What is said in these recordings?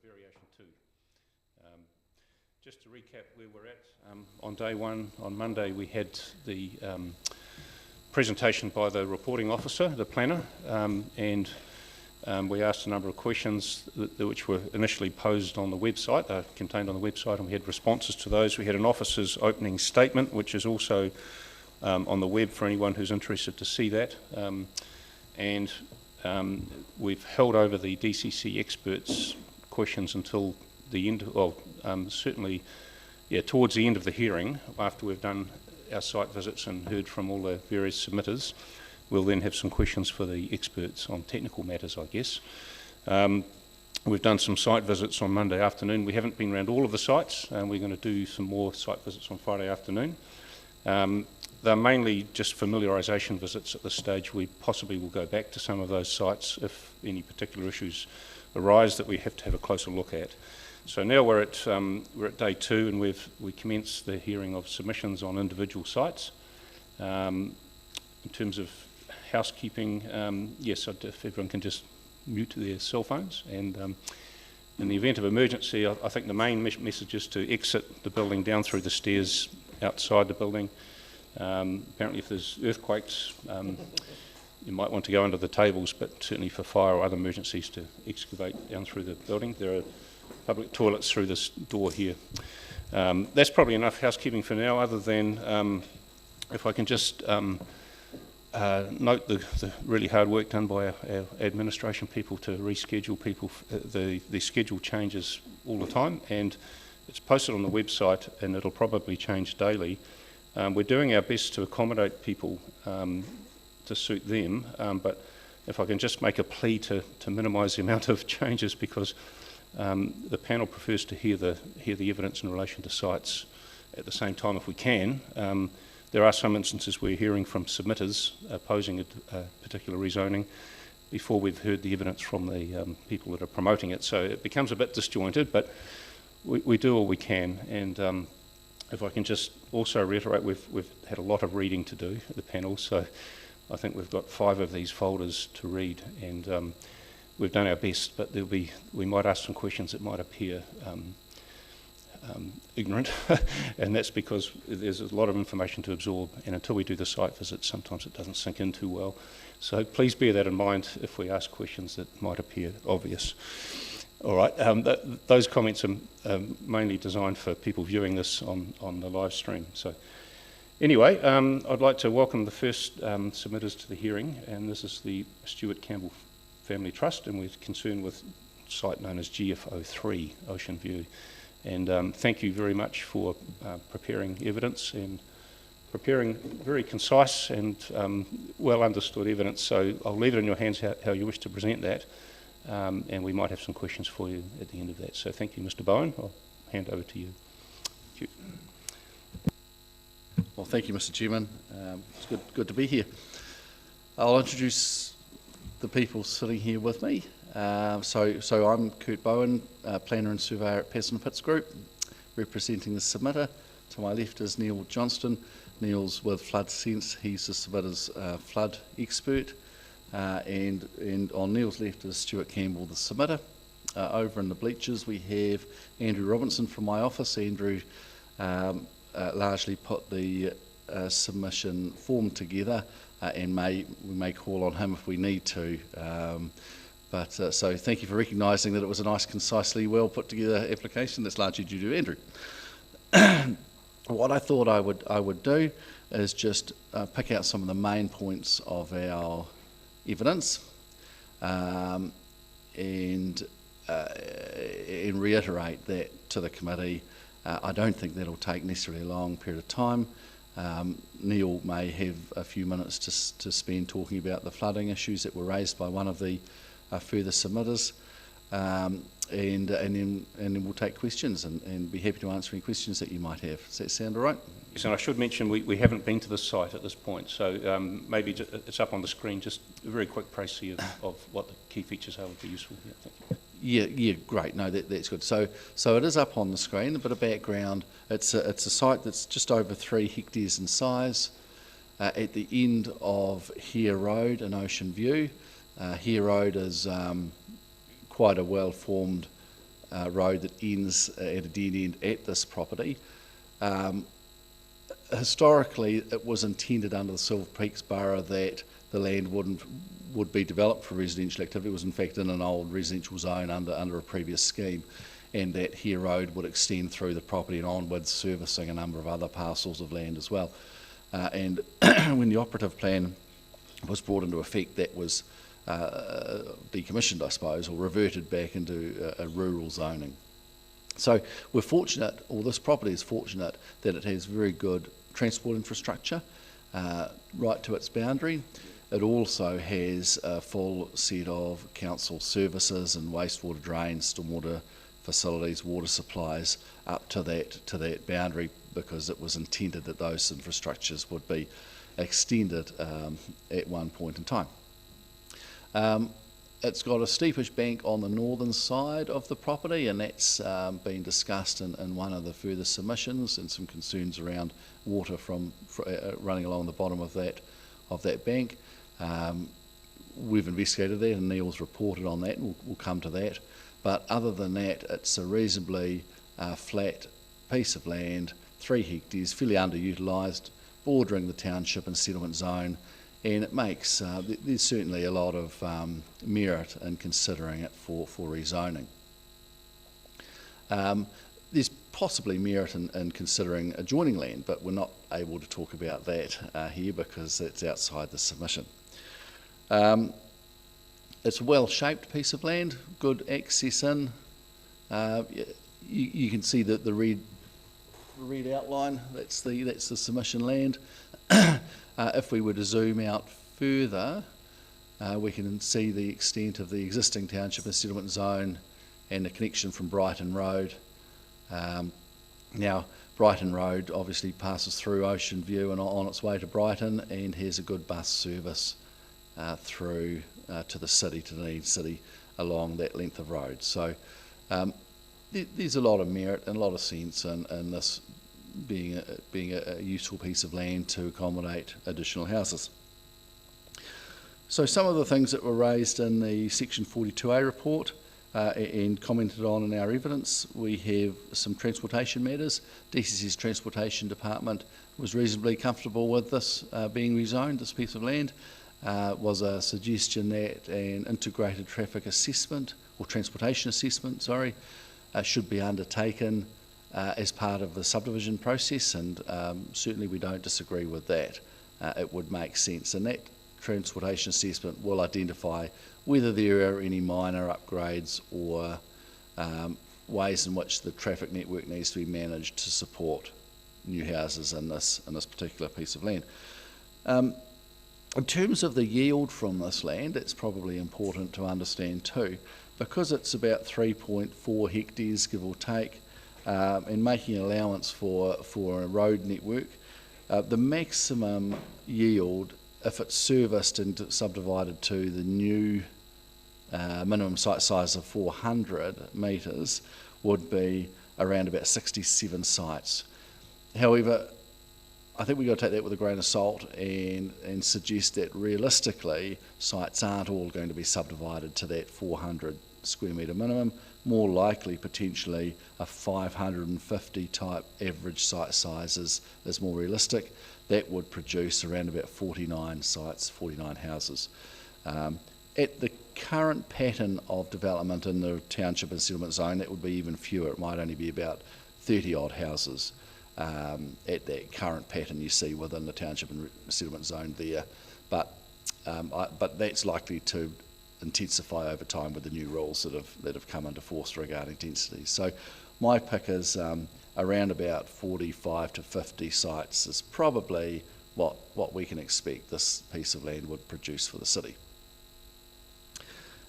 variation 2. Just to recap where we're at, on day one, on Monday, we had the presentation by the reporting officer, the planner, and we asked a number of questions which were initially posed on the website, contained on the website, and we had responses to those. We had an officer's opening statement, which is also on the web for anyone who's interested to see that. And we've held over the DCC experts' questions until the end, certainly, towards the end of the hearing, after we've done our site visits and heard from all the various submitters. We'll then have some questions for the experts on technical matters, I guess. We've done some site visits on Monday afternoon. We haven't been around all of the sites, and we're going to do some more site visits on Friday afternoon. They're mainly just familiarisation visits at this stage. We possibly will go back to some of those sites if any particular issues arise that we have to have a closer look at. So now we're at day 2, and we commenced the hearing of submissions on individual sites. In terms of housekeeping, yes, if everyone can just mute their cell phones, and in the event of emergency, I think the main message is to exit the building down through the stairs outside the building. Apparently if there's earthquakes, you might want to go under the tables, but certainly for fire or other emergencies to excavate down through the building. There are public toilets through this door here. That's probably enough housekeeping for now, other than if I can just note the really hard work done by our administration people to reschedule people. The schedule changes all the time, and it's posted on the website, and it'll probably change daily. We're doing our best to accommodate people to suit them, but if I can just make a plea to minimise the amount of changes, because the panel prefers to hear the evidence in relation to sites at the same time if we can. There are some instances we're hearing from submitters opposing a particular rezoning before we've heard the evidence from the people that are promoting it, so it becomes a bit disjointed, but we do all we can. And if I can just also reiterate, we've had a lot of reading to do at the panel, so I think we've got 5 of these folders to read, and we've done our best, but we might ask some questions that might appear ignorant, and that's because there's a lot of information to absorb, and until we do the site visits, sometimes it doesn't sink in too well. So please bear that in mind if we ask questions that might appear obvious. All right, those comments are mainly designed for people viewing this on the live stream. So anyway, I'd like to welcome the first submitters to the hearing, and this is the Stuart Campbell Family Trust, and we're concerned with a site known as GFO3, Ocean View. And thank you very much for preparing evidence and preparing very concise and well understood evidence. So I'll leave it in your hands how you wish to present that, and we might have some questions for you at the end of that. So thank you, Mr. Bowen. I'll hand over to you. Thank you. Well, thank you, Mr. Chairman. It's good to be here. I'll introduce the people sitting here with me. So I'm Kurt Bowen, planner and surveyor at Passon Pitts Group, representing the submitter. To my left is Neil Johnston. Neil's with Flood Sense. He's the submitter's flood expert. And on Neil's left is Stuart Campbell, the submitter. Over in the bleachers we have Andrew Robinson from my office. Andrew largely put the submission form together, and we may call on him if we need to. So thank you for recognising that it was a nice, concisely well put together application. That's largely due to Andrew. What I thought I would do is just pick out some of the main points of our evidence, and reiterate that to the committee. I don't think that'll take necessarily a long period of time. Neil may have a few minutes to spend talking about the flooding issues that were raised by one of the further submitters, and then we'll take questions and be happy to answer any questions that you might have. Does that sound all right? Yes, and I should mention we haven't been to the site at this point, so maybe it's up on the screen, just a very quick précis of what the key features are would be useful. Yeah, thank you. Yeah, great. No, that's good. So it is up on the screen. A bit of background. It's a site that's just over 3 hectares in size, at the end of Hare Road in Ocean View. Hare Road is quite a well-formed road that ends at a dead end at this property. Historically, it was intended under the Silver Peaks Borough that the land would be developed for residential activity. It was in fact in an old residential zone under a previous scheme, and that Hare Road would extend through the property and onwards, servicing a number of other parcels of land as well. And when the operative plan was brought into effect, that was decommissioned, I suppose, or reverted back into a rural zoning. So we're fortunate, or this property is fortunate, that it has very good transport infrastructure right to its boundary. It also has a full set of council services and wastewater drains, stormwater facilities, water supplies up to that boundary, because it was intended that those infrastructures would be extended at one point in time. It's got a steepish bank on the northern side of the property, and that's been discussed in one of the further submissions, and some concerns around water from running along the bottom of that bank. We've investigated that, and Neil's reported on that, and we'll come to that. But other than that, it's a reasonably flat piece of land, 3 hectares, fairly underutilised, bordering the township and settlement zone, and it makes, there's certainly a lot of merit in considering it for rezoning. There's possibly merit in considering adjoining land, but we're not able to talk about that here because it's outside the submission. It's a well-shaped piece of land, good access in. You can see that the red outline, that's the submission land. If we were to zoom out further, we can see the extent of the existing township and settlement zone and the connection from Brighton Road. Now, Brighton Road obviously passes through Ocean View and on its way to Brighton, and has a good bus service through to the city, to Dunedin City, along that length of road. So there's a lot of merit and a lot of sense in this being a useful piece of land to accommodate additional houses. So some of the things that were raised in the Section 42A report and commented on in our evidence, we have some transportation matters. DCC's Transportation Department was reasonably comfortable with this being rezoned, this piece of land. Was a suggestion that an integrated traffic assessment, or transportation assessment, sorry, should be undertaken as part of the subdivision process, and certainly we don't disagree with that. It would make sense, and that transportation assessment will identify whether there are any minor upgrades or ways in which the traffic network needs to be managed to support new houses in this particular piece of land. In terms of the yield from this land, it's probably important to understand too, because it's about 3.4 hectares, give or take, and making allowance for a road network, the maximum yield, if it's serviced and subdivided to the new minimum site size of 400 metres, would be around about 67 sites. However, I think we've got to take that with a grain of salt and suggest that realistically sites aren't all going to be subdivided to that 400 square metre minimum. More likely, potentially, a 550 type average site size is more realistic. That would produce around about 49 sites, 49 houses. At the current pattern of development in the township and settlement zone, that would be even fewer. It might only be about 30 odd houses at that current pattern you see within the township and settlement zone there. But that's likely to intensify over time with the new rules that have come into force regarding density. So my pick is around about 45 to 50 sites is probably what we can expect this piece of land would produce for the city.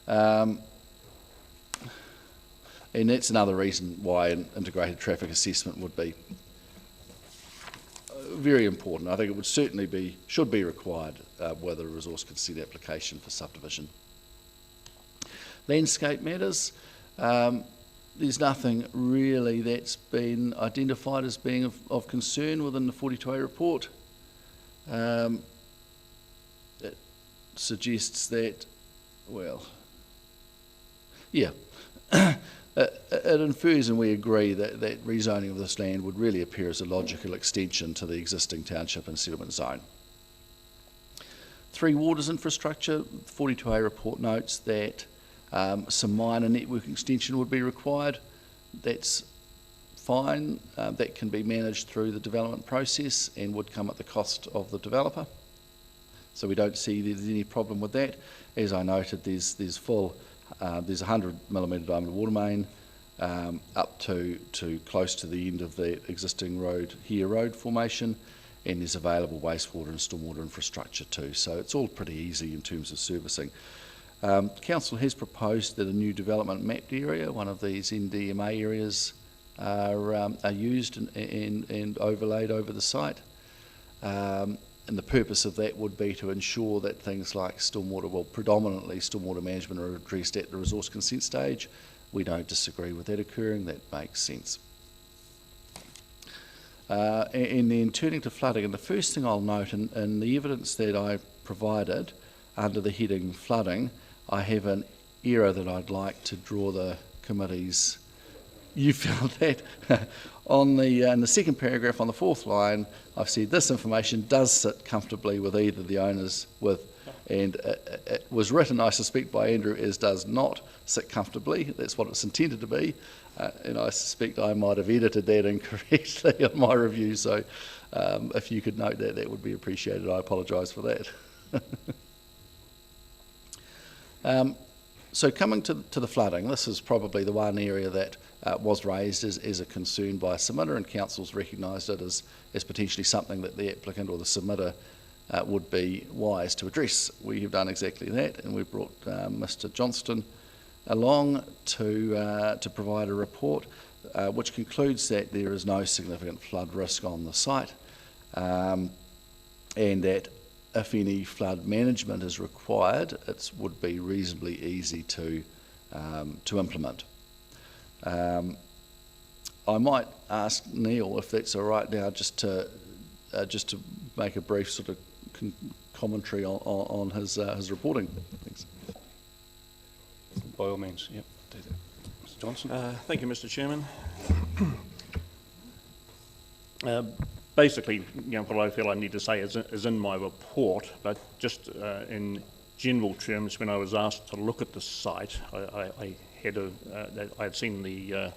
And that's another reason why an integrated traffic assessment would be very important. I think it would certainly should be required with a resource consent application for subdivision. Landscape matters. There's nothing really that's been identified as being of concern within the 42A report. It suggests that, well, Yeah. It infers, and we agree, that rezoning of this land would really appear as a logical extension to the existing township and settlement zone. 3 waters infrastructure, 42A report notes that some minor network extension would be required. That's fine. That can be managed through the development process and would come at the cost of the developer. So we don't see there's any problem with that. As I noted, there's 100mm diameter water main up to close to the end of the existing road formation, and there's available wastewater and stormwater infrastructure too. So it's all pretty easy in terms of servicing. Council has proposed that a new development mapped area, one of these NDMA areas, are used and overlaid over the site. And the purpose of that would be to ensure that things like stormwater, well, predominantly stormwater management, are addressed at the resource consent stage. We don't disagree with that occurring. That makes sense. And then turning to flooding, and the first thing I'll note in the evidence that I provided under the heading flooding, I have an error that I'd like to draw the committee's. You found that in the second paragraph on the 4th line, I've said this information does sit comfortably with either the owners and it was written, I suspect, by Andrew as does not sit comfortably. That's what it's intended to be, and I suspect I might have edited that incorrectly on my review. So if you could note that, that would be appreciated. I apologise for that. So coming to the flooding, this is probably the one area that was raised as a concern by a submitter, and Council's recognised it as potentially something that the applicant or the submitter would be wise to address. We have done exactly that, and we've brought Mr Johnston along to provide a report which concludes that there is no significant flood risk on the site, and that if any flood management is required, it would be reasonably easy to implement. I might ask Neil, if that's all right now, just to make a brief sort of commentary on his reporting. Thanks. By all means, yep. Do that. Mr Johnson. Thank you, Mr Chairman. Basically, what I feel I need to say is in my report, but just in general terms, when I was asked to look at the site, I had seen the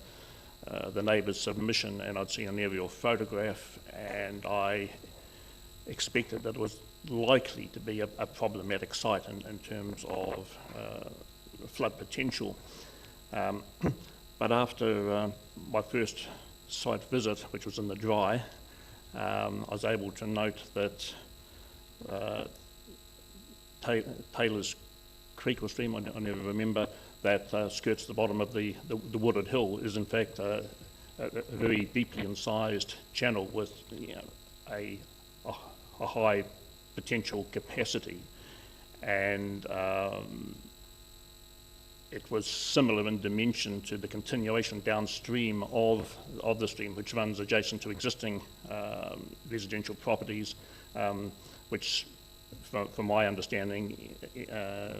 neighbour's submission, and I'd seen an aerial photograph, and I expected that it was likely to be a problematic site in terms of flood potential. But after my first site visit, which was in the dry, I was able to note that Taylor's Creek or stream, I never remember, that skirts the bottom of the wooded hill is in fact a very deeply incised channel with a high potential capacity, and it was similar in dimension to the continuation downstream of the stream, which runs adjacent to existing residential properties, which, from my understanding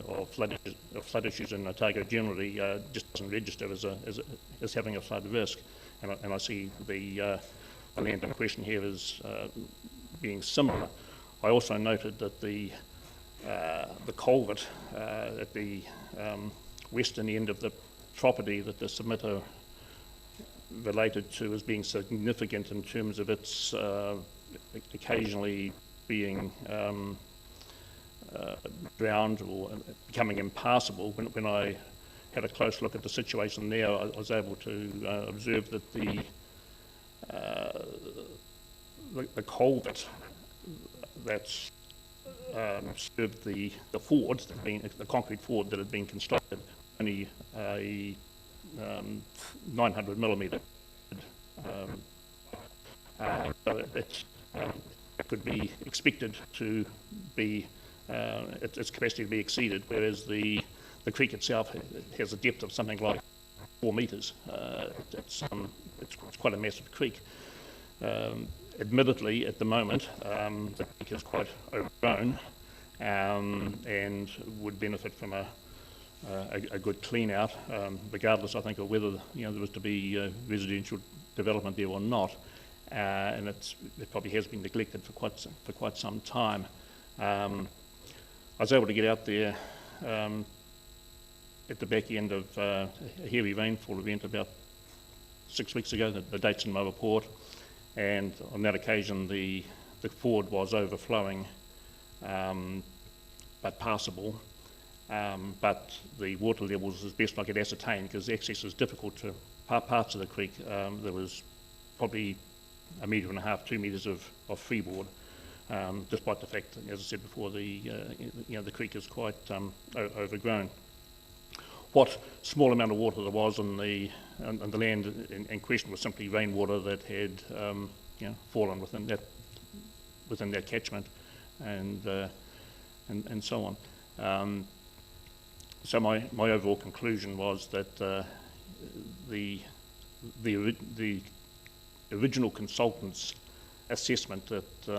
of flood issues in Otago generally, just doesn't register as having a flood risk. And I see the land in question here as being similar. I also noted that the culvert at the western end of the property that the submitter related to as being significant in terms of its occasionally being drowned or becoming impassable. When I had a close look at the situation there, I was able to observe that the culvert that's served the ford, the concrete ford that had been constructed, only a 900mm. So it could be expected to be its capacity to be exceeded, whereas the creek itself has a depth of something like 4 metres. It's quite a massive creek. Admittedly, at the moment, the creek is quite overgrown and would benefit from a a good clean out, regardless, I think, of whether there was to be residential development there or not, and it probably has been neglected for quite some time. I was able to get out there at the back end of a heavy rainfall event about 6 weeks ago. The date's in my report, and on that occasion the ford was overflowing, but passable. But the water levels, as best I could ascertain, because access is difficult to parts of the creek, there was probably 1.5 metres, 2 metres of freeboard, despite the fact, as I said before, the creek is quite overgrown. What small amount of water there was on the land in question was simply rainwater that had fallen within that catchment, and so on. So my overall conclusion was that the original consultant's assessment that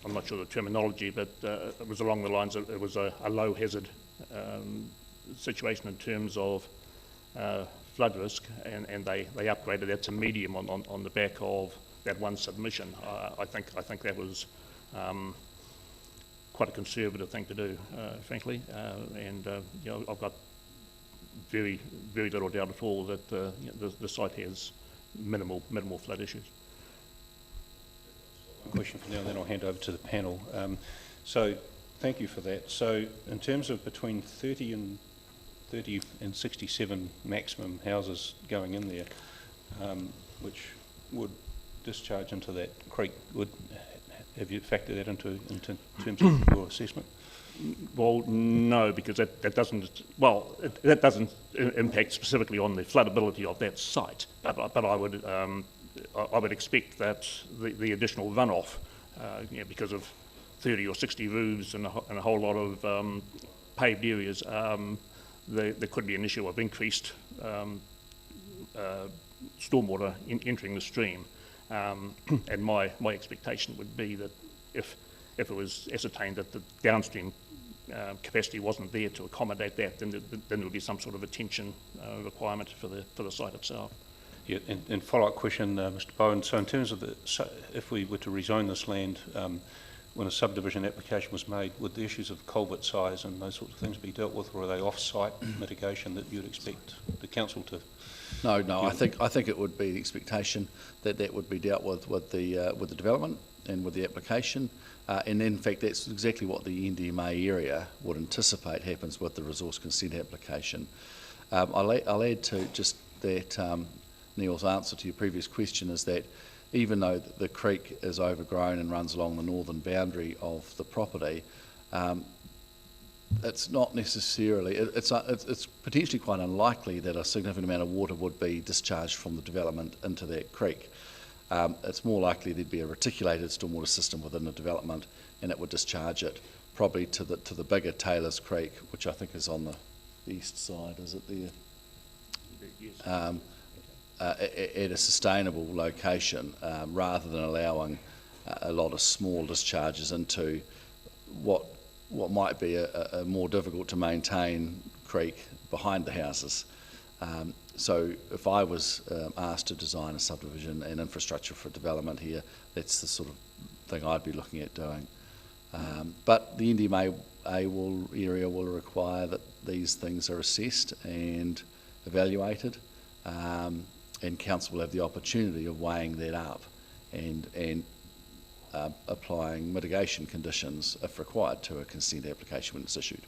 I'm not sure the terminology, but it was along the lines of it was a low hazard situation in terms of flood risk, and they upgraded that to medium on the back of that one submission. I think that was quite a conservative thing to do, frankly, and I've got very little doubt at all that the site has minimal flood issues. One question for now, and then I'll hand over to the panel. So thank you for that. So in terms of between 30 and 67 maximum houses going in there, which would discharge into that creek, have you factored that into terms of your assessment? Well, no, because that doesn't impact specifically on the floodability of that site. But I would expect that the additional runoff, because of 30 or 60 roofs and a whole lot of paved areas, there could be an issue of increased stormwater entering the stream. And my expectation would be that if it was ascertained that the downstream capacity wasn't there to accommodate that, then there would be some sort of attention requirement for the site itself. Yeah, and follow-up question, Mr. Bowen. So in terms of if we were to rezone this land, when a subdivision application was made, would the issues of culvert size and those sorts of things be dealt with, or are they off-site mitigation that you'd expect the council to? No. I think it would be the expectation that would be dealt with the development and with the application, and in fact that's exactly what the NDMA area would anticipate happens with the resource consent application. I'll add to just that Neil's answer to your previous question is that even though the creek is overgrown and runs along the northern boundary of the property, it's not necessarily, it's potentially quite unlikely that a significant amount of water would be discharged from the development into that creek. It's more likely there'd be a reticulated stormwater system within the development, and it would discharge it probably to the bigger Taylor's Creek, which I think is on the east side, is it there? Yes. At a sustainable location, rather than allowing a lot of small discharges into what might be a more difficult to maintain creek behind the houses. So if I was asked to design a subdivision and infrastructure for development here, that's the sort of thing I'd be looking at doing. But the NDMA area will require that these things are assessed and evaluated, and council will have the opportunity of weighing that up and applying mitigation conditions, if required, to a consent application when it's issued.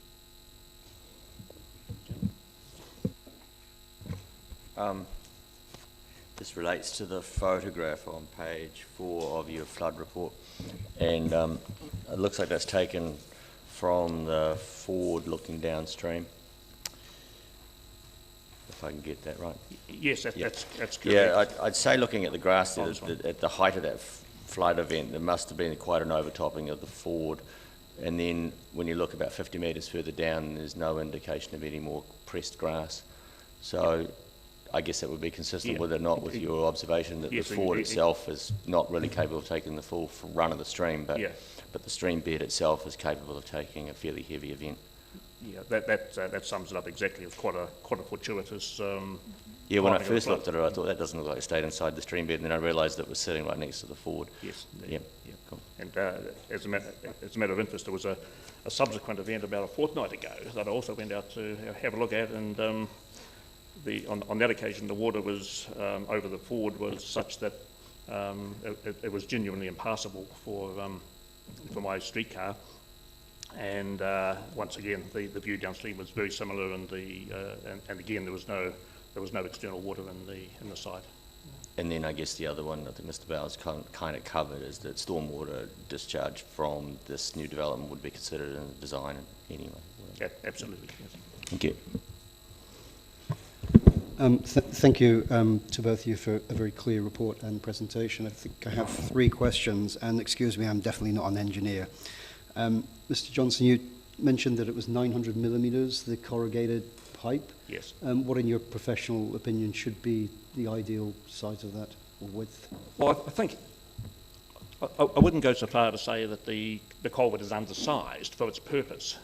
This relates to the photograph on page 4 of your flood report, and it looks like that's taken from the ford looking downstream, if I can get that right. Yes, that's correct. Yeah, I'd say looking at the grass there, at the height of that flood event, there must have been quite an overtopping of the ford, and then when you look about 50 metres further down, there's no indication of any more pressed grass. So I guess that would be consistent with it, not with your observation that the ford itself is not really capable of taking the full run of the stream, but the stream bed itself is capable of taking a fairly heavy event. yeah, that sums it up exactly. It's quite a fortuitous. Yeah, when I timing of first the looked at it, I thought that doesn't look like it stayed inside the stream bed, and then I realised it was sitting right next to the ford. Yes. Yeah. Yeah. Cool. And as a matter of interest, there was a subsequent event about a fortnight ago that I also went out to have a look at, and on that occasion the water was over the ford was such that it was genuinely impassable for my streetcar. And once again, the view downstream was very similar, and and again there was no external water in the site. And then I guess the other one I think Mr. Bowers kind of covered is that stormwater discharge from this new development would be considered in the design anyway. Yeah, absolutely. Yes. Thank you. Thank you to both of you for a very clear report and presentation. I think I have 3 questions, and excuse me, I'm definitely not an engineer. Mr. Johnson, you mentioned that it was 900 millimetres, the corrugated pipe. Yes. What, in your professional opinion, should be the ideal size of that, or width? Well, I think I wouldn't go so far to say that the culvert is undersized for its purpose.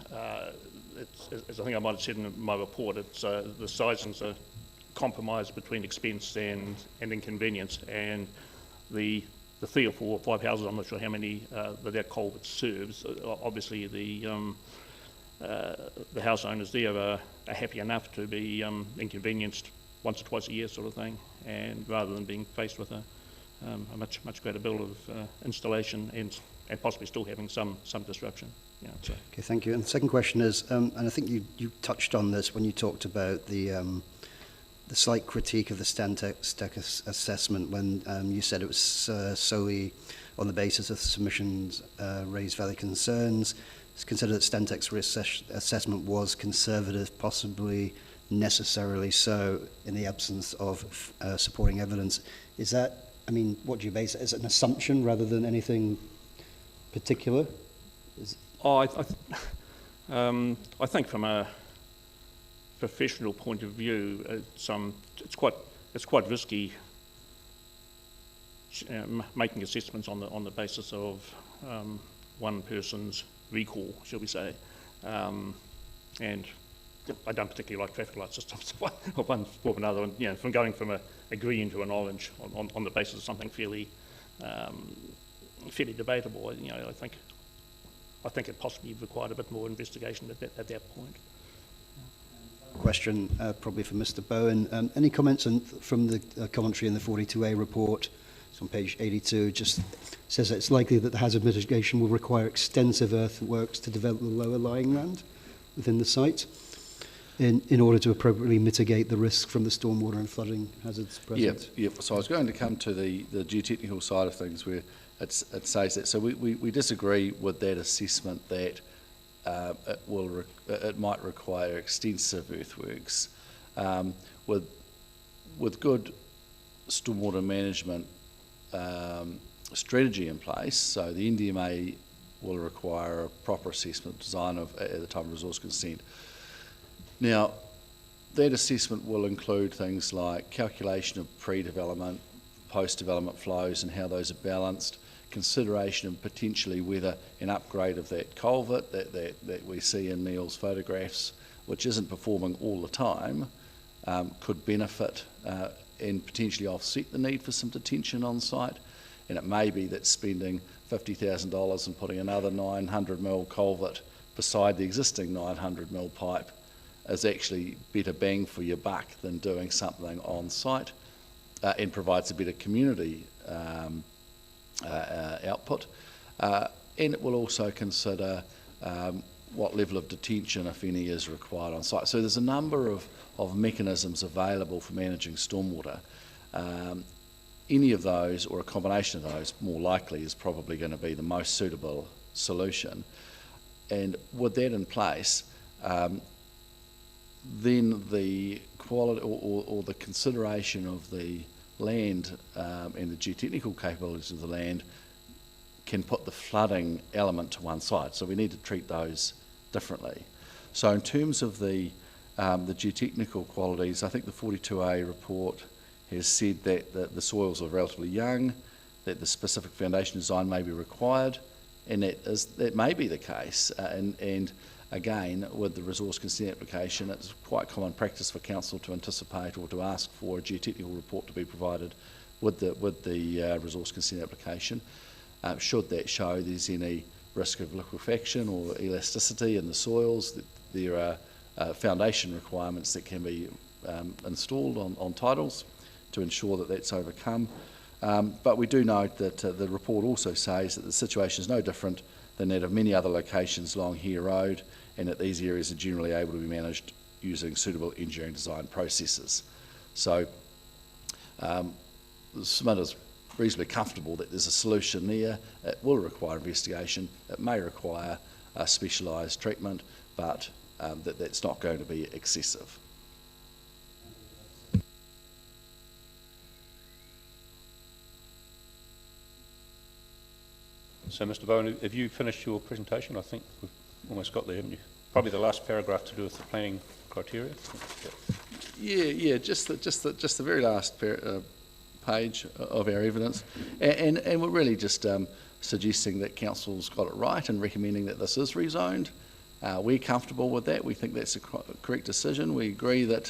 As I think I might have said in my report, it's the sizing's a compromise between expense and inconvenience, and the 3 or 4 or 5 houses, I'm not sure how many that culvert serves. Obviously, the house owners there are happy enough to be inconvenienced once or twice a year, sort of thing, and rather than being faced with a much greater bill of installation and possibly still having some disruption. Yeah, so. Okay, thank you. And the second question is, and I think you touched on this when you talked about the slight critique of the Stantec assessment when you said it was solely on the basis of submissions raised valid concerns. It's considered that Stantec's risk assessment was conservative, possibly necessarily so, in the absence of supporting evidence. Is that, I mean, what do you base it? Is it an assumption rather than anything particular? I think from a professional point of view, it's quite risky making assessments on the basis of one person's recall, shall we say, and I don't particularly like traffic light systems of one form or another, and from going from a green to an orange on the basis of something fairly debatable, I think it possibly required a bit more investigation at that point. Question probably for Mr. Bowen. Any comments from the commentary in the 42A report? It's on page 82. Just says that it's likely that the hazard mitigation will require extensive earthworks to develop the lower lying land within the site in order to appropriately mitigate the risk from the stormwater and flooding hazards present. Yeah. So I was going to come to the geotechnical side of things where it says that. So we disagree with that assessment that it might require extensive earthworks. With good stormwater management strategy in place, so the NDMA will require a proper assessment design at the time of resource consent. Now, that assessment will include things like calculation of pre-development, post-development flows and how those are balanced, consideration of potentially whether an upgrade of that culvert that we see in Neil's photographs, which isn't performing all the time, could benefit and potentially offset the need for some detention on site. And it may be that spending $50,000 and putting another 900 mil culvert beside the existing 900 mil pipe is actually better bang for your buck than doing something on site and provides a better community output. And it will also consider what level of detention, if any, is required on site. So there's a number of mechanisms available for managing stormwater. Any of those, or a combination of those, more likely is probably going to be the most suitable solution. And with that in place, then the quality or the consideration of the land and the geotechnical capabilities of the land can put the flooding element to one side. So we need to treat those differently. So in terms of the geotechnical qualities, I think the 42A report has said that the soils are relatively young, that the specific foundation design may be required, and that may be the case. And again, with the resource consent application, it's quite common practice for council to anticipate or to ask for a geotechnical report to be provided with the resource consent application. Should that show there's any risk of liquefaction or elasticity in the soils, that there are foundation requirements that can be installed on titles to ensure that that's overcome. But we do note that the report also says that the situation is no different than that of many other locations along Hare Road, and that these areas are generally able to be managed using suitable engineering design processes. So the submitter is reasonably comfortable that there's a solution there. It will require investigation, it may require specialised treatment, but that's not going to be excessive. So, Mr. Bowen, have you finished your presentation? I think we've almost got there, haven't you? Probably the last paragraph to do with the planning criteria. Yeah, just the very last page of our evidence, and we're really just suggesting that council's got it right and recommending that this is rezoned. We're comfortable with that. We think that's a correct decision. We agree that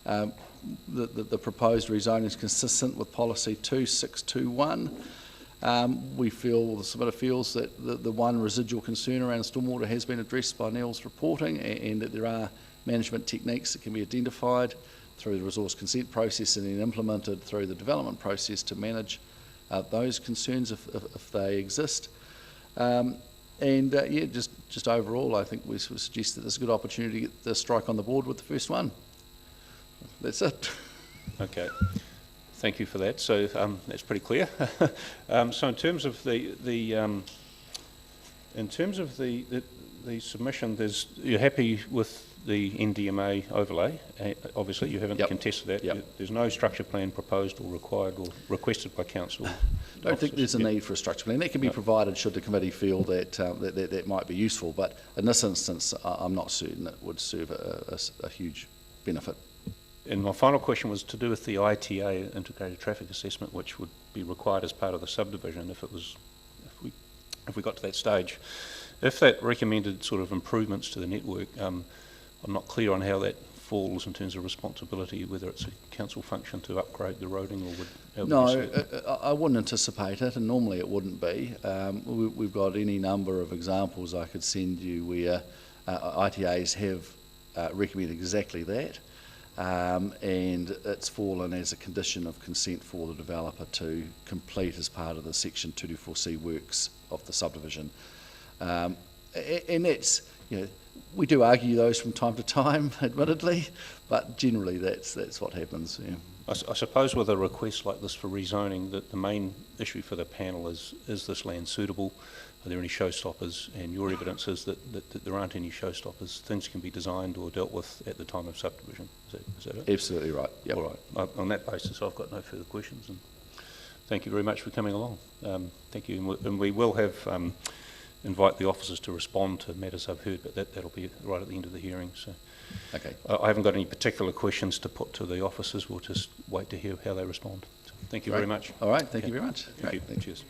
the proposed rezoning is consistent with policy 2621. We feel, the submitter feels, that the one residual concern around stormwater has been addressed by Neil's reporting, and that there are management techniques that can be identified through the resource consent process and then implemented through the development process to manage those concerns if they exist. Yeah, just overall, I think we suggest that there's a good opportunity to get the strike on the board with the first one. That's it. Okay. Thank you for that. So that's pretty clear. So in terms of the submission, you're happy with the NDMA overlay? Obviously, you haven't contested that. Yep. There's no structure plan proposed or required or requested by council. I don't think there's a need for a structure plan. That can be provided should the committee feel that that might be useful. But in this instance, I'm not certain it would serve a huge benefit. And my final question was to do with the ITA, Integrated Traffic Assessment, which would be required as part of the subdivision if we got to that stage. If that recommended sort of improvements to the network, I'm not clear on how that falls in terms of responsibility, whether it's a council function to upgrade the roading or would... No, I wouldn't anticipate it, and normally it wouldn't be. We've got any number of examples I could send you where ITAs have recommended exactly that. And it's fallen as a condition of consent for the developer to complete as part of the Section 224C works of the subdivision. And that's, we do argue those from time to time, admittedly, but generally that's what happens. Yeah. I suppose with a request like this for rezoning, that the main issue for the panel is this land suitable? Are there any showstoppers? And your evidence is that there aren't any showstoppers. Things can be designed or dealt with at the time of subdivision. Is that it? Absolutely right. Yep. All right. On that basis, I've got no further questions. And thank you very much for coming along. Thank you. And we will have invite the officers to respond to matters I've heard, but that'll be right at the end of the hearing. So, okay. I haven't got any particular questions to put to the officers. We'll just wait to hear how they respond. So thank you very much. All right. Thank you very much. Thank you. Cheers.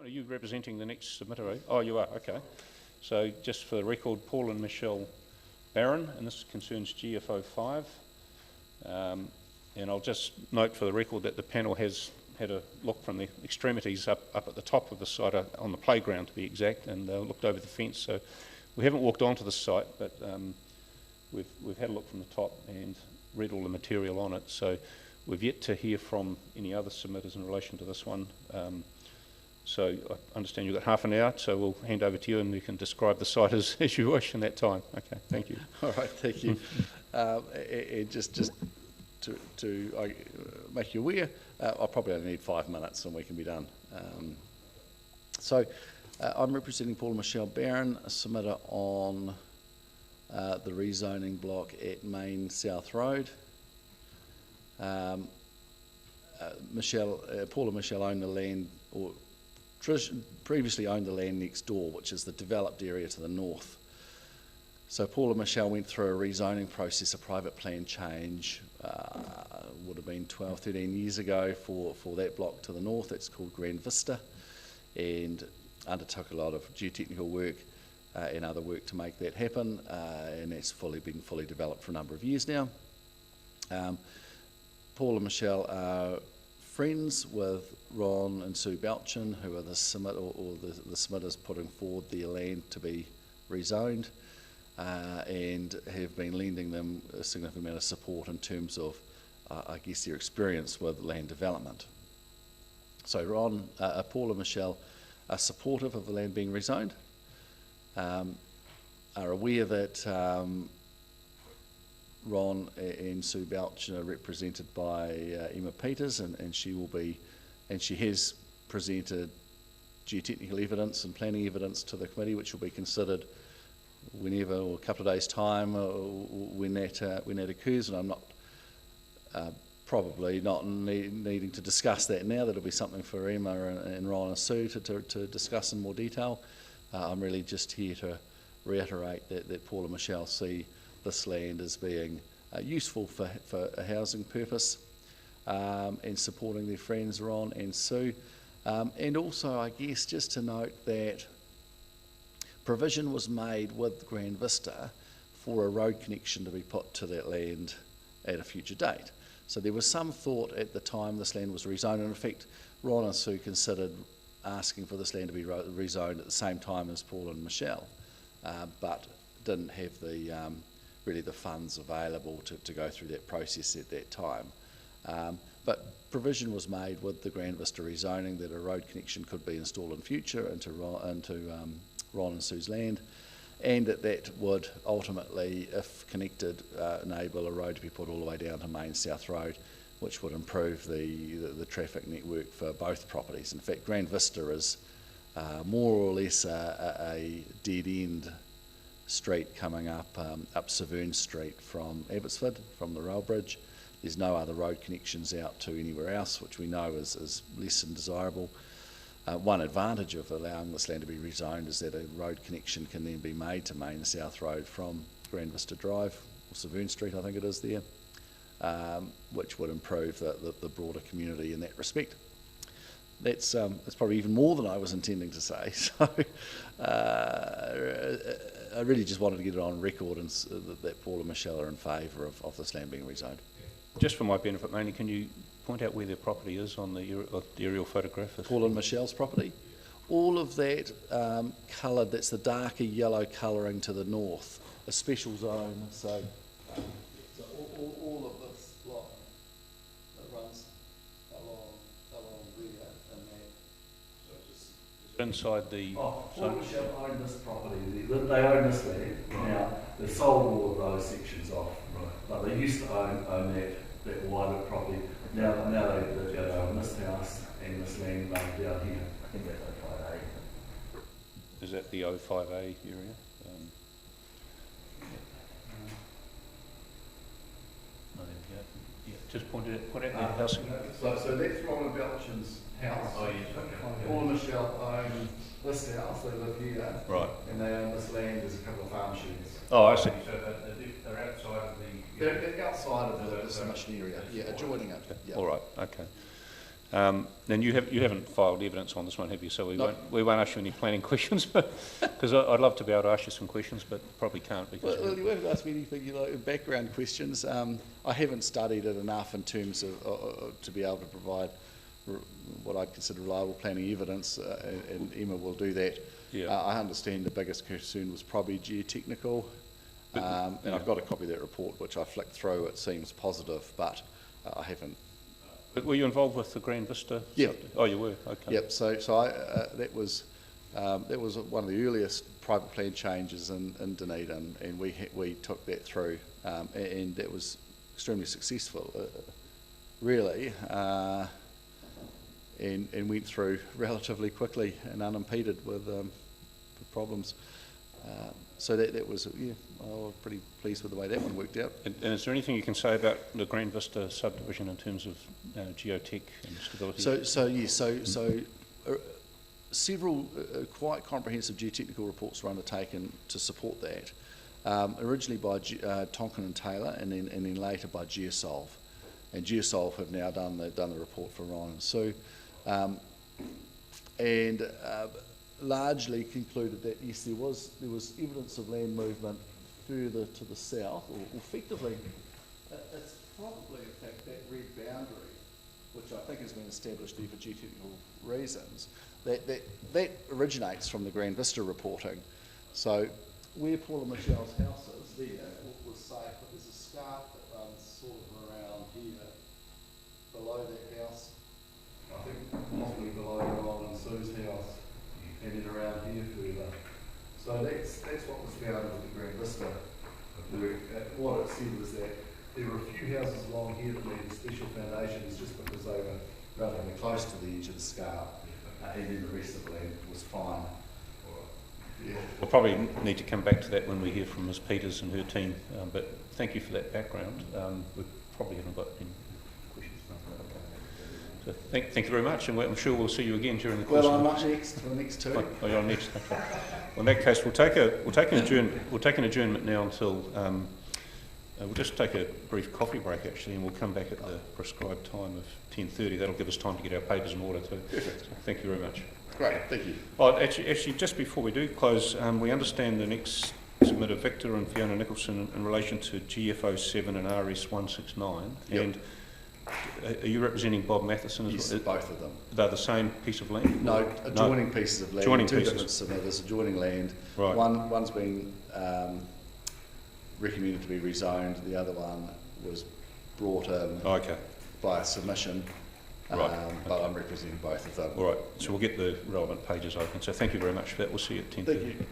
Are you representing the next submitter? Eh? Oh, you are, okay. So just for the record, Paul and Michelle Barron, and this concerns GFO 5. And I'll just note for the record that the panel has had a look from the extremities up at the top of the site, on the playground to be exact, and looked over the fence. So we haven't walked onto the site, but we've had a look from the top and read all the material on it. So we've yet to hear from any other submitters in relation to this one. So I understand you've got half an hour, so we'll hand over to you and you can describe the site as you wish in that time. Okay, thank you. All right, thank you. Just to make you aware, I'll probably only need 5 minutes and we can be done. I'm representing Paul and Michelle Barron, a submitter on the rezoning block at Main South Road. Paul and Michelle own the land, or previously owned the land next door, which is the developed area to the north. So Paul and Michelle went through a rezoning process, a private plan change, would have been 12, 13 years ago for that block to the north. It's called Vista, and undertook a lot of geotechnical work and other work to make that happen, and that's been fully developed for a number of years now. Paul and Michelle are friends with Ron and Sue Belchin, who are the submitters putting forward their land to be rezoned, and have been lending them a significant amount of support in terms of, I guess, their experience with land development. So Paul and Michelle are supportive of the land being rezoned, are aware that Ron and Sue Belchin are represented by Emma Peters, and she has presented geotechnical evidence and planning evidence to the committee, which will be considered whenever, or a couple of days' time, when that occurs. And I'm not probably not needing to discuss that now. That'll be something for Emma and Ron and Sue to discuss in more detail. I'm really just here to reiterate that Paul and Michelle see this land as being useful for a housing purpose, and supporting their friends Ron and Sue. And also, I guess, just to note that provision was made with Grand Vista for a road connection to be put to that land at a future date. So there was some thought at the time this land was rezoned, and in fact Ron and Sue considered asking for this land to be rezoned at the same time as Paul and Michelle, but didn't have really the funds available to go through that process at that time. But provision was made with the Grand Vista rezoning that a road connection could be installed in future into Ron and Sue's land, and that would ultimately, if connected, enable a road to be put all the way down to Main South Road, which would improve the traffic network for both properties. In fact, Grand Vista is more or less a dead-end street coming up Severn Street from Abbotsford, from the rail bridge. There's no other road connections out to anywhere else, which we know is less than desirable. One advantage of allowing this land to be rezoned is that a road connection can then be made to Main South Road from Grand Vista Drive, or Severn Street I think it is there, which would improve the broader community in that respect. That's probably even more than I was intending to say. So I really just wanted to get it on record and that Paul and Michelle are in favour of this land being rezoned. Just for my benefit mainly, can you point out where their property is on the aerial photograph? Paul and Michelle's property? All of that coloured, that's the darker yellow colouring to the north, a special zone. So all of this block that runs along there and that. So just inside the... Paul and Michelle own this property. They own this land. Now, they've sold all of those sections off. Right. But they used to own that wider property. Now they own this house and this land down here. I think that's 05A. Is that the 05A area? Yeah, just point out the house. So that's Ron Belchin's house. Oh, yes. Paul and Michelle own this house, they live here. Right. And they own this land, there's a couple of farm sheds. Oh, I see. So they're outside of the... They're outside of the submission area, yeah, adjoining it. Yeah. All right, okay. Then you haven't filed evidence on this one, have you? So No. we won't ask you any planning questions, but because I'd love to be able to ask you some questions, but probably can't because. Well, you won't ask me anything, background questions. I haven't studied it enough in terms of to be able to provide what I consider reliable planning evidence, and Emma will do that. Yeah. I understand the biggest concern was probably geotechnical, and I've got a copy of that report which I flicked through. It seems positive, but I haven't. But were you involved with the Grand Vista? Yeah. Oh, you were. Okay. Yep. So that was one of the earliest private plan changes in Dunedin, and we took that through, and that was extremely successful, really, and went through relatively quickly and unimpeded with problems. So that was, I was pretty pleased with the way that one worked out. And is there anything you can say about the Grand Vista subdivision in terms of geotech and stability? So several quite comprehensive geotechnical reports were undertaken to support that. Originally by Tonkin and Taylor, and then later by Geosolve, and Geosolve have now done the report for Ryan. So, largely concluded that yes, there was evidence of land movement further to the south, or effectively, it's probably in fact that red boundary, which I think has been established there for geotechnical reasons, that originates from the Grand Vista reporting. So where Paul and Michelle's house is there was safe, but there's a scarp that runs sort of around here, below that house, I think possibly below Ron and Sue's house, and then around here further. So that's what was found with the Grand Vista work. What it said was that there were a few houses along here that needed special foundations just because they were relatively close to the edge of the scarp, and then the rest of the land was fine. Yeah. We'll probably need to come back to that when we hear from Ms Peters and her team, but thank you for that background. We probably haven't got any questions. So thank you very much, and I'm sure we'll see you again during the course. Well, I'm up next for the next two. Oh, you're next. Okay. Well, in that case, we'll take an adjournment now until we'll just take a brief coffee break actually, and we'll come back at the prescribed time of 10:30. That'll give us time to get our papers in order too. Perfect. So thank you very much. Great, thank you. Oh, actually, just before we do close, we understand the next submitter, Victor and Fiona Nicholson, in relation to GFO 7 and RS 169. Yep. And are you representing Bob Matheson as Yes, well? both of them. They're the same piece of land? No, adjoining pieces of land. Adjoining two pieces. different submitters, adjoining land. Right. One's been recommended to be rezoned. The other one was brought in by a submission. Right. But I'm representing both of them. All right. So we'll get the relevant pages open. So thank you very much for that. We'll see you at 10:30. Thank you.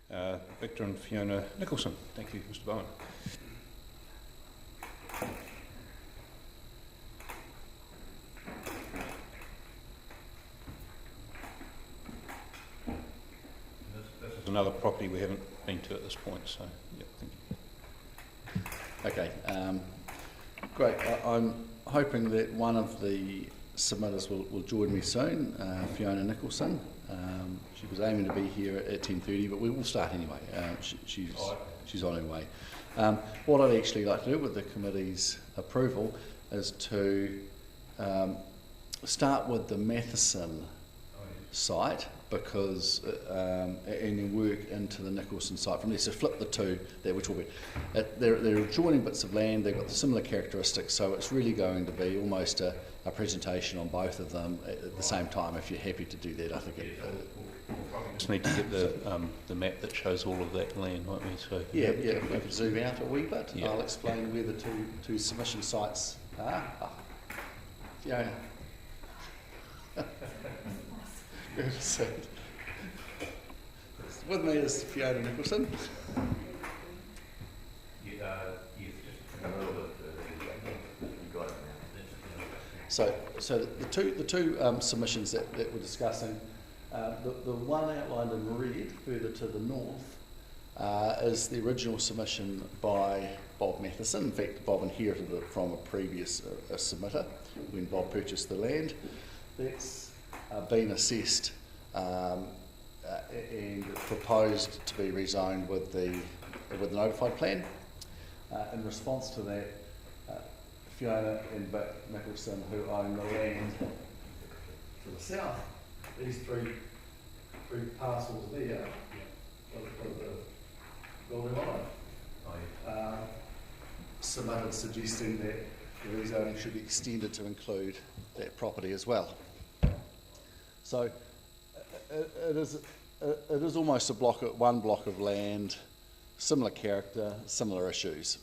Victor and Fiona Nicholson. Thank you, Mr. Bowen. This is another property we haven't been to at this point, so yeah, thank you. Okay, great. I'm hoping that one of the submitters will join me soon, Fiona Nicholson. She was aiming to be here at 10:30, but we will start anyway. She's on her way. What I'd actually like to do with the committee's approval is to start with the Matheson site, because and then work into the Nicholson site from there. So flip the two that we're talking about. They're adjoining bits of land, they've got similar characteristics, so it's really going to be almost a presentation on both of them at the same time, if you're happy to do that. I think Just need to get the map that shows all of that land, won't we? So yeah, if we could zoom out a wee bit, yeah. I'll explain where the two submission sites are. Fiona. Good to see. With me is Fiona Nicholson. So the two submissions that we're discussing, the one outlined in red further to the north is the original submission by Bob Matheson. In fact, Bob inherited it from a previous submitter when Bob purchased the land. That's been assessed and proposed to be rezoned with the notified plan. In response to that, Fiona and Vic Nicholson, who own the land to the south, these three parcels there, with the building on it, submitted suggesting that the rezoning should be extended to include that property as well. So it is almost one block of land, similar character, similar issues.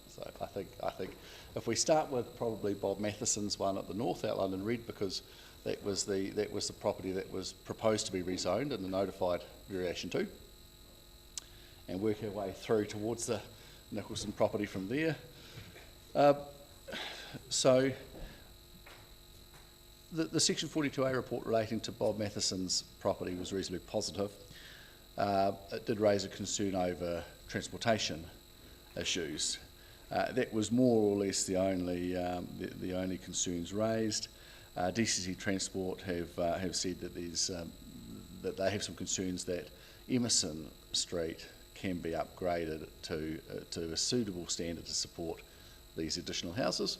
So I think if we start with probably Bob Matheson's one at the north, outlined in red, because that was the property that was proposed to be rezoned in the notified variation 2, and work our way through towards the Nicholson property from there. So the Section 42A report relating to Bob Matheson's property was reasonably positive. It did raise a concern over transportation issues. That was more or less the only concerns raised. DCC Transport have said that that they have some concerns that Emerson Street can be upgraded to a suitable standard to support these additional houses,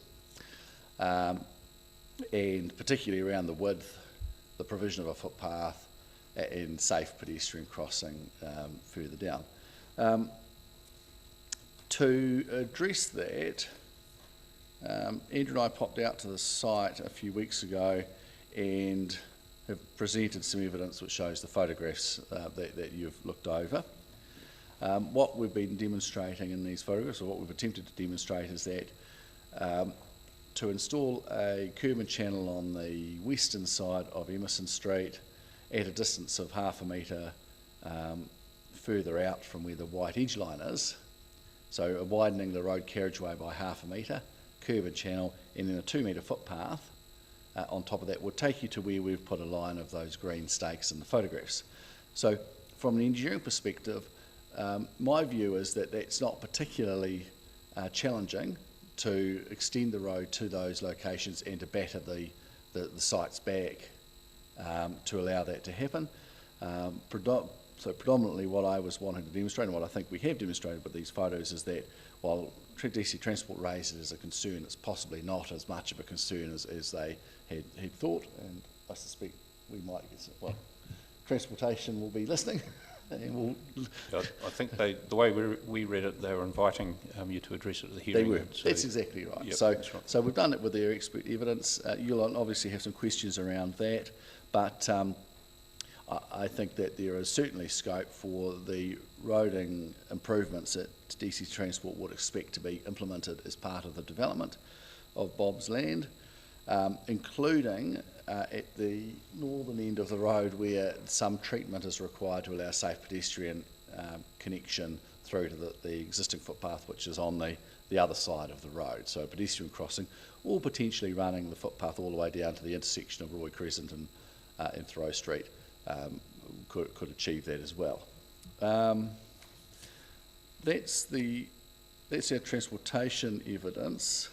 and particularly around the width, the provision of a footpath and safe pedestrian crossing further down. To address that, Andrew and I popped out to the site a few weeks ago and have presented some evidence which shows the photographs that you've looked over. What we've been demonstrating in these photographs, or what we've attempted to demonstrate, is that to install a curb and channel on the western side of Emerson Street at a distance of 1/2 metre further out from where the white edge line is, so widening the road carriageway by 1/2 metre, curb and channel, and then a 2 metre footpath on top of that would take you to where we've put a line of those green stakes in the photographs. So from an engineering perspective, my view is that that's not particularly challenging to extend the road to those locations and to batter the sites back to allow that to happen. So predominantly what I was wanting to demonstrate, and what I think we have demonstrated with these photos, is that while DC Transport raised it as a concern, it's possibly not as much of a concern as they had thought, and I suspect we might get some, well, transportation will be listening. And I think the way we read it, they were inviting you to address it at the hearing. They were. So that's exactly right. Yep, so, that's right. So we've done it with their expert evidence. You'll obviously have some questions around that, but I think that there is certainly scope for the roading improvements that DC Transport would expect to be implemented as part of the development of Bob's land, including at the northern end of the road where some treatment is required to allow safe pedestrian connection through to the existing footpath, which is on the other side of the road. So a pedestrian crossing, or potentially running the footpath all the way down to the intersection of Roy Crescent and Thoreau Street could achieve that as well. That's our transportation evidence.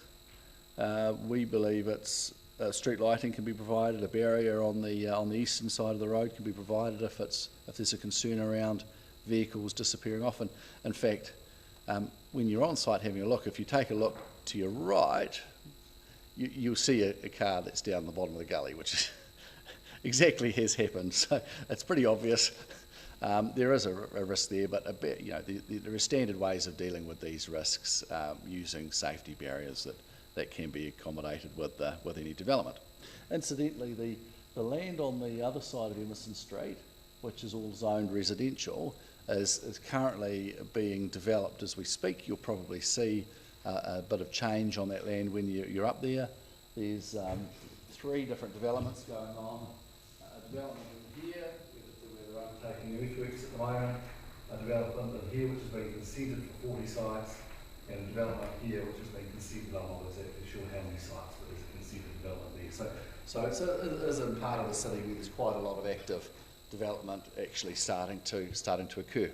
We believe it's street lighting can be provided, a barrier on the eastern side of the road can be provided if there's a concern around vehicles disappearing off. And in fact, when you're on site having a look, if you take a look to your right, you'll see a car that's down the bottom of the gully, which is exactly has happened. So it's pretty obvious. There is a risk there, but there are standard ways of dealing with these risks using safety barriers that can be accommodated with any development. Incidentally, the land on the other side of Emerson Street, which is all zoned residential, is currently being developed as we speak. You'll probably see a bit of change on that land when you're up there. There's 3 different developments going on. A development in here, where they're undertaking earthworks at the moment. A development in here, which has been consented for 40 sites. And a development here, which has been consented. I'm not exactly sure how many sites, but there's a consented development there. So it is in part of the city where there's quite a lot of active development actually starting to occur.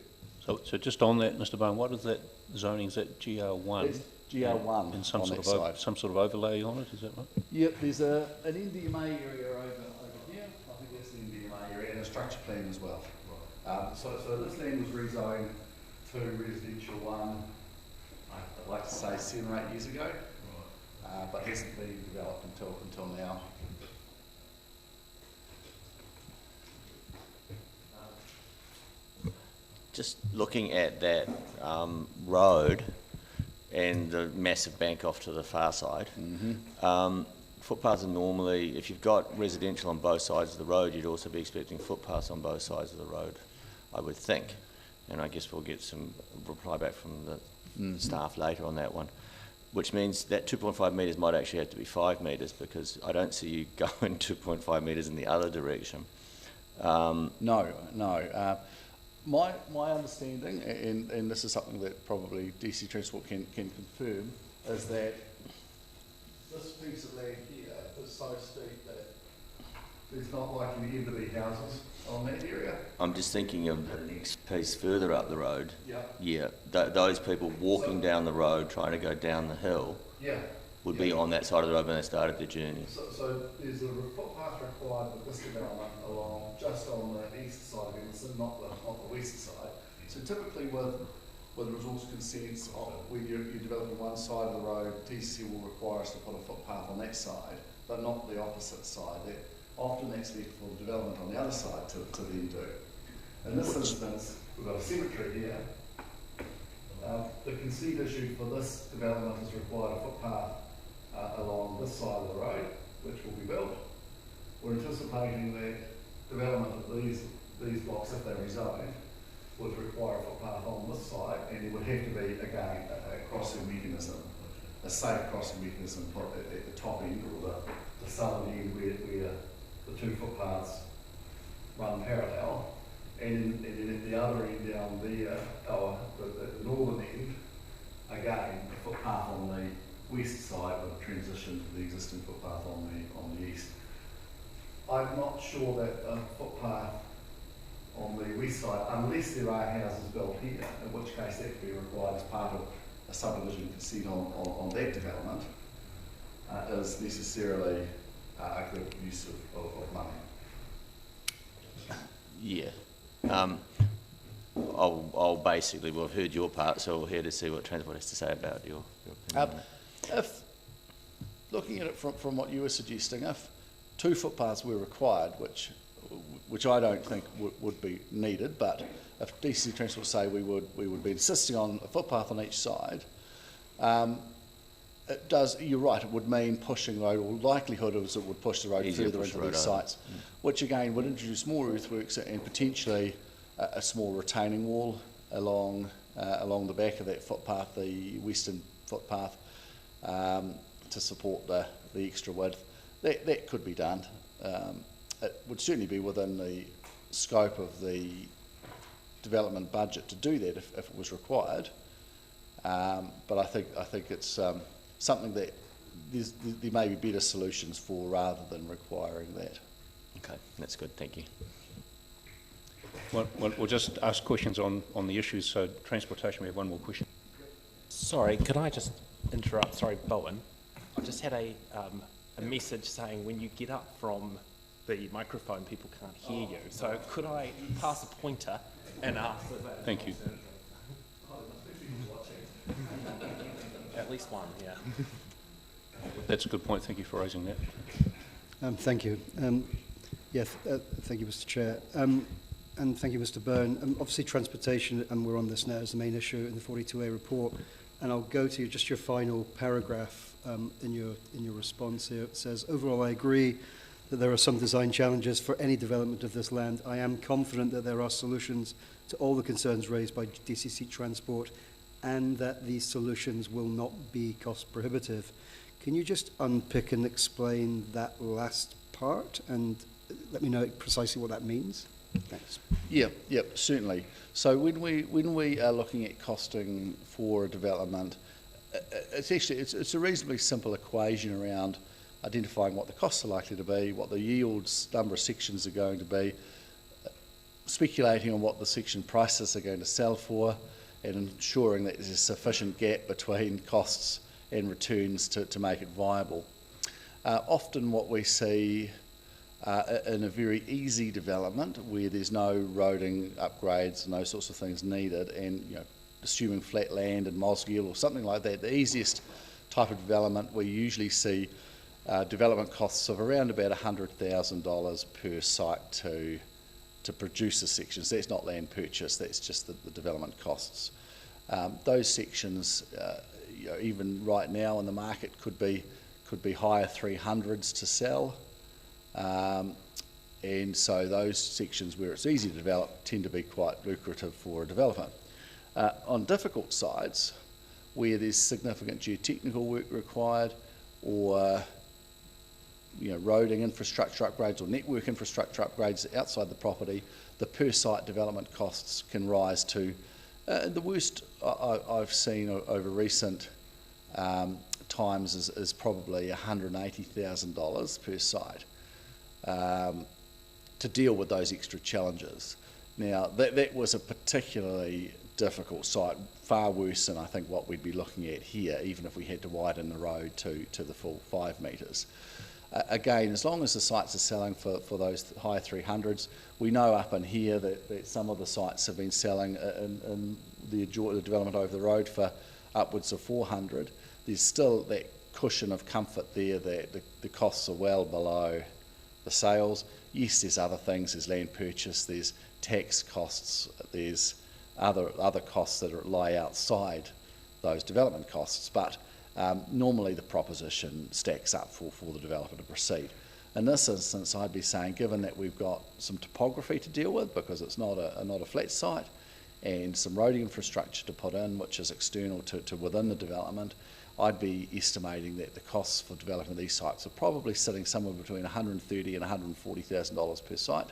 So just on that, Mr. Bowen, what is that zoning? Is that GR1? It's GR1 and some on sort that of side. some sort of overlay on it, is that right? Yep, there's an NDMA area over here. I think that's the NDMA area, and a structure plan as well. Right. So this land was rezoned to residential 1. I'd like to say 7 or 8 years ago, but hasn't been developed until now. Just looking at that road and the massive bank off to the far side, footpaths are normally, if you've got residential on both sides of the road, you'd also be expecting footpaths on both sides of the road, I would think. And I guess we'll get some reply back from the staff later on that one, which means that 2.5 metres might actually have to be 5 metres, because I don't see you going 2.5 metres in the other direction. No. My understanding, and this is something that probably DC Transport can confirm, is that this piece of land here is so steep that there's not likely to ever be houses on that area. I'm just thinking of the next piece further up the road. Yeah. Those people walking down the road trying to go down the hill would be on that side of the road when they started their journey. So there's a footpath required with this development along just on the east side of Emerson, not the west side. So typically with resource consents, when you're developing one side of the road, TCC will require us to put a footpath on that side, but not the opposite side. Often that's left for development on the other side to then do. In this instance, we've got a cemetery here. The consent issue for this development has required a footpath along this side of the road, which will be built. We're anticipating that development of these blocks, if they're rezoned, would require a footpath on this side, and there would have to be, again, a crossing mechanism, a safe crossing mechanism at the top end, or the southern end where the 2 footpaths run parallel, and then at the other end down there, the northern end, again, a footpath on the west side with a transition to the existing footpath on the east. I'm not sure that a footpath on the west side, unless there are houses built here, in which case that could be required as part of a subdivision consent on that development, is necessarily a good use of money. Yeah. I'll basically, we've heard your part, so we're here to see what Transport has to say about your opinion on that. If, looking at it from what you were suggesting, if 2 footpaths were required, which I don't think would be needed, but if DC Transport say we would be insisting on a footpath on each side, it does, you're right, it would mean pushing the road, or likelihood is it would push the road further into these sites, which again would introduce more earthworks and potentially a small retaining wall along the back of that footpath, the western footpath, to support the extra width. That could be done. It would certainly be within the scope of the development budget to do that if it was required. But I think it's something that there may be better solutions for rather than requiring that. Okay, that's good, thank you. We'll just ask questions on the issues. So transportation, we have one more question. Sorry, could I just interrupt? Sorry, Bowen. I've just had a message saying when you get up from the microphone, people can't hear you. So could I pass a pointer and ask? Thank you. At least one, yeah. That's a good point. Thank you for raising that. Thank you. Thank you, Mr. Chair. And thank you, Mr. Byrne. Obviously, transportation, and we're on this now, is the main issue in the 42A report. And I'll go to just your final paragraph in your response here. It says, overall, I agree that there are some design challenges for any development of this land. I am confident that there are solutions to all the concerns raised by DCC Transport and that these solutions will not be cost prohibitive. Can you just unpick and explain that last part and let me know precisely what that means? Thanks. Yeah, certainly. So when we are looking at costing for a development, it's a reasonably simple equation around identifying what the costs are likely to be, what the yields, number of sections are going to be, speculating on what the section prices are going to sell for, and ensuring that there's a sufficient gap between costs and returns to make it viable. Often what we see in a very easy development where there's no roading upgrades and those sorts of things needed, and assuming flat land and Mosgiel or something like that, the easiest type of development, we usually see development costs of around about $100,000 per site to produce the sections. That's not land purchase, that's just the development costs. Those sections, even right now in the market, could be higher 300s to sell. And so those sections where it's easy to develop tend to be quite lucrative for a developer. On difficult sites, where there's significant geotechnical work required, or roading infrastructure upgrades or network infrastructure upgrades outside the property, the per site development costs can rise to the worst I've seen over recent times is probably $180,000 per site. To deal with those extra challenges. Now, that was a particularly difficult site, far worse than I think what we'd be looking at here, even if we had to widen the road to the full 5 metres. Again, as long as the sites are selling for those high 300s, we know up in here that some of the sites have been selling in the development over the road for upwards of 400. There's still that cushion of comfort there that the costs are well below the sales. Yes, there's other things, there's land purchase, there's tax costs, there's other costs that lie outside those development costs, but normally the proposition stacks up for the developer to proceed. In this instance, I'd be saying, given that we've got some topography to deal with because it's not a flat site, and some roading infrastructure to put in, which is external to within the development, I'd be estimating that the costs for developing these sites are probably sitting somewhere between $130,000 and $140,000 per site.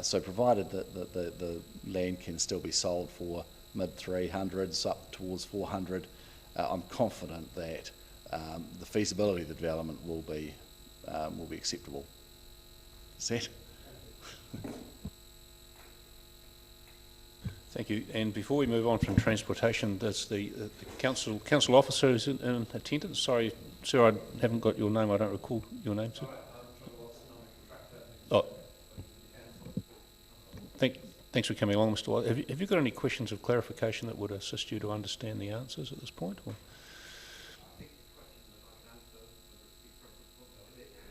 So provided that the land can still be sold for mid 300s up towards 400, I'm confident that the feasibility of the development will be acceptable. Is that? Thank you. And before we move on from transportation, there's the council officer is in attendance. Sorry, sir, I haven't got your name. I don't recall your name, sir. Oh. Thanks for coming along, Mr. White. Have you got any questions of clarification that would assist you to understand the answers at this point? Or?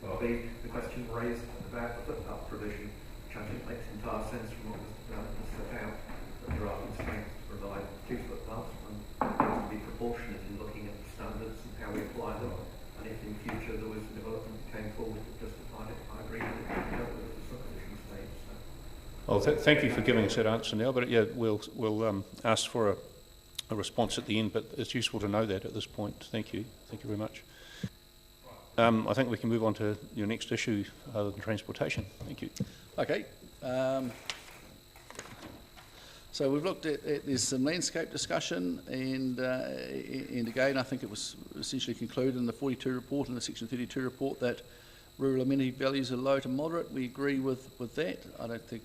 Well, the question raised about the footpath provision, which I think makes entire sense from what Mr. Burnett has set out, that there are constraints to provide 2 footpaths, and to be proportionate in looking at the standards and how we apply them. And if in future there was a development that came forward that justified it, I agree that it should be dealt with at the subdivision stage. So. Well, thank you for giving us that answer now, but yeah, we'll ask for a response at the end, but it's useful to know that at this point. Thank you very much. I think we can move on to your next issue other than transportation. Thank you. Okay. So we've looked at there's some landscape discussion, and again I think it was essentially concluded in the 42 report and the section 32 report that rural amenity values are low to moderate. We agree with that. I don't think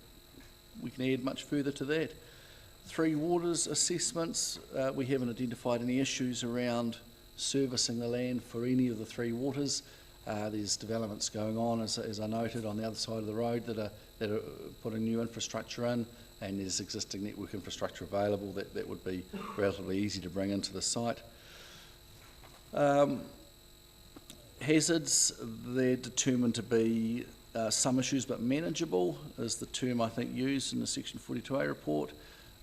we can add much further to that. 3 waters assessments, we haven't identified any issues around servicing the land for any of the 3 waters. There's developments going on, as I noted, on the other side of the road that are putting new infrastructure in, and there's existing network infrastructure available that would be relatively easy to bring into the site. Hazards, they're determined to be some issues but manageable, is the term I think used in the section 42A report.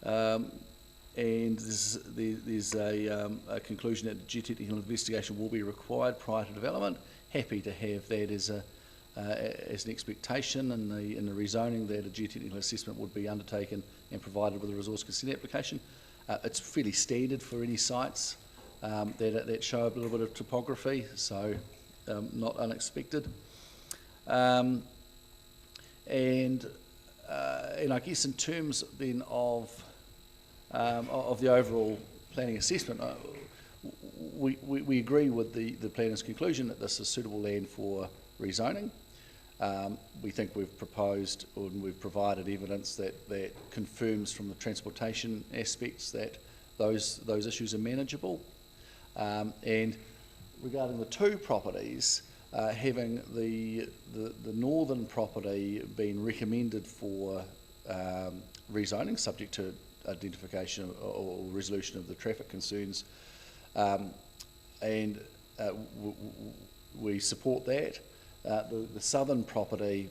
And there's a conclusion that geotechnical investigation will be required prior to development. Happy to have that as an expectation in the rezoning, that a geotechnical assessment would be undertaken and provided with a resource consent application. It's fairly standard for any sites that show a little bit of topography, so not unexpected. And I guess in terms then of the overall planning assessment, we agree with the planner's conclusion that this is suitable land for rezoning. We think we've proposed and we've provided evidence that confirms from the transportation aspects that those issues are manageable. And regarding the 2 properties, having the northern property being recommended for rezoning, subject to identification or resolution of the traffic concerns, and we support that. The southern property,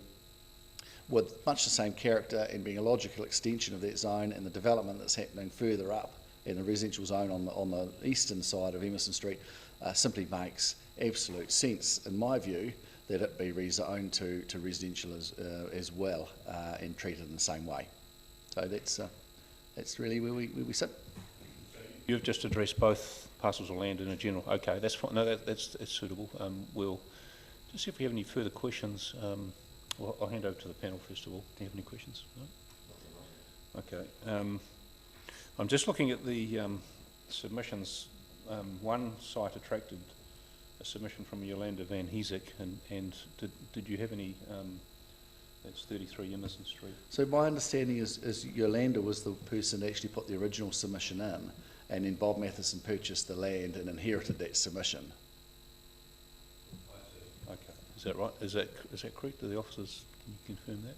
with much the same character and being a logical extension of that zone, and the development that's happening further up in the residential zone on the eastern side of Emerson Street, simply makes absolute sense, in my view, that it be rezoned to residential as well, and treated in the same way. So that's really where we sit. You've just addressed both parcels of land in a general. Okay, that's fine. No, that's suitable. We'll just see if we have any further questions. Well, I'll hand over to the panel first of all. Do you have any questions? No? Okay. I'm just looking at the submissions. One site attracted a submission from Yolanda Van Heesek, and did you have any? That's 33 Emerson Street. So my understanding is Yolanda was the person that actually put the original submission in, and then Bob Matheson purchased the land and inherited that submission. Okay, is that right? Is that correct? Do the officers, can you confirm that?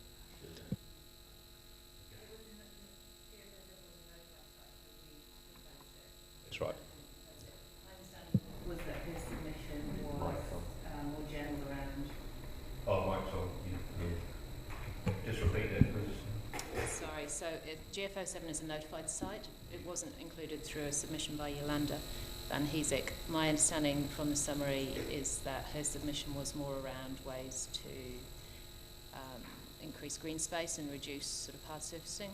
That's right. My understanding was that his submission was more general around. Oh, Mike's on. Yeah. Just repeat that, please. Sorry, so GFO7 is a notified site. It wasn't included through a submission by Yolanda Van Heesek. My understanding from the summary is that her submission was more around ways to increase green space and reduce sort of hard surfacing.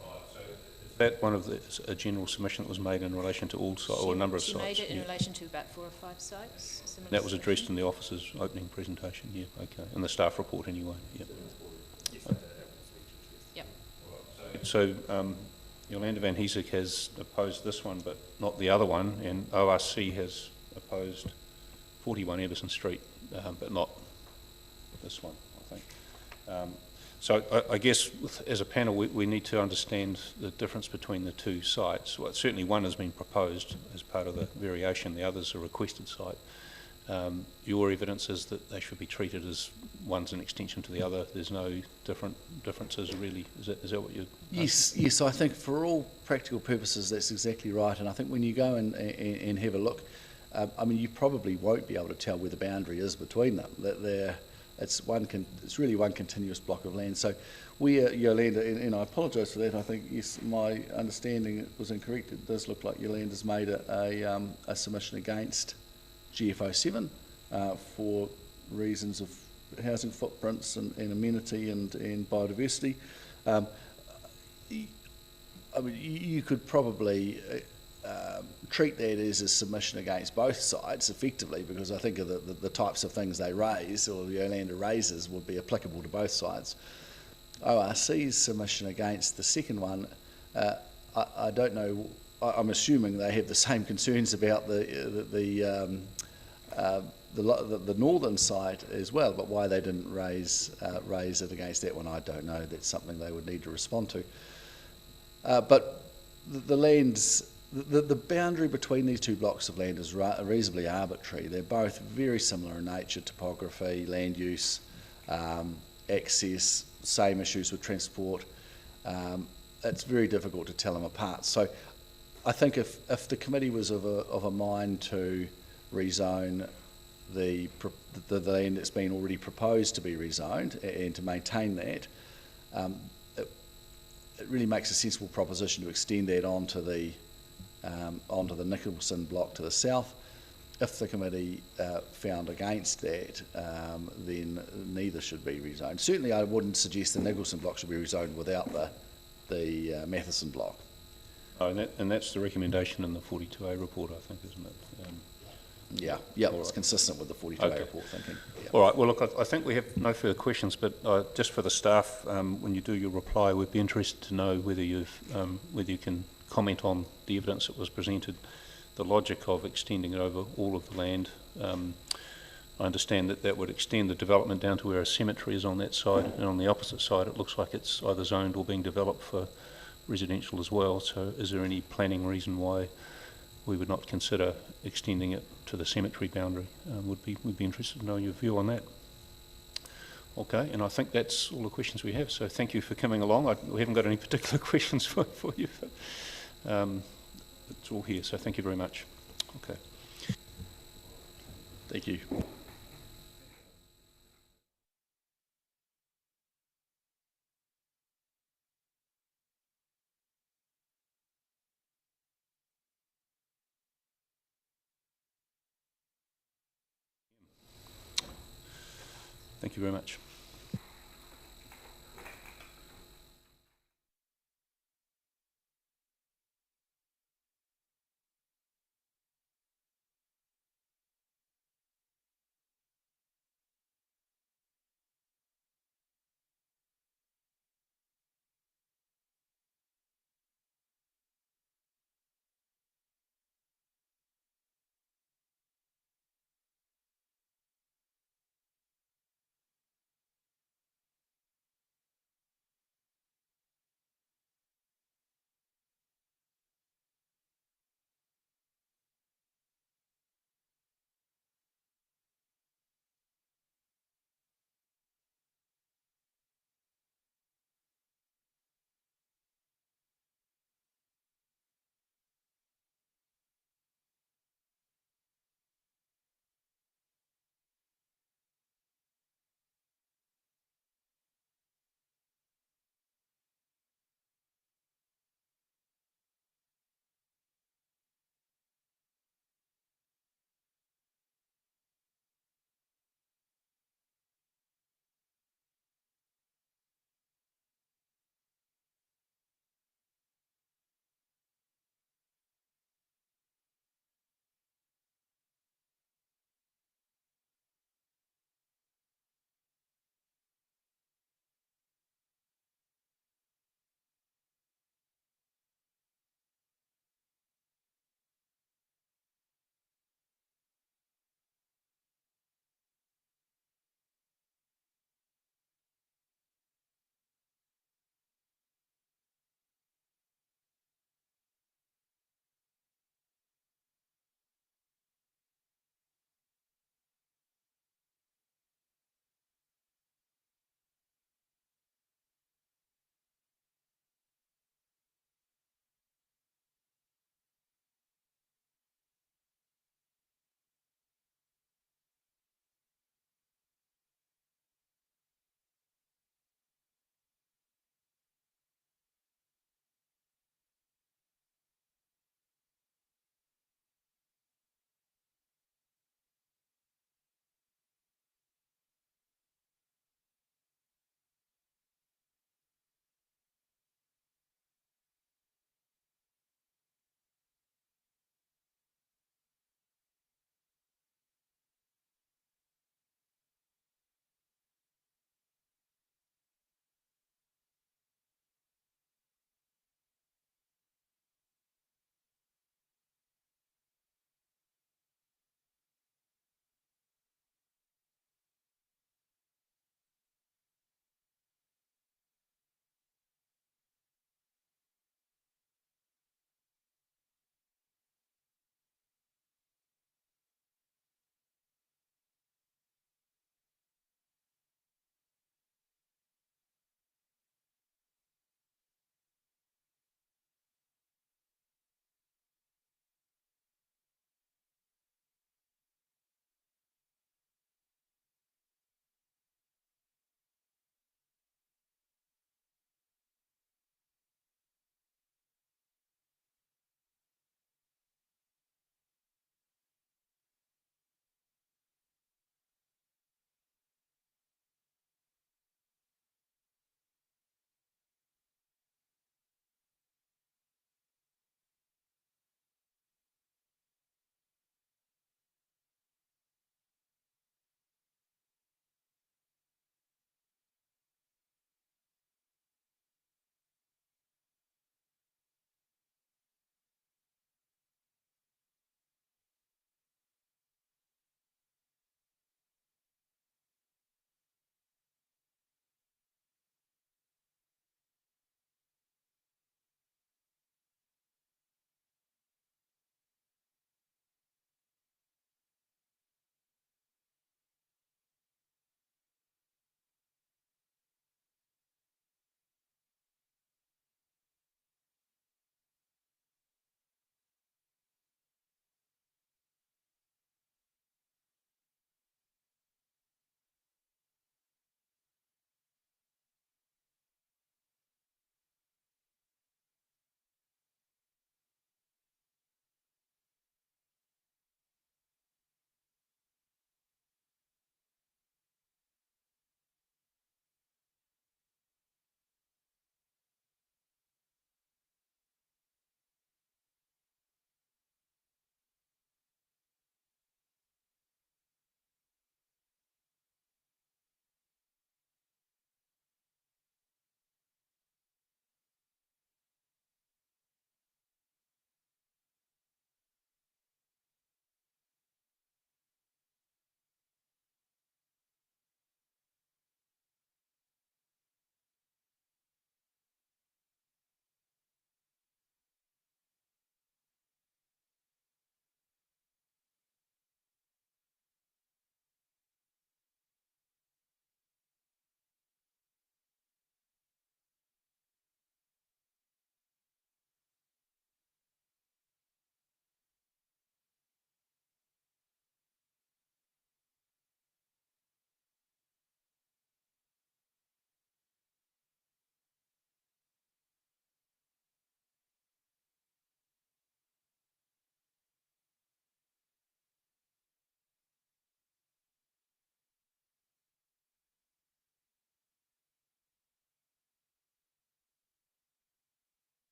Right, so is that one of a general submission that was made in relation to all sites, or a number of sites? She made it in relation to about 4 or 5 sites. That was addressed in the officer's opening presentation, yeah, okay. In the staff report anyway, yeah. Yep. So Yolanda Van Heesek has opposed this one, but not the other one, and ORC has opposed 41 Everson Street, but not this one, I think. So I guess as a panel we need to understand the difference between the 2 sites. Well, certainly one has been proposed as part of the variation, the other's a requested site. Your evidence is that they should be treated as one's an extension to the other. There's no differences really. Is that what you? Yes. I think for all practical purposes that's exactly right. And I think when you go and have a look, I mean, you probably won't be able to tell where the boundary is between them. It's really one continuous block of land. So we Yolanda, and I apologise for that. I think yes, my understanding was incorrect. It does look like Yolanda's made a submission against GFO7 for reasons of housing footprints and amenity and biodiversity. I mean, you could probably treat that as a submission against both sides effectively, because I think of the types of things they raise, or Yolanda raises, would be applicable to both sides. ORC's submission against the second one, I don't know. I'm assuming they have the same concerns about the northern site as well, but why they didn't raise it against that one, I don't know. That's something they would need to respond to. But the lands, the boundary between these two blocks of land is reasonably arbitrary. They're both very similar in nature, topography, land use, access, same issues with transport. It's very difficult to tell them apart. So I think if the committee was of a mind to rezone the land that's been already proposed to be rezoned and to maintain that, it really makes a sensible proposition to extend that onto the Nicholson block to the south. If the committee found against that, then neither should be rezoned. Certainly I wouldn't suggest the Nicholson block should be rezoned without the Matheson block. Oh, and that's the recommendation in the 42A report, I think, isn't it? Yeah, it's consistent with the 42A report thinking. Yeah. All right, well, look, I think we have no further questions, but just for the staff, when you do your reply, we'd be interested to know whether you can comment on the evidence that was presented, the logic of extending it over all of the land. I understand that would extend the development down to where a cemetery is on that side, and on the opposite side it looks like it's either zoned or being developed for residential as well. So is there any planning reason why we would not consider extending it to the cemetery boundary? We'd be interested to know your view on that. Okay, and I think that's all the questions we have, so thank you for coming along. We haven't got any particular questions for you, but it's all here, so thank you very much. Okay. Thank you. Thank you very much.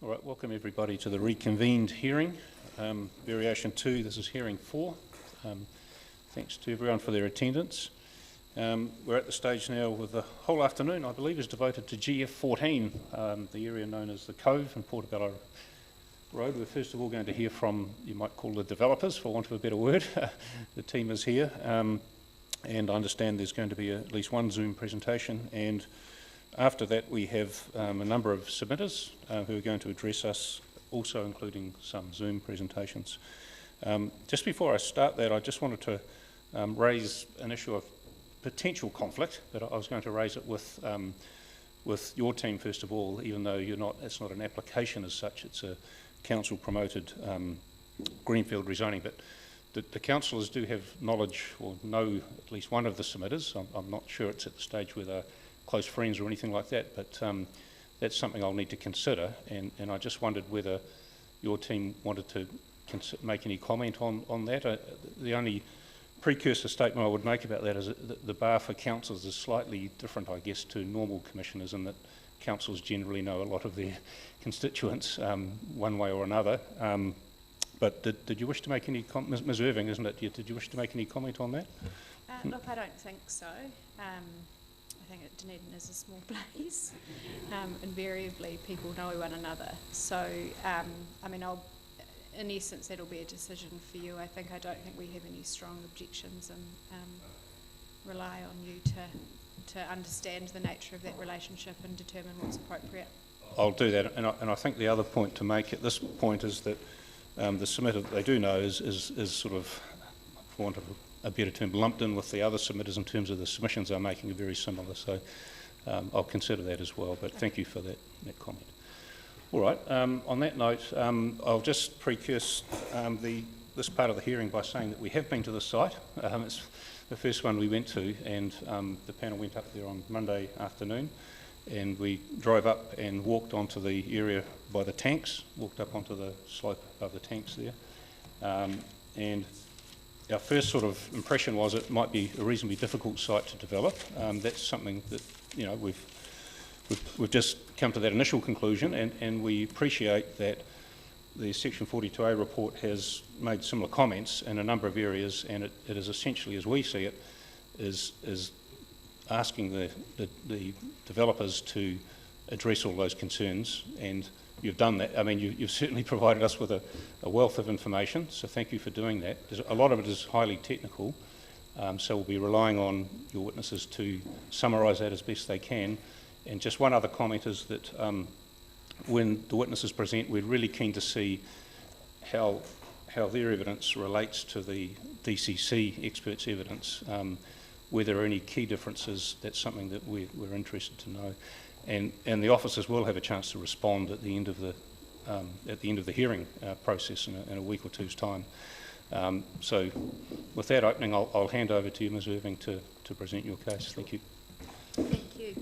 All right, welcome everybody to the reconvened hearing. Variation 2, this is hearing 4. Thanks to everyone for their attendance. We're at the stage now with the whole afternoon, I believe, is devoted to GF14, the area known as the Cove and Portobello Road. We're first of all going to hear from, you might call the developers, for want of a better word. The team is here, and I understand there's going to be at least one Zoom presentation, and after that we have a number of submitters who are going to address us, also including some Zoom presentations. Just before I start that, I just wanted to raise an issue of potential conflict, but I was going to raise it with your team first of all, even though it's not an application as such, it's a council-promoted greenfield rezoning, but the councillors do have knowledge or know at least one of the submitters. I'm not sure it's at the stage where they're close friends or anything like that, but that's something I'll need to consider, and I just wondered whether your team wanted to make any comment on that. The only precursor statement I would make about that is that the bar for councillors is slightly different, I guess, to normal commissioners, in that councillors generally know a lot of their constituents one way or another. But did you wish to make any comment, Ms Irving, isn't it? Did you wish to make any comment on that? Look, I don't think so. I think Dunedin is a small place. Invariably, people know one another. So, I mean, in essence, that'll be a decision for you. I don't think we have any strong objections, and rely on you to understand the nature of that relationship and determine what's appropriate. I'll do that, and I think the other point to make at this point is that the submitter they do know is sort of, for want of a better term, lumped in with the other submitters in terms of the submissions they're making are very similar. So I'll consider that as well. But thank you for that comment. All right. On that note, I'll just precurse this part of the hearing by saying that we have been to the site. It's the first one we went to, and the panel went up there on Monday afternoon, and we drove up and walked onto the area by the tanks, walked up onto the slope above the tanks there, and our first sort of impression was it might be a reasonably difficult site to develop. That's something that we've just come to that initial conclusion, and we appreciate that the Section 42A report has made similar comments in a number of areas, and it is essentially, as we see it, is asking the developers to address all those concerns, and you've done that. I mean, you've certainly provided us with a wealth of information, so thank you for doing that. A lot of it is highly technical, so we'll be relying on your witnesses to summarise that as best they can. And just one other comment is that when the witnesses present, we're really keen to see how their evidence relates to the DCC experts' evidence. Where there are any key differences, that's something that we're interested to know. And the officers will have a chance to respond at the end of the hearing process in a week or two's time. So with that opening, I'll hand over to you, Ms Irving, to present your case. Thank you. Thank you.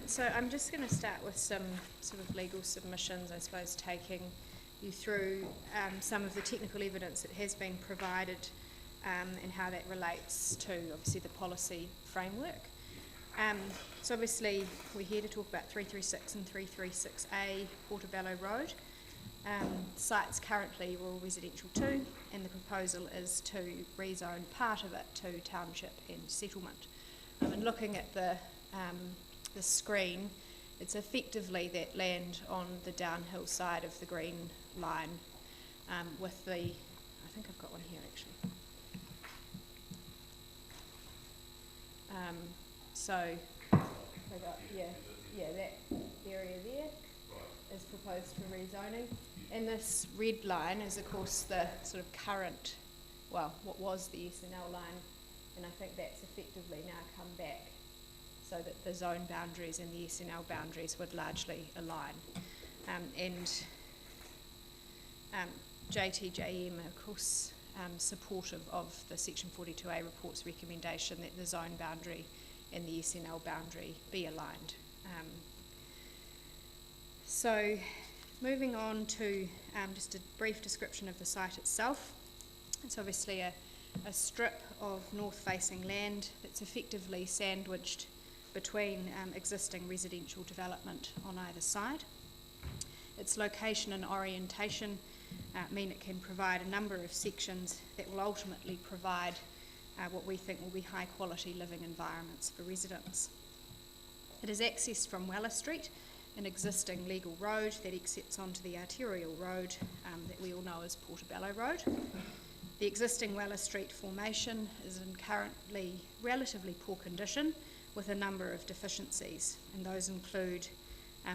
So I'm just going to start with some sort of legal submissions, I suppose, taking you through some of the technical evidence that has been provided and how that relates to, obviously, the policy framework. So obviously we're here to talk about 336 and 336A Portobello Road. The site's currently rural residential 2, and the proposal is to rezone part of it to township and settlement. And looking at the screen, it's effectively that land on the downhill side of the green line with the, I think I've got one here actually. So that area there is proposed for rezoning, and this red line is of course the sort of current, well, what was the SNL line, and I think that's effectively now come back so that the zone boundaries and the SNL boundaries would largely align. JTJM of course supportive of the Section 42A report's recommendation that the zone boundary and the SNL boundary be aligned. So moving on to just a brief description of the site itself. It's obviously a strip of north-facing land that's effectively sandwiched between existing residential development on either side. Its location and orientation mean it can provide a number of sections that will ultimately provide what we think will be high quality living environments for residents. It is accessed from Weller Street, an existing legal road that exits onto the arterial road that we all know as Portobello Road. The existing Weller Street formation is in currently relatively poor condition with a number of deficiencies, and those include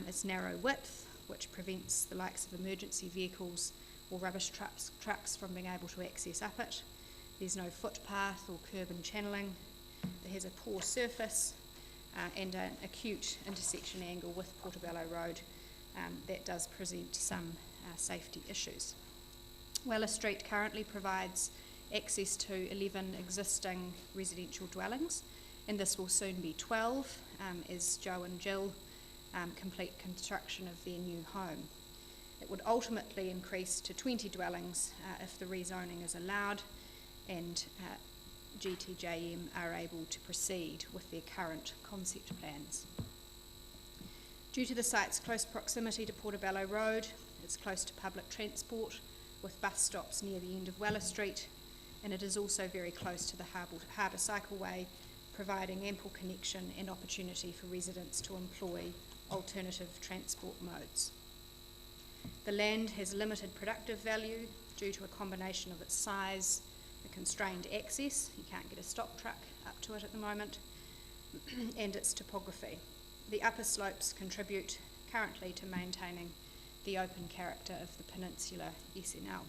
its narrow width, which prevents the likes of emergency vehicles or rubbish trucks from being able to access up it. There's no footpath or curb and channeling. It has a poor surface and an acute intersection angle with Portobello Road that does present some safety issues. Weller Street currently provides access to 11 existing residential dwellings, and this will soon be 12 as Joe and Jill complete construction of their new home. It would ultimately increase to 20 dwellings if the rezoning is allowed and GTJM are able to proceed with their current concept plans. Due to the site's close proximity to Portobello Road, it's close to public transport with bus stops near the end of Weller Street, and it is also very close to the Harbour Cycleway, providing ample connection and opportunity for residents to employ alternative transport modes. The land has limited productive value due to a combination of its size, the constrained access, you can't get a stock truck up to it at the moment, and its topography. The upper slopes contribute currently to maintaining the open character of the peninsular SNL.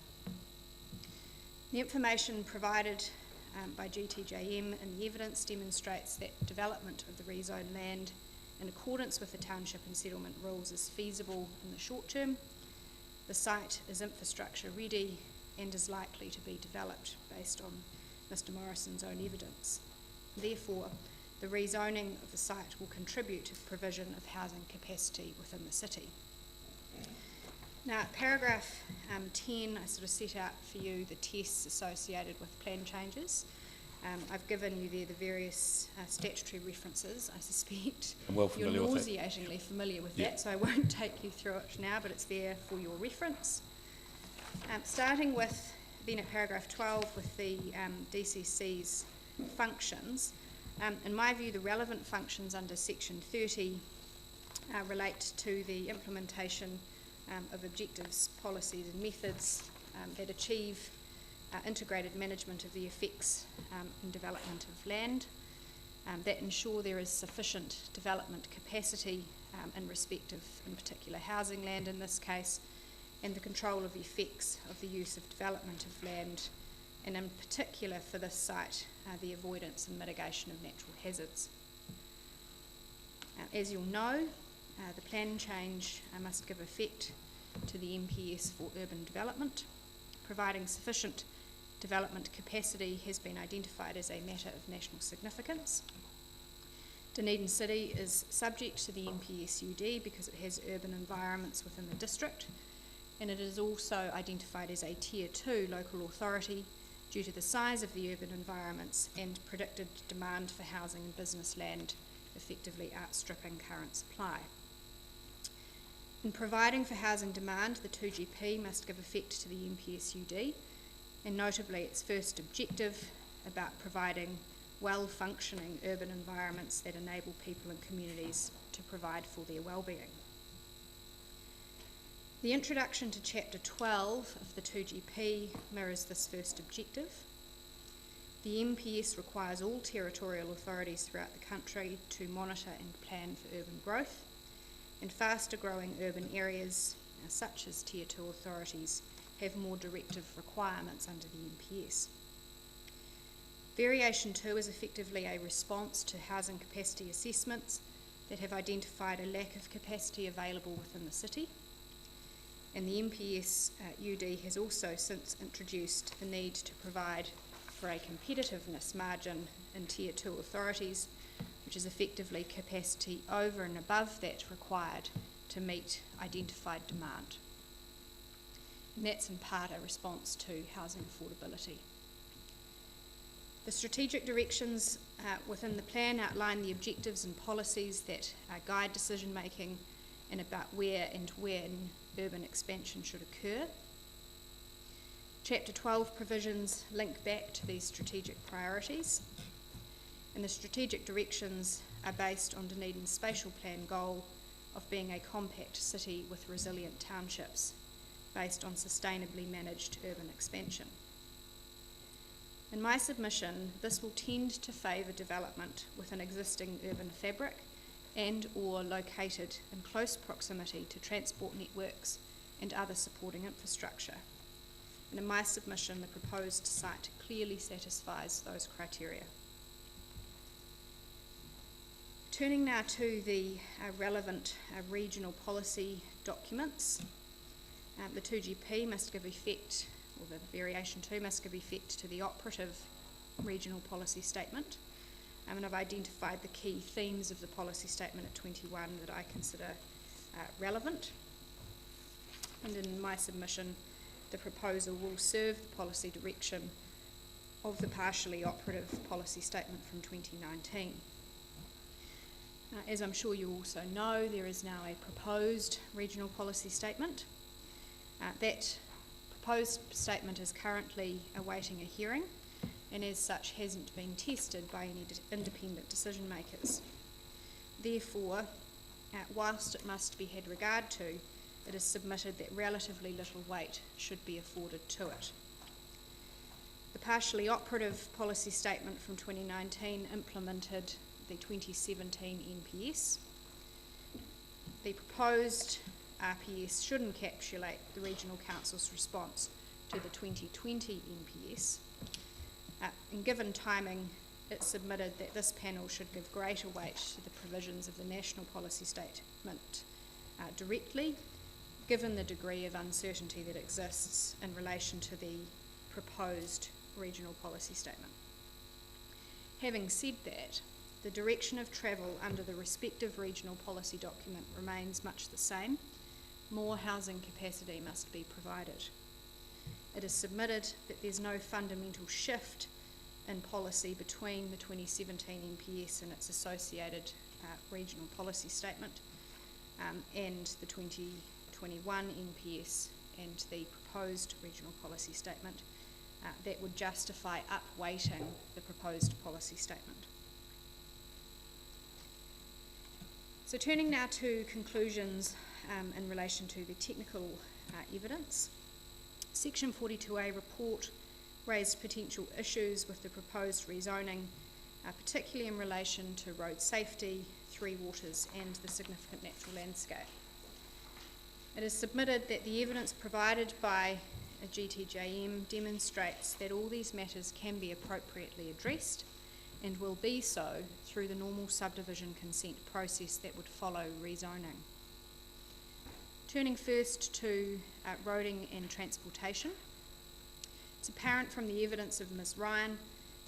The information provided by GTJM in the evidence demonstrates that development of the rezoned land in accordance with the township and settlement rules is feasible in the short term. The site is infrastructure ready and is likely to be developed based on Mr. Morrison's own evidence. Therefore, the rezoning of the site will contribute to the provision of housing capacity within the city. Now, paragraph 10, I sort of set out for you the tests associated with plan changes. I've given you there the various statutory references. I suspect I'm well familiar you're with nauseatingly familiar with that, so I won't take you through it now, but it's there for your reference. Starting with then at paragraph 12 with the DCC's functions. In my view, the relevant functions under section 30 relate to the implementation of objectives, policies and methods that achieve integrated management of the effects and development of land, that ensure there is sufficient development capacity in respect of, in particular, housing land in this case, and the control of the effects of the use of development of land, and in particular for this site, the avoidance and mitigation of natural hazards. As you'll know, the plan change must give effect to the MPS for urban development. Providing sufficient development capacity has been identified as a matter of national significance. Dunedin City is subject to the MPS UD because it has urban environments within the district, and it is also identified as a Tier 2 local authority due to the size of the urban environments and predicted demand for housing and business land effectively outstripping current supply. In providing for housing demand, the 2GP must give effect to the MPS UD, and notably its first objective about providing well-functioning urban environments that enable people and communities to provide for their well-being. The introduction to Chapter 12 of the 2GP mirrors this first objective. The MPS requires all territorial authorities throughout the country to monitor and plan for urban growth, and faster growing urban areas, such as Tier 2 authorities, have more directive requirements under the MPS. Variation 2 is effectively a response to housing capacity assessments that have identified a lack of capacity available within the city. And the MPS UD has also since introduced the need to provide for a competitiveness margin in Tier 2 authorities, which is effectively capacity over and above that required to meet identified demand. And that's in part a response to housing affordability. The strategic directions within the plan outline the objectives and policies that guide decision making and about where and when urban expansion should occur. Chapter 12 provisions link back to these strategic priorities, and the strategic directions are based on Dunedin's spatial plan goal of being a compact city with resilient townships based on sustainably managed urban expansion. In my submission, this will tend to favour development with an existing urban fabric and or located in close proximity to transport networks and other supporting infrastructure. And in my submission, the proposed site clearly satisfies those criteria. Turning now to the relevant regional policy documents, the 2GP must give effect, or the variation 2 must give effect to the operative regional policy statement, and I've identified the key themes of the policy statement at 21 that I consider relevant. And in my submission, the proposal will serve the policy direction of the partially operative policy statement from 2019. As I'm sure you also know, there is now a proposed regional policy statement. That proposed statement is currently awaiting a hearing, and as such hasn't been tested by any independent decision makers. Therefore, whilst it must be had regard to, it is submitted that relatively little weight should be afforded to it. The partially operative policy statement from 2019 implemented the 2017 NPS. The proposed RPS should encapsulate the Regional Council's response to the 2020 NPS. And given timing, it's submitted that this panel should give greater weight to the provisions of the National Policy Statement directly, given the degree of uncertainty that exists in relation to the proposed Regional Policy Statement. Having said that, the direction of travel under the respective regional policy document remains much the same. More housing capacity must be provided. It is submitted that there's no fundamental shift in policy between the 2017 NPS and its associated regional policy statement and the 2021 NPS and the proposed regional policy statement that would justify upweighting the proposed policy statement. So turning now to conclusions in relation to the technical evidence. Section 42A report raised potential issues with the proposed rezoning, particularly in relation to road safety, three waters and the significant natural landscape. It is submitted that the evidence provided by a GTJM demonstrates that all these matters can be appropriately addressed and will be so through the normal subdivision consent process that would follow rezoning. Turning first to roading and transportation, it's apparent from the evidence of Ms Ryan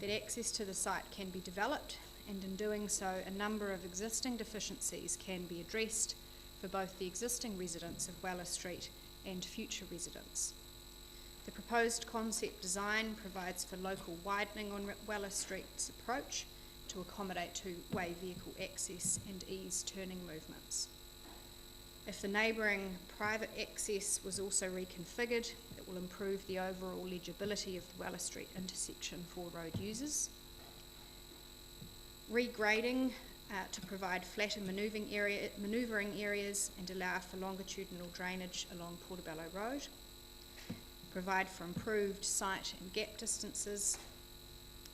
that access to the site can be developed, and in doing so a number of existing deficiencies can be addressed for both the existing residents of Weller Street and future residents. The proposed concept design provides for local widening on Weller Street's approach to accommodate two-way vehicle access and ease turning movements. If the neighbouring private access was also reconfigured, it will improve the overall legibility of the Weller Street intersection for road users. Regrading to provide flatter manoeuvring areas and allow for longitudinal drainage along Portobello Road. Provide for improved site and gap distances,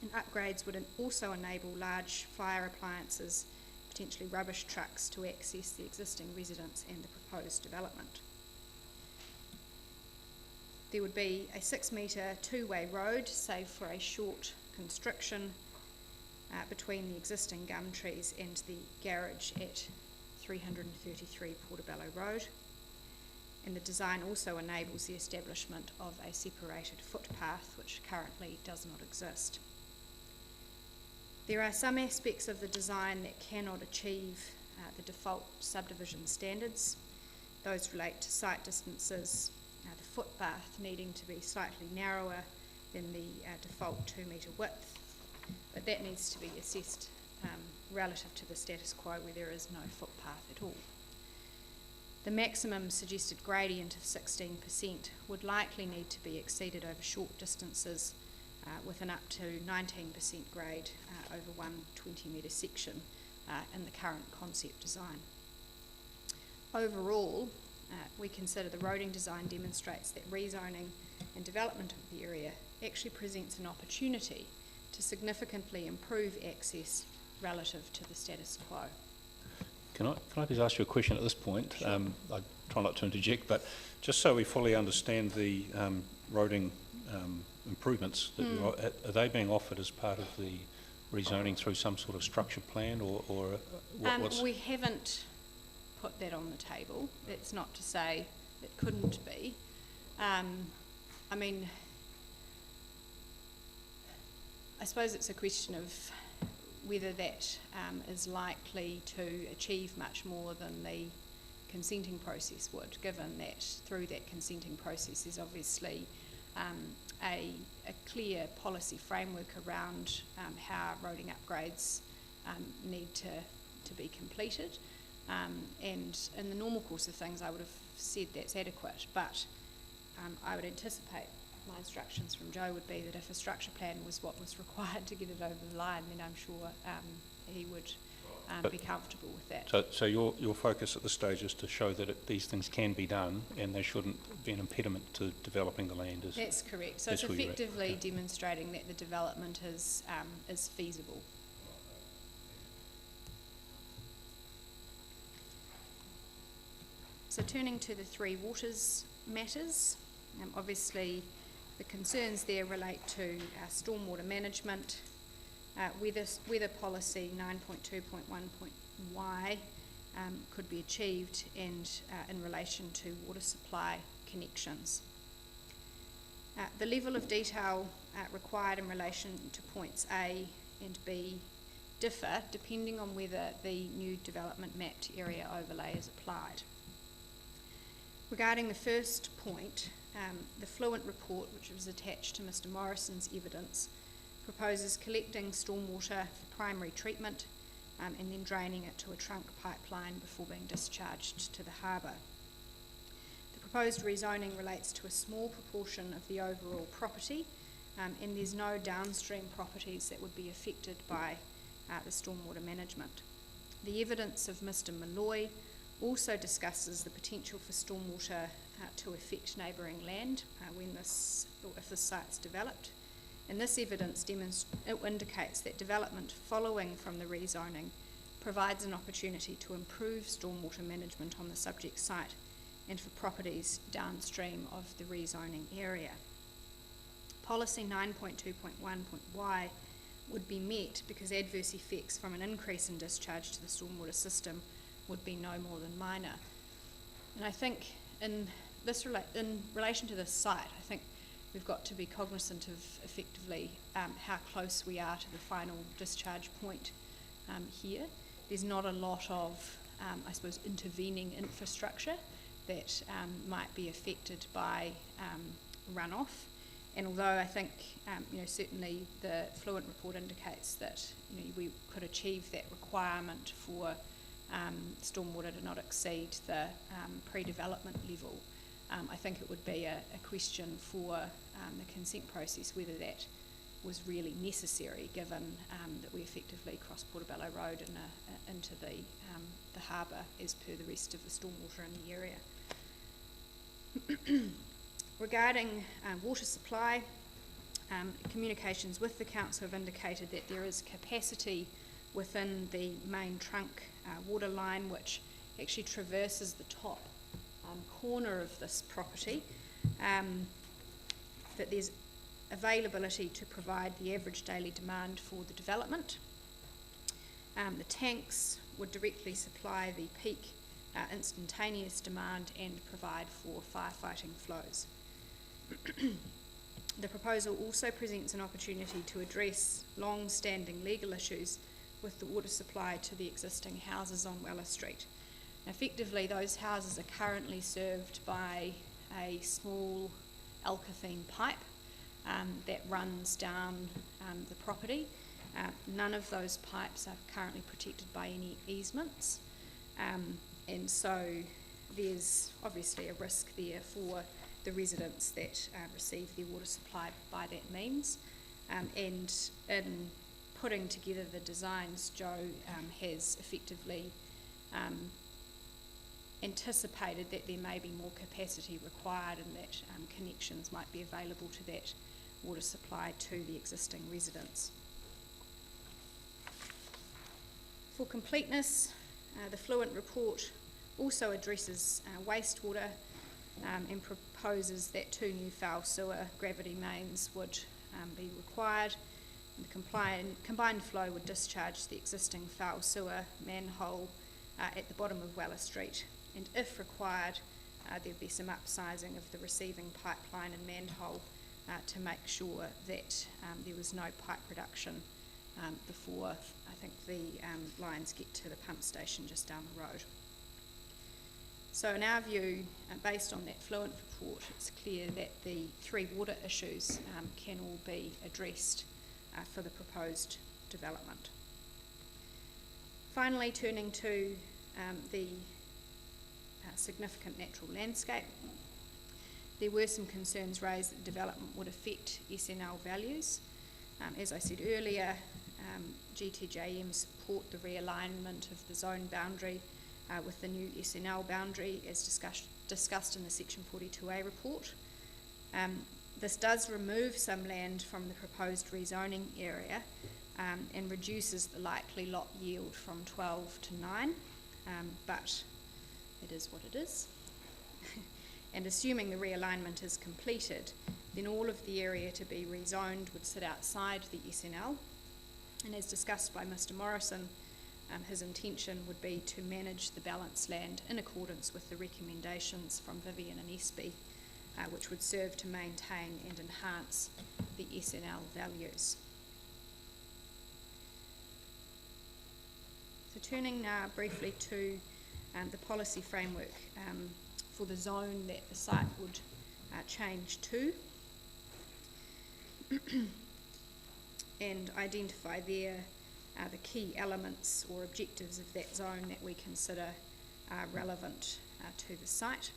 and upgrades would also enable large fire appliances, potentially rubbish trucks, to access the existing residents and the proposed development. There would be a 6-metre two-way road, save for a short constriction between the existing gum trees and the garage at 333 Portobello Road. And the design also enables the establishment of a separated footpath, which currently does not exist. There are some aspects of the design that cannot achieve the default subdivision standards. Those relate to site distances, the footpath needing to be slightly narrower than the default 2-metre width, but that needs to be assessed relative to the status quo where there is no footpath at all. The maximum suggested gradient of 16% would likely need to be exceeded over short distances with an up to 19% grade over one 20-metre section in the current concept design. Overall, we consider the roading design demonstrates that rezoning and development of the area actually presents an opportunity to significantly improve access relative to the status quo. Can I please ask you a question at this point? Sure. I try not to interject, but just so we fully understand the roading improvements, that are they being offered as part of the rezoning through some sort of structure plan, or what's... We haven't put that on the table. That's not to say it couldn't be. I mean, I suppose it's a question of whether that is likely to achieve much more than the consenting process would, given that through that consenting process is obviously a clear policy framework around how roading upgrades need to be completed. And in the normal course of things, I would have said that's adequate, but I would anticipate my instructions from Joe would be that if a structure plan was what was required to get it over the line, then I'm sure he would be comfortable with that. So your focus at this stage is to show that these things can be done and they shouldn't be an impediment to developing the land. That's correct. So it's effectively demonstrating that the development is feasible. So turning to the Three Waters matters, obviously the concerns there relate to stormwater management, weather policy 9.2.1.y could be achieved, and in relation to water supply connections. The level of detail required in relation to points A and B differ depending on whether the new development mapped area overlay is applied. Regarding the first point, the Fluent report, which was attached to Mr Morrison's evidence, proposes collecting stormwater for primary treatment and then draining it to a trunk pipeline before being discharged to the harbour. The proposed rezoning relates to a small proportion of the overall property, and there's no downstream properties that would be affected by the stormwater management. The evidence of Mr Malloy also discusses the potential for stormwater to affect neighbouring land if this site's developed. And this evidence indicates that development following from the rezoning provides an opportunity to improve stormwater management on the subject site and for properties downstream of the rezoning area. Policy 9.2.1.y would be met because adverse effects from an increase in discharge to the stormwater system would be no more than minor. And I think in relation to this site, I think we've got to be cognizant of effectively how close we are to the final discharge point here. There's not a lot of, I suppose, intervening infrastructure that might be affected by runoff. And although I think, certainly the Fluent report indicates that we could achieve that requirement for stormwater to not exceed the pre-development level, I think it would be a question for the consent process whether that was really necessary, given that we effectively cross Portobello Road into the harbour as per the rest of the stormwater in the area. Regarding water supply, communications with the council have indicated that there is capacity within the main trunk water line, which actually traverses the top corner of this property, that there's availability to provide the average daily demand for the development. The tanks would directly supply the peak instantaneous demand and provide for firefighting flows. The proposal also presents an opportunity to address long-standing legal issues with the water supply to the existing houses on Weller Street. Effectively, those houses are currently served by a small alkathene pipe that runs down the property. None of those pipes are currently protected by any easements, and so there's obviously a risk there for the residents that receive their water supply by that means. And in putting together the designs, Joe has effectively anticipated that there may be more capacity required and that connections might be available to that water supply to the existing residents. For completeness, the Fluent report also addresses wastewater and proposes that 2 new foul sewer gravity mains would be required. And the combined flow would discharge the existing foul sewer manhole at the bottom of Weller Street, and if required there would be some upsizing of the receiving pipeline and manhole to make sure that there was no pipe reduction before I think the lines get to the pump station just down the road. So in our view, based on that Fluent report, it's clear that the 3 water issues can all be addressed for the proposed development. Finally, turning to the significant natural landscape, there were some concerns raised that development would affect SNL values. As I said earlier, GTJM support the realignment of the zone boundary with the new SNL boundary as discussed in the Section 42A report. This does remove some land from the proposed rezoning area and reduces the likely lot yield from 12 to 9, but it is what it is. And assuming the realignment is completed, then all of the area to be rezoned would sit outside the SNL. And as discussed by Mr. Morrison, his intention would be to manage the balanced land in accordance with the recommendations from Vivian and Espy, which would serve to maintain and enhance the SNL values. So turning now briefly to the policy framework for the zone that the site would change to, and identify there the key elements or objectives of that zone that we consider are relevant to the site.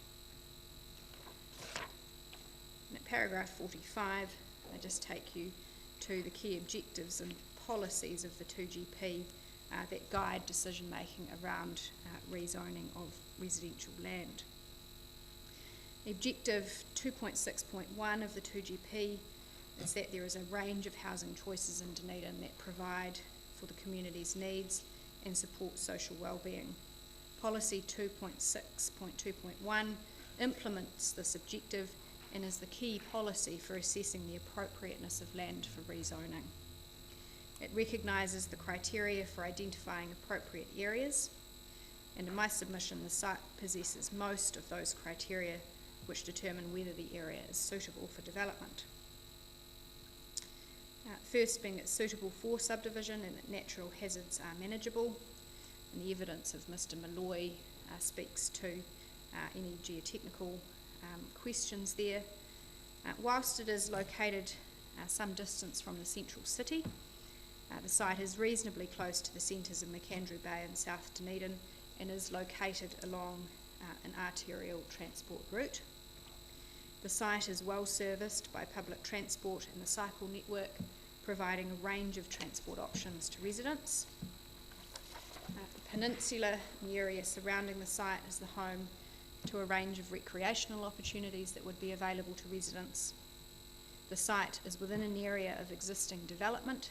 And at paragraph 45, I just take you to the key objectives and policies of the 2GP that guide decision making around rezoning of residential land. Objective 2.6.1 of the 2GP is that there is a range of housing choices in Dunedin that provide for the community's needs and support social wellbeing. Policy 2.6.2.1 implements this objective and is the key policy for assessing the appropriateness of land for rezoning. It recognises the criteria for identifying appropriate areas, and in my submission the site possesses most of those criteria which determine whether the area is suitable for development. First being it's suitable for subdivision and that natural hazards are manageable, and the evidence of Mr. Malloy speaks to any geotechnical questions there. Whilst it is located some distance from the central city, the site is reasonably close to the centres of McAndrew Bay and South Dunedin and is located along an arterial transport route. The site is well serviced by public transport and the cycle network, providing a range of transport options to residents. The peninsula and the area surrounding the site is the home to a range of recreational opportunities that would be available to residents. The site is within an area of existing development,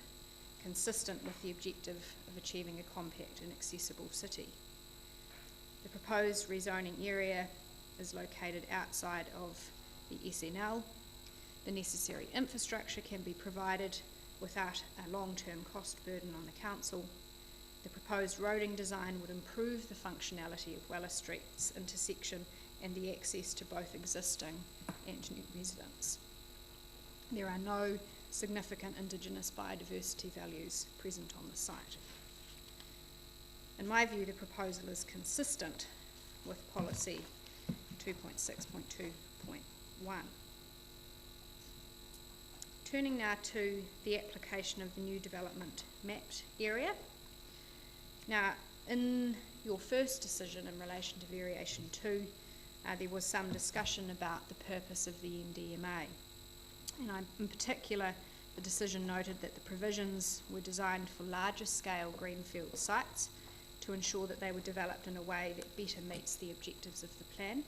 consistent with the objective of achieving a compact and accessible city. The proposed rezoning area is located outside of the SNL. The necessary infrastructure can be provided without a long-term cost burden on the council. The proposed roading design would improve the functionality of Weller Street's intersection and the access to both existing and new residents. There are no significant Indigenous biodiversity values present on the site. In my view, the proposal is consistent with policy 2.6.2.1. Turning now to the application of the new development mapped area. Now, in your first decision in relation to variation 2, there was some discussion about the purpose of the NDMA. And in particular, the decision noted that the provisions were designed for larger scale greenfield sites to ensure that they were developed in a way that better meets the objectives of the plan,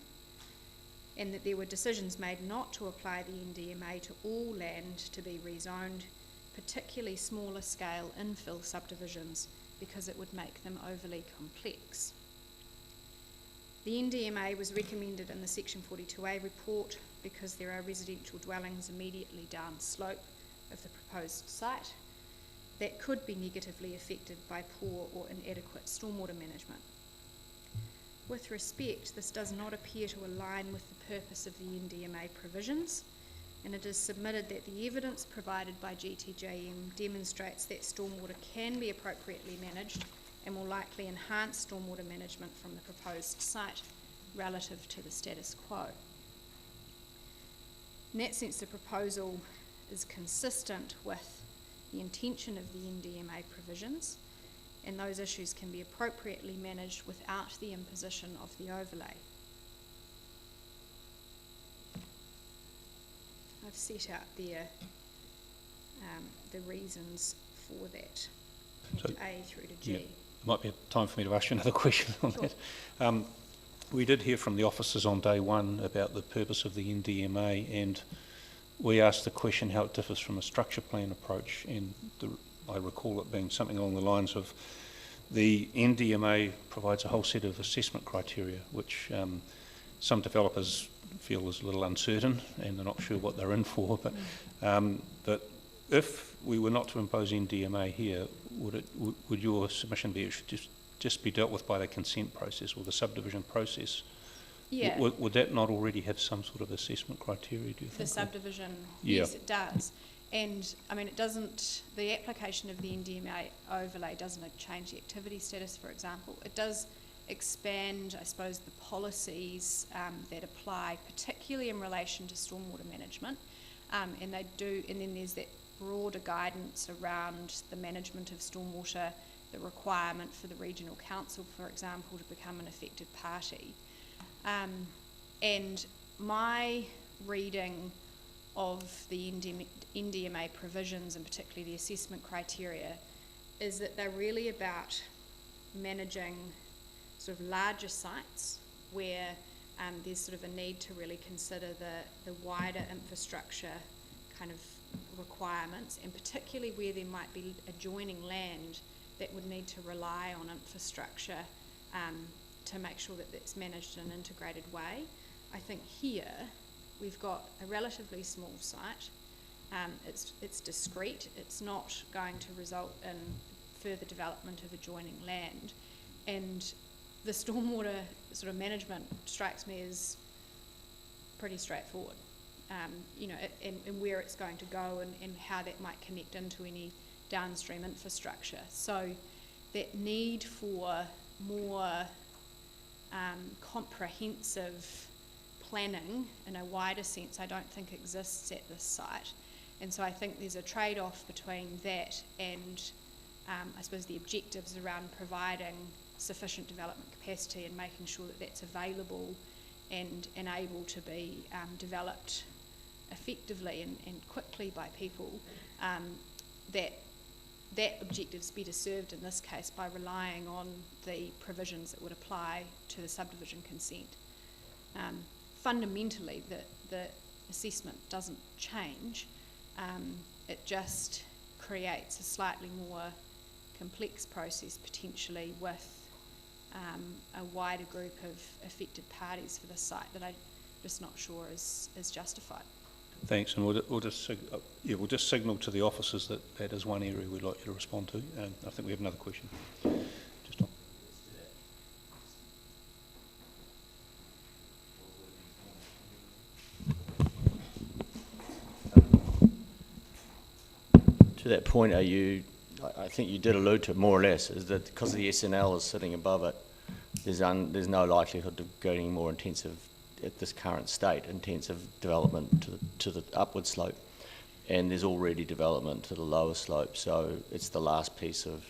and that there were decisions made not to apply the NDMA to all land to be rezoned, particularly smaller scale infill subdivisions, because it would make them overly complex. The NDMA was recommended in the Section 42A report because there are residential dwellings immediately downslope of the proposed site that could be negatively affected by poor or inadequate stormwater management. With respect, this does not appear to align with the purpose of the NDMA provisions, and it is submitted that the evidence provided by GTJM demonstrates that stormwater can be appropriately managed and will likely enhance stormwater management from the proposed site relative to the status quo. In that sense, the proposal is consistent with the intention of the NDMA provisions, and those issues can be appropriately managed without the imposition of the overlay. I've set out there the reasons for that, So, A through to G. Yeah, it might be time for me to ask you another question on Sure. that. We did hear from the officers on day one about the purpose of the NDMA, and we asked the question how it differs from a structure plan approach, and I recall it being something along the lines of the NDMA provides a whole set of assessment criteria which some developers feel is a little uncertain and they're not sure what they're in for, but if we were not to impose NDMA here, would your submission be it should just be dealt with by the consent process or the subdivision process? Yeah. Would that not already have some sort of assessment criteria, do you think? The subdivision, Yeah. yes, it does. And, I mean, it doesn't, the application of the NDMA overlay doesn't change the activity status, for example. It does expand, I suppose, the policies that apply, particularly in relation to stormwater management. And they do, and then there's that broader guidance around the management of stormwater, the requirement for the regional council, for example, to become an affected party. And my reading of the NDMA provisions, and particularly the assessment criteria, is that they're really about managing sort of larger sites where there's sort of a need to really consider the wider infrastructure kind of requirements, and particularly where there might be adjoining land that would need to rely on infrastructure to make sure that that's managed in an integrated way. I think here we've got a relatively small site. It's discrete. It's not going to result in further development of adjoining land, and the stormwater sort of management strikes me as pretty straightforward. You know, and where it's going to go and how that might connect into any downstream infrastructure. So that need for more comprehensive planning in a wider sense, I don't think exists at this site. And so I think there's a trade-off between that and I suppose the objectives around providing sufficient development capacity and making sure that that's available and able to be developed effectively and quickly by people, that objective's better served in this case by relying on the provisions that would apply to the subdivision consent. Fundamentally, the assessment doesn't change. It just creates a slightly more complex process potentially with a wider group of affected parties for the site that I'm just not sure is justified. Thanks, and we'll just signal to the officers that that is one area we'd like you to respond to. And I think we have another question. Just on. To that point, I think you did allude to it more or less, is that because the SNL is sitting above it, there's no likelihood of getting more intensive at this current state, intensive development to the upward slope, and there's already development to the lower slope, so it's the last piece of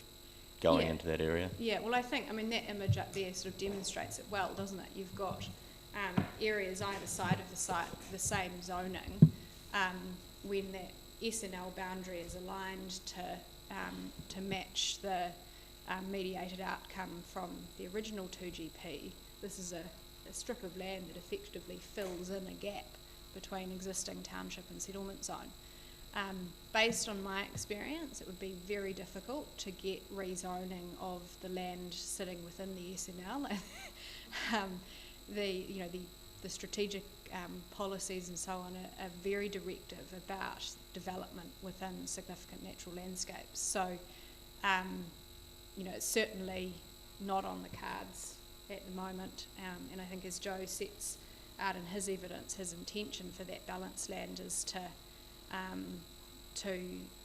going into that area? Yeah, well, I think, I mean, that image up there sort of demonstrates it well, doesn't it? You've got areas either side of the site, the same zoning, when that SNL boundary is aligned to match the mediated outcome from the original 2GP. This is a strip of land that effectively fills in a gap between existing township and settlement zone. Based on my experience, it would be very difficult to get rezoning of the land sitting within the SNL. The strategic policies and so on are very directive about development within significant natural landscapes. So, it's certainly not on the cards at the moment. And I think as Joe sets out in his evidence, his intention for that balanced land is to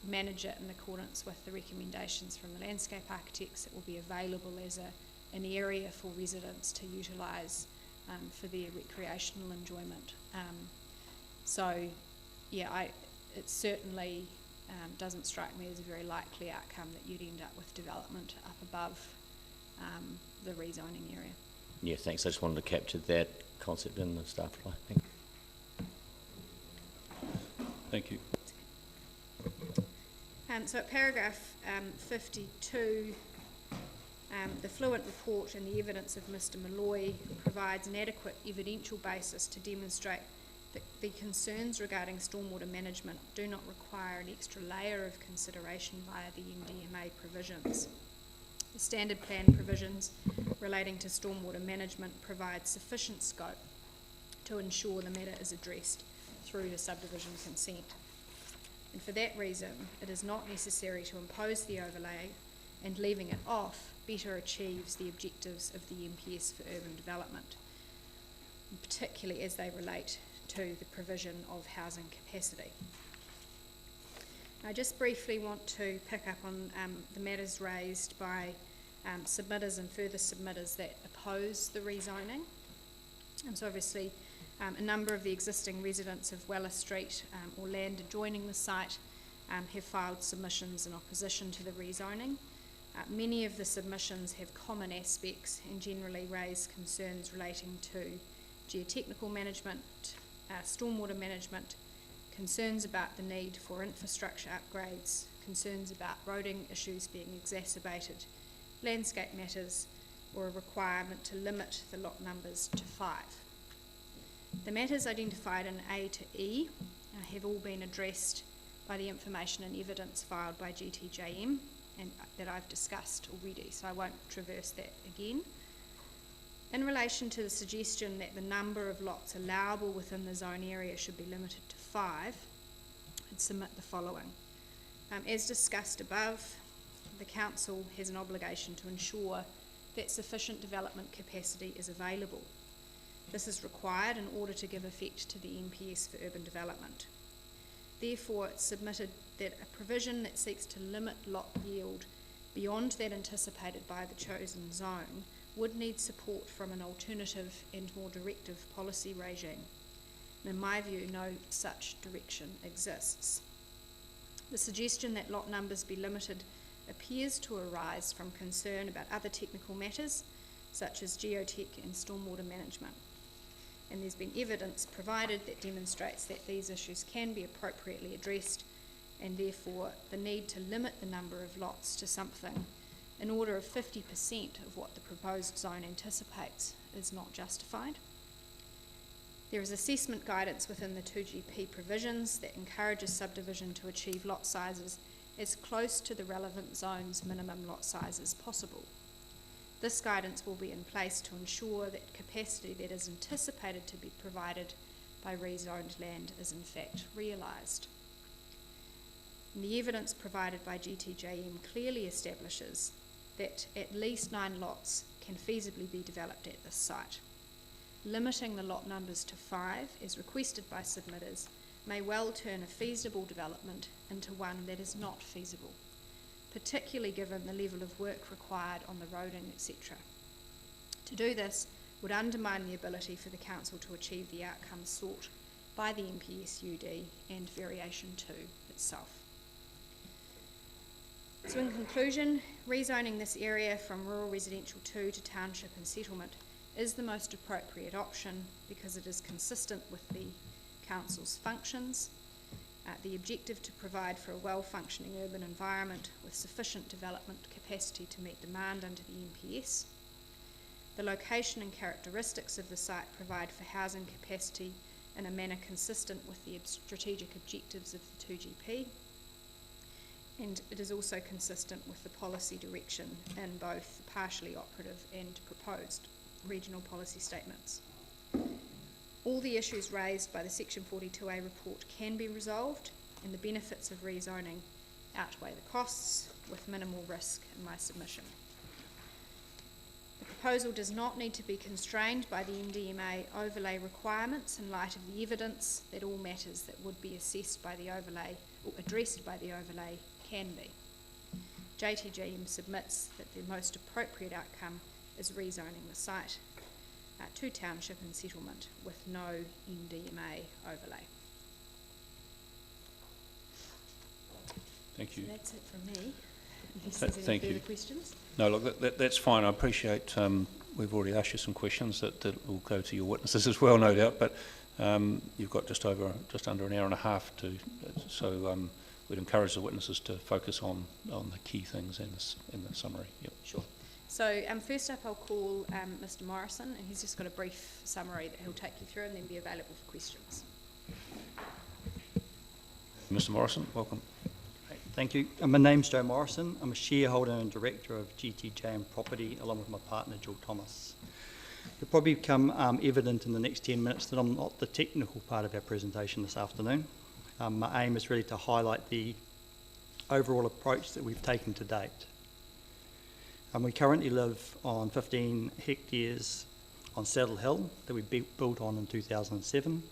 manage it in accordance with the recommendations from the landscape architects. It will be available as an area for residents to utilise for their recreational enjoyment. It certainly doesn't strike me as a very likely outcome that you'd end up with development up above the rezoning area. Yeah, thanks. I just wanted to capture that concept in the staff reply. Thank you. So at paragraph 52, the fluent report and the evidence of Mr Malloy provides an adequate evidential basis to demonstrate that the concerns regarding stormwater management do not require an extra layer of consideration via the NDMA provisions. The standard plan provisions relating to stormwater management provide sufficient scope to ensure the matter is addressed through the subdivision consent. And for that reason, it is not necessary to impose the overlay, and leaving it off better achieves the objectives of the MPS for urban development, particularly as they relate to the provision of housing capacity. I just briefly want to pick up on the matters raised by submitters and further submitters that oppose the rezoning. And so obviously a number of the existing residents of Weller Street or land adjoining the site have filed submissions in opposition to the rezoning. Many of the submissions have common aspects and generally raise concerns relating to geotechnical management, stormwater management, concerns about the need for infrastructure upgrades, concerns about roading issues being exacerbated, landscape matters, or a requirement to limit the lot numbers to 5. The matters identified in A to E have all been addressed by the information and evidence filed by GTJM and that I've discussed already, so I won't traverse that again. In relation to the suggestion that the number of lots allowable within the zone area should be limited to 5, I'd submit the following. As discussed above, the Council has an obligation to ensure that sufficient development capacity is available. This is required in order to give effect to the MPS for urban development. Therefore, it's submitted that a provision that seeks to limit lot yield beyond that anticipated by the chosen zone would need support from an alternative and more directive policy regime. And in my view, no such direction exists. The suggestion that lot numbers be limited appears to arise from concern about other technical matters, such as geotech and stormwater management. And there's been evidence provided that demonstrates that these issues can be appropriately addressed, and therefore the need to limit the number of lots to something in order of 50% of what the proposed zone anticipates is not justified. There is assessment guidance within the 2GP provisions that encourages subdivision to achieve lot sizes as close to the relevant zone's minimum lot size as possible. This guidance will be in place to ensure that capacity that is anticipated to be provided by rezoned land is in fact realised. The evidence provided by GTJM clearly establishes that at least 9 lots can feasibly be developed at this site. Limiting the lot numbers to 5, as requested by submitters, may well turn a feasible development into one that is not feasible, particularly given the level of work required on the roading, etc. To do this would undermine the ability for the Council to achieve the outcomes sought by the MPS UD and Variation 2 itself. So in conclusion, rezoning this area from rural residential 2 to township and settlement is the most appropriate option because it is consistent with the council's functions, the objective to provide for a well-functioning urban environment with sufficient development capacity to meet demand under the NPS. The location and characteristics of the site provide for housing capacity in a manner consistent with the strategic objectives of the 2GP, and it is also consistent with the policy direction in both the partially operative and proposed regional policy statements. All the issues raised by the Section 42A report can be resolved, and the benefits of rezoning outweigh the costs with minimal risk in my submission. The proposal does not need to be constrained by the NDMA overlay requirements in light of the evidence that all matters that would be assessed by the overlay or addressed by the overlay can be. JTG submits that the most appropriate outcome is rezoning the site to township and settlement with no NDMA overlay. Thank you. So that's it from me. Unless there's any Thank further you. questions? No, look, that's fine. I appreciate we've already asked you some questions that will go to your witnesses as well, no doubt, but you've got just under an hour and a half so we'd encourage the witnesses to focus on the key things in the summary. Yep. Sure. So first up I'll call Mr. Morrison, and he's just got a brief summary that he'll take you through and then be available for questions. Mr. Morrison, welcome. Thank you. My name's Joe Morrison. I'm a shareholder and director of GTJ Property along with my partner Jill Thomas. It'll probably become evident in the next 10 minutes that I'm not the technical part of our presentation this afternoon. My aim is really to highlight the overall approach that we've taken to date. We currently live on 15 hectares on Saddle Hill that we built on in 2007.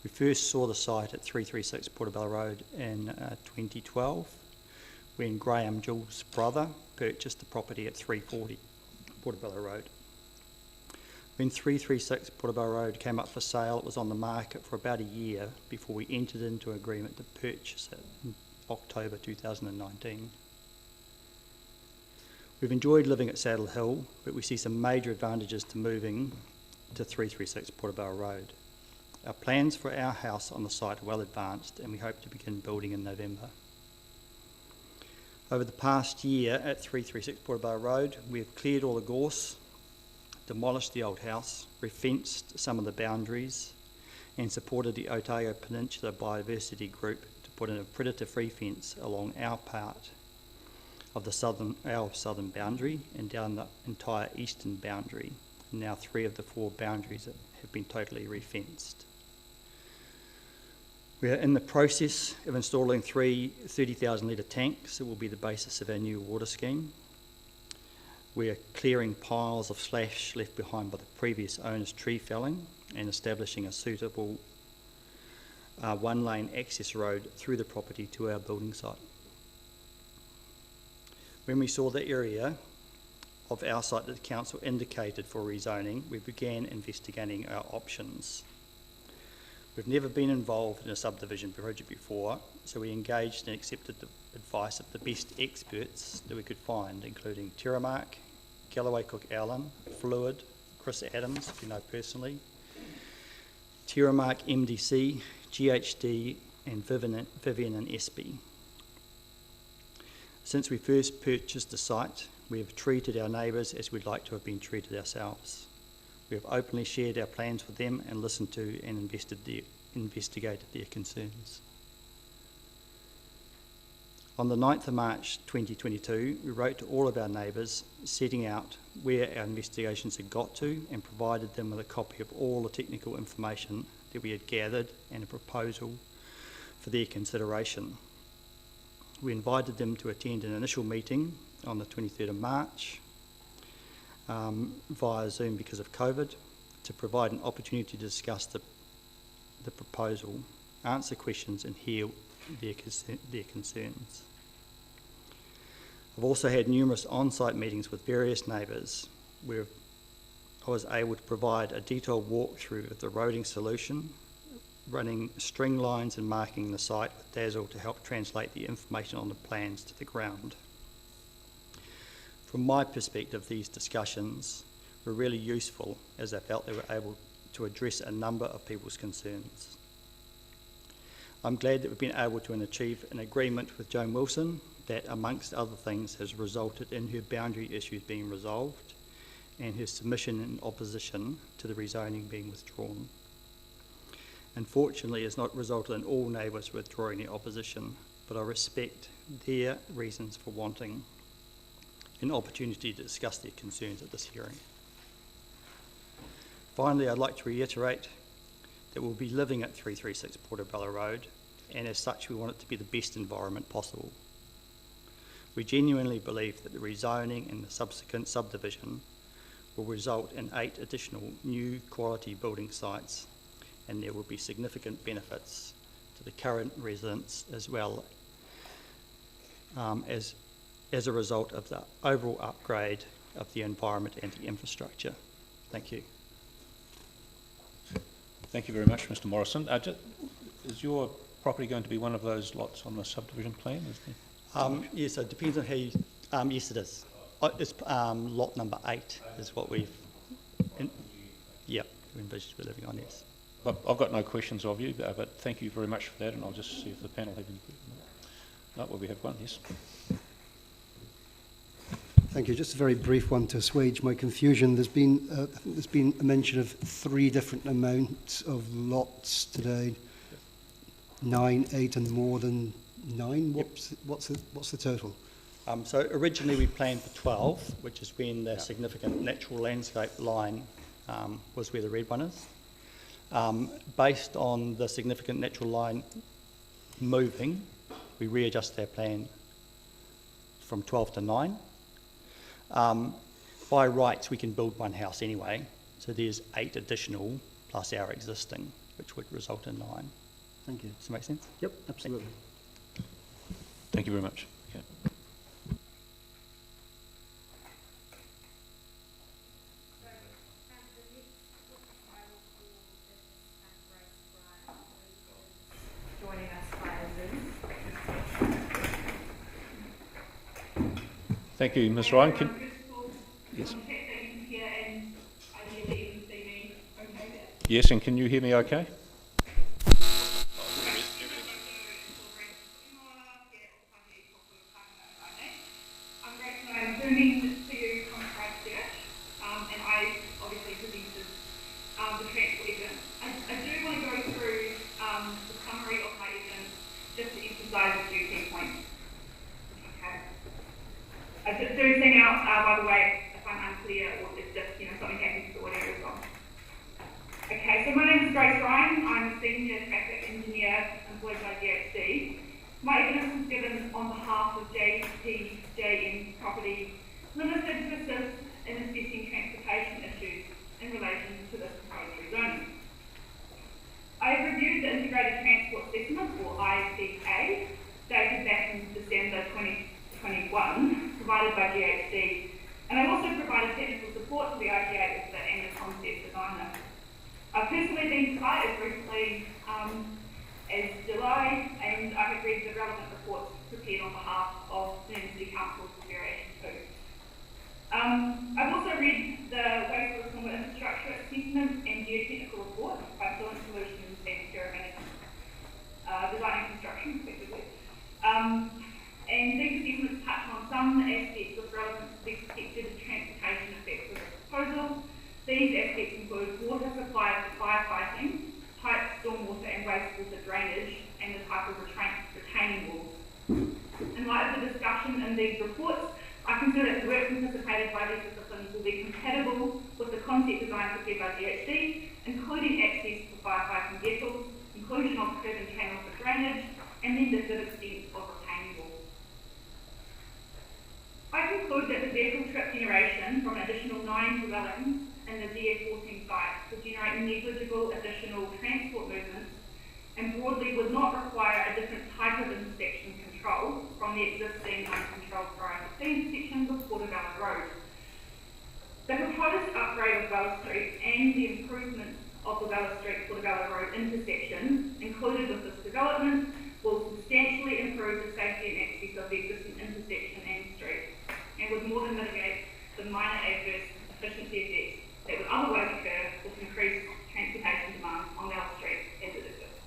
We first saw the site at 336 Portobello Road in 2012 when Graham, Jill's brother, purchased the property at 340 Portobello Road. When 336 Portobello Road came up for sale, it was on the market for about a year before we entered into an agreement to purchase it in October 2019. We've enjoyed living at Saddle Hill, but we see some major advantages to moving to 336 Portobello Road. Our plans for our house on the site are well advanced, and we hope to begin building in November. Over the past year at 336 Portobello Road, we have cleared all the gorse, demolished the old house, refenced some of the boundaries, and supported the Otago Peninsula Biodiversity Group to put in a predator-free fence along our part of our southern boundary and down the entire eastern boundary. Now 3 of the 4 boundaries have been totally refenced. We are in the process of installing 3 30,000 litre tanks that will be the basis of our new water scheme. We are clearing piles of slash left behind by the previous owner's tree felling and establishing a suitable 1-lane access road through the property to our building site. When we saw the area of our site that the council indicated for rezoning, we began investigating our options. We've never been involved in a subdivision project before, so we engaged and accepted the advice of the best experts that we could find, including Terramark, Galloway Cook Allen, Fluid, Chris Adams, who you know personally, Terramark MDC, GHD, and Vivian and Espy. Since we first purchased the site, we have treated our neighbours as we'd like to have been treated ourselves. We have openly shared our plans with them and listened to and investigated their concerns. On the 9th of March 2022, we wrote to all of our neighbours, setting out where our investigations had got to and provided them with a copy of all the technical information that we had gathered and a proposal for their consideration. We invited them to attend an initial meeting on the 23rd of March via Zoom because of COVID to provide an opportunity to discuss the proposal, answer questions and hear their concerns. I've also had numerous on-site meetings with various neighbours where I was able to provide a detailed walkthrough of the roading solution, running string lines and marking the site with Dazzle to help translate the information on the plans to the ground. From my perspective, these discussions were really useful as I felt they were able to address a number of people's concerns. I'm glad that we've been able to achieve an agreement with Joan Wilson that, amongst other things, has resulted in her boundary issues being resolved and her submission in opposition to the rezoning being withdrawn. Unfortunately, it's not resulted in all neighbours withdrawing their opposition, but I respect their reasons for wanting an opportunity to discuss their concerns at this hearing. Finally, I'd like to reiterate that we'll be living at 336 Portobello Road, and as such we want it to be the best environment possible. We genuinely believe that the rezoning and the subsequent subdivision will result in 8 additional new quality building sites, and there will be significant benefits to the current residents as well as a result of the overall upgrade of the environment and the infrastructure. Thank you. Thank you very much, Mr. Morrison. Is your property going to be one of those lots on the subdivision plan? Yes, it depends on how you... yes, it is. It's lot number 8 is what we've... we envisaged we're living on, yes. I've got no questions of you, but thank you very much for that, and I'll just see if the panel have any questions. No, well, we have one, yes. Thank you. Just a very brief one to assuage my confusion. I think there's been a mention of 3 different amounts of lots today. 9, 8, and more than 9. What's the total? So originally we planned for 12, which is when the significant natural landscape line was where the red one is. Based on the significant natural line moving, we readjusted our plan from 12 to 9. By rights, we can build 1 house anyway, so there's 8 additional plus our existing, which would result in 9. Thank you. Does that make sense? Yep, absolutely. Thank you very much. Okay. Joining us via Zoom. Thank you, Ms. Ryan. Yes. Yes, and can you hear me okay? I'm zooming to you from Christchurch, and I obviously presented the transport evidence. I do want to go through the summary of my evidence just to emphasise a few key points. Okay. I just do sing out, by the way, if I'm unclear or if just something happens to the audio as well. Okay, so my name is Grace Ryan. I'm a senior traffic engineer employed by GHD. My evidence was given on behalf of JM Property Limited to assist in assessing transportation issues in relation to this proposed rezoning. I have reviewed the Integrated Transport Assessment, or ITA, dated back in December 2021, provided by GHD, and I've also provided technical support to the ITA and the concept designer. I've personally been to site as recently as July, and I have read the relevant reports prepared on behalf of the Dunedin City Council consideration too. I've also read the wastewater stormwater infrastructure assessment and geotechnical report by Fluent Solutions and Terra Management, design and construction, effectively. And these assessments touch on some aspects of relevance to the expected transportation effects of the proposal. These aspects include water supply for firefighting, type stormwater and wastewater drainage, and the type of retaining walls. In light of the discussion in these reports, I consider that the work anticipated by these disciplines will be compatible with the concept design prepared by GHD, including access for firefighting vehicles, inclusion of curb and channel for drainage, and then the good extent of retaining walls. I conclude that the vehicle trip generation from an additional 9 dwellings in the DF14 site will generate negligible additional transport movements and broadly would not require a different type of intersection control from the existing uncontrolled priority intersections of Portobello Road. The proposed upgrade of Bell Street and the improvement of the Bella Street-Portobello Road intersection included with this development will substantially improve the safety and access of the existing intersection and street, and would more than mitigate the minor adverse efficiency effects that would otherwise occur with increased transportation demand on Bella Street as it exists.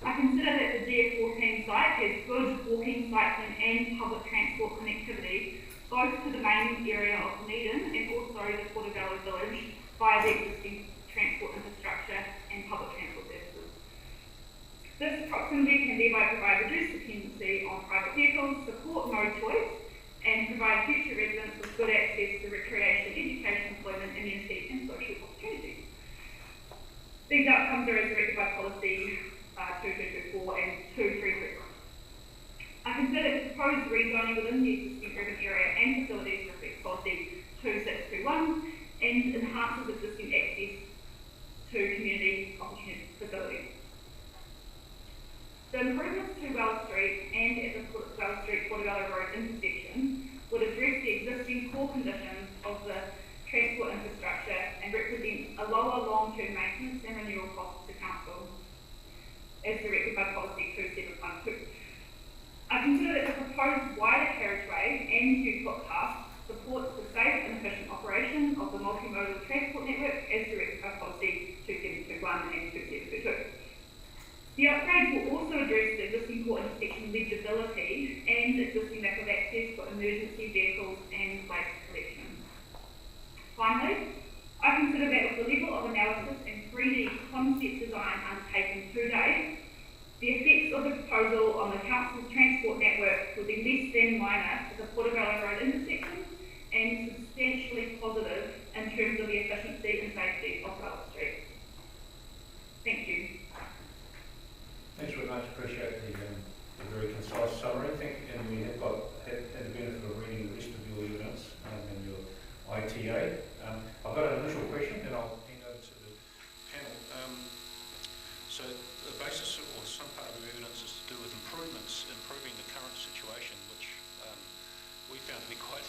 I consider that the GF14 site has good walking, cycling and public transport connectivity both to the main area of Dunedin and also the Portobello village via the existing transport infrastructure and public transport services. This proximity can thereby provide reduced dependency on private vehicles, support mode choice, and provide future residents with good access to recreation, education, employment, immunity, and social opportunities. These outcomes are as directed by policy 2224 and 233. I consider the proposed rezoning within the existing urban area and facilities reflects policy 2621 and enhances existing access to community opportunity facilities. The improvements to Wells Street and at the Wells Street-Portobello Road intersection would address the existing core conditions of the transport infrastructure and represent a lower long-term maintenance and renewal cost to council, as directed by policy 2712. I consider that the proposed wider carriageway and new footpath supports the safe and efficient operation of the multimodal transport network as directed by policy 2721 and 2722. The upgrades will also address the existing core intersection legibility and existing lack of access for emergency vehicles and waste collection. Finally, I consider that with the level of analysis and 3D concept design undertaken to date, the effects of the proposal on the council's transport network will be less than minor to the Portobello Road intersection and substantially positive in terms of the efficiency and safety of Bella Street. Thank you. Thanks very much. Appreciate the very concise summary. And we have had the benefit of reading the rest of your evidence and your ITA. I've got an initial question, and I'll hand over to the panel. So the basis or some part of your evidence is to do with improving the current situation, which we found to be quite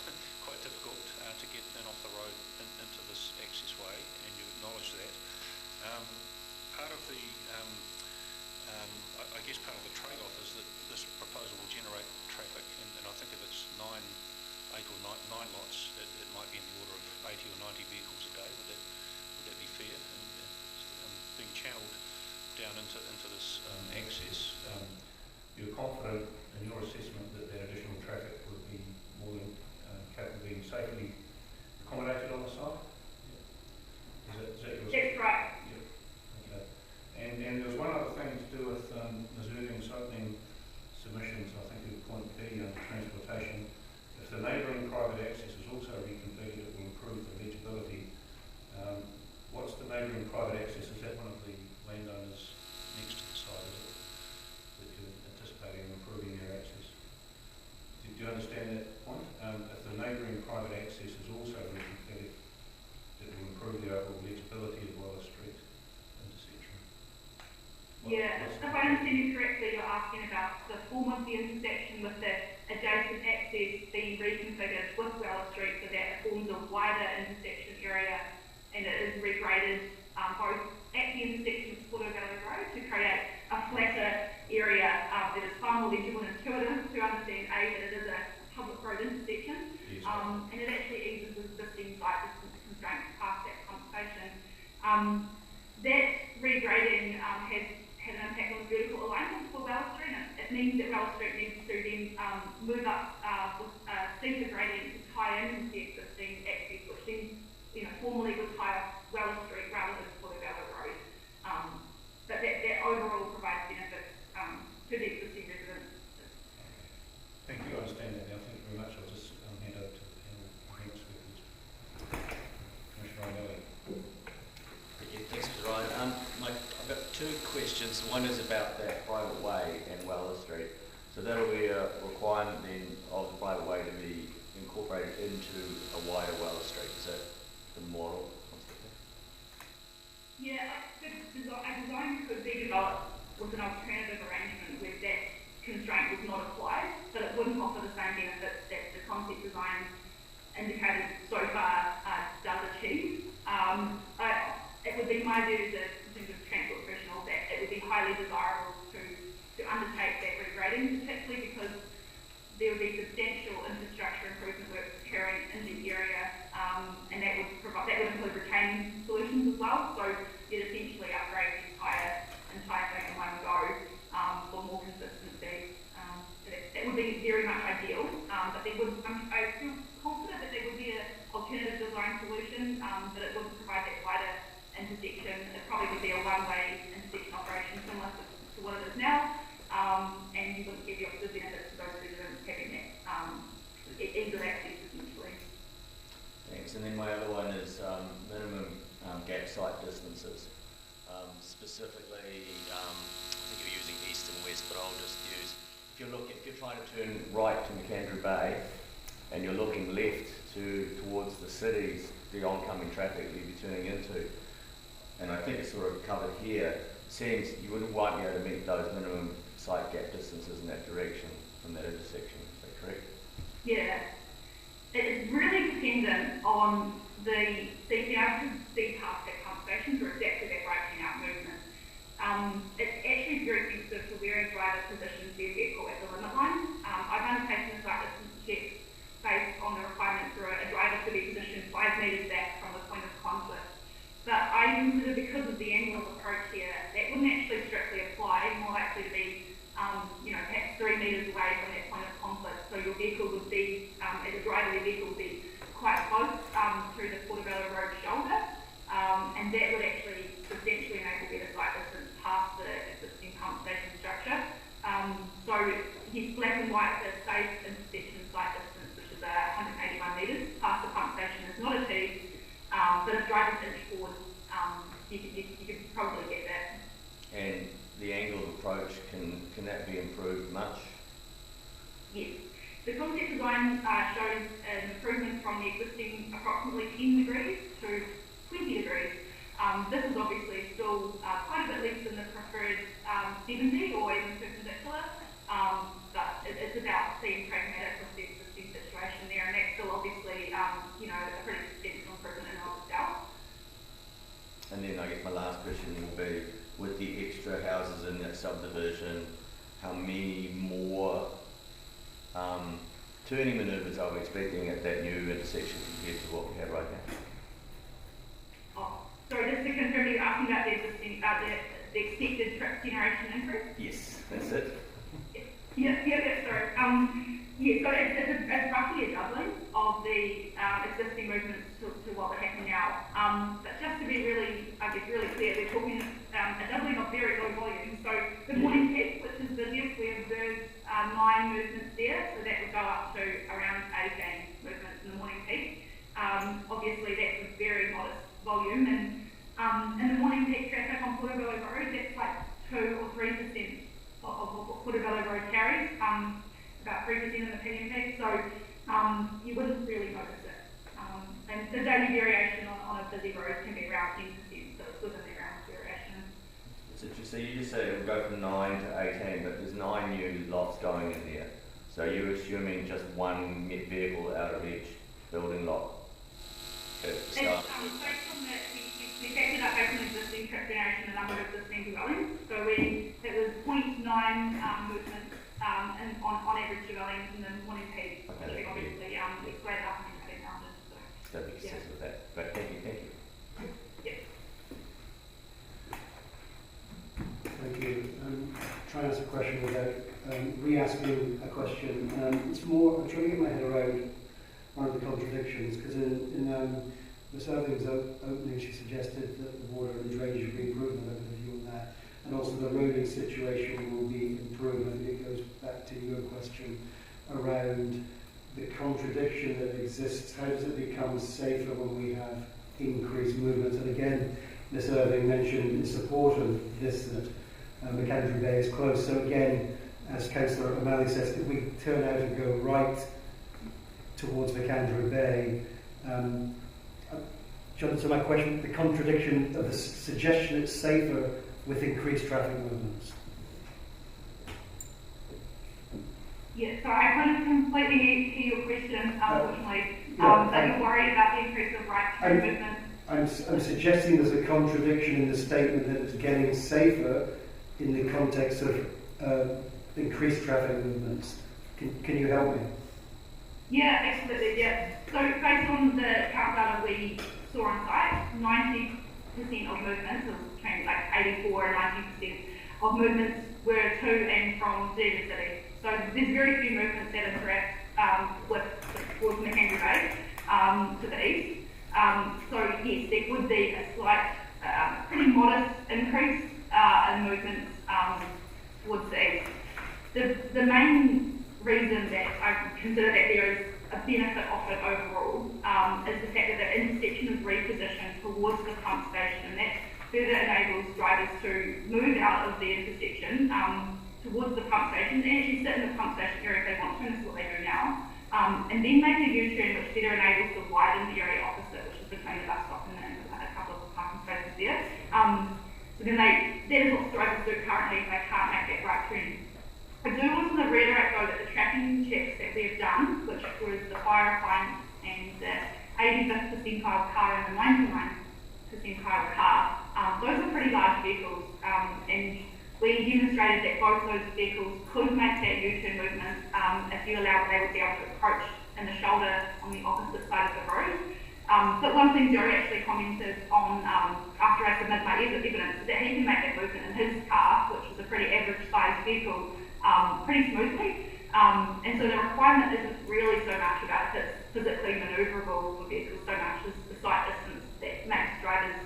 difficult to get in off the road into this access way, and you acknowledge that. Part of the I guess part of the trade-off is that this proposal will generate traffic, and I think if it's 8 or 9 lots, it might be in the order of 80 or 90 vehicles a day. Would that be fair? And being channeled down into this access, you're confident in your assessment that additional traffic would be more than capable of being safely accommodated on the site? Yeah. Is that your That's right. And there was one other thing to do with Ms. Irving's opening submissions, I think it would point B under transportation. If the neighbouring private access is also reconfigured, it will improve the legibility. What's the neighbouring private access? Is that one of the landowners next to the site, is it? That you're anticipating improving their access? Do you understand that point? If the neighbouring private access is also reconfigured, it will improve the overall legibility as well as street intersection. Yeah, if I understand you correctly, you're asking about the form of the intersection with the adjacent access being reconfigured with Bella Street so that it forms a wider intersection area and it is regraded both at the intersection of Portobello Road to create a flatter area that is far more legible and intuitive to understand that it is a public road intersection, yes, and it actually eases the existing site distance constraints past that conversation. That regrading has had an impact on vertical alignment for Bella Street. It means that Bella Street needs to then move up with steeper gradient to tie in with the existing access, which then formally would tie up Bella Street rather than Portobello Road. But that overall provides benefits to the existing residents. Thank you. I understand that now. Thank you very much. I'll just hand over to the panel. Thanks, Commissioner O'Malley. Thanks, Mr. Ryan. I've got two questions. One is about that private way in Weller Street. So that'll be a requirement then of the private way to be incorporated into a wider Weller Street. Is that the model? Yeah, a design could be developed with an alternative arrangement where that constraint was not applied, but it wouldn't offer the same benefits that the concept design indicated so far does achieve. it would be my view that in terms of transport professionals that it would be highly desirable to undertake that regrading, particularly because there would be substantial infrastructure improvement work occurring in the area, and that would include retaining solutions as well. So you'd essentially upgrade the entire thing in one go for more consistency. So that would be very much ideal, but there would, I feel confident that there would be an alternative design solution, but it wouldn't provide that wider intersection. It probably would be a one-way intersection operation similar to what it is now, and you wouldn't get the opposite benefits to those residents having that ease of access essentially. Thanks. And then my other one is minimum gap site distances. Specifically, I think you're using east and west, but I'll just use, if you're trying to turn right to McAndrew Bay and you're looking left towards the cities, the oncoming traffic you'd be turning into, and I think it's sort of covered here, it seems you wouldn't be able to meet those minimum site gap distances in that direction from that intersection. Is that correct? Yeah. It's really dependent on being able to see past that pump station for exactly that breaking out movement. It's actually very sensitive to where a driver positions their vehicle at the limit line. I've undertaken a site distance check based on the requirement for a driver to be positioned 5 metres back from the point of conflict. But I consider, because of the angle of approach here, that wouldn't actually strictly apply, more likely to be perhaps 3 metres away from that point of conflict. So your vehicle would be, as a driver, your vehicle would be quite close through the Portobello Road shoulder, and that would actually substantially enable better site distance past the existing pump station structure. So yes, black and white, the safe intersection site distance, which is 181 metres past the pump station, is not achieved, but if drivers inch forward, you could probably get that. And the angle of approach, can that be improved much? Yes. The concept design shows an improvement from the existing approximately 10 degrees to 20 degrees. This is obviously still quite a bit less than the preferred 70 or even perpendicular, but it's about being pragmatic with the existing situation there, and that's still obviously a pretty substantial improvement in and of itself. And then I guess my last question will be, with the extra houses in that subdivision, how many more turning manoeuvres are we expecting at that new intersection compared to what we have right now? Oh, sorry, just to confirm, you're asking about the existing, the expected trip generation increase? Yes, that's it. Yeah, sorry. So it's roughly a doubling of the existing movements to what we're having now. But just to be really clear, we're talking a doubling of very low volume. So the morning peak, which is the left, we observed 9 movements there, so that would go up to around 18 movements in the morning peak. Obviously, that's a very modest volume, and in the morning peak traffic on Portobello Road, that's like 2 or 3% of what Portobello Road carries, about 3% in the PMP, so you wouldn't really notice it. And the daily variation on a busy road can be around 10%, so it's within the round variation. So you just said it would go from 9 to 18, but there's 9 new lots going in there. So you're assuming just one vehicle out of each building lot at the start? Based on that, we factored up based on existing trip generation, the number of existing dwellings. So it was 0.9 movements on average dwellings in the morning peak, which we obviously squared up and had counted. So that makes sense with that. But thank you. Yeah. Thank you. Try and answer a question without re-asking a question. It's more, I'm trying to get my head around one of the contradictions, because in Ms. Irving's opening, she suggested that the water and drainage would be improved. I don't know if you want that. And also the roading situation will be improved. I think it goes back to your question around the contradiction that exists. How does it become safer when we have increased movement? And again, Ms. Irving mentioned in support of this that McAndrew Bay is close. So again, as Councillor O'Malley says, if we turn out and go right towards McAndrew Bay, so my question, the contradiction of the suggestion it's safer with increased traffic movements. Yeah, sorry, I couldn't completely hear your question, unfortunately. But you're worried about the increase of right-to-road movement I'm suggesting there's a contradiction in the statement that it's getting safer in the context of increased traffic movements. Can you help me? Yeah, absolutely, yeah. So based on the count data we saw on site, 90% of movements, or between like 84 and 90% of movements were to and from Dunedin City. So there's very few movements that interact towards Mackenzie Bay to the east. So yes, there would be a slight, pretty modest increase in movements towards the east. The main reason that I consider that there is a benefit offered overall is the fact that the intersection is repositioned towards the pump station, and that further enables drivers to move out of the intersection towards the pump station and actually sit in the pump station area if they want to, and this is what they do now, and then make a U-turn which better enables to widen the area opposite, which is between the bus stop and a couple of parking spaces there. So then that is what drivers do currently if they can't make that right turn. I do want to reiterate though that the tracking checks that we've done, which was the fire appliance and the 85th percentile car and the 99th percentile car, those are pretty large vehicles, and we demonstrated that both those vehicles could make that U-turn movement if you allowed, they would be able to approach in the shoulder on the opposite side of the road. But one thing Joe actually commented on after I submitted my evidence is that he can make that movement in his car, which is a pretty average sized vehicle, pretty smoothly. And so the requirement isn't really so much about if it's physically manoeuvrable for vehicles so much as the sight distance that makes drivers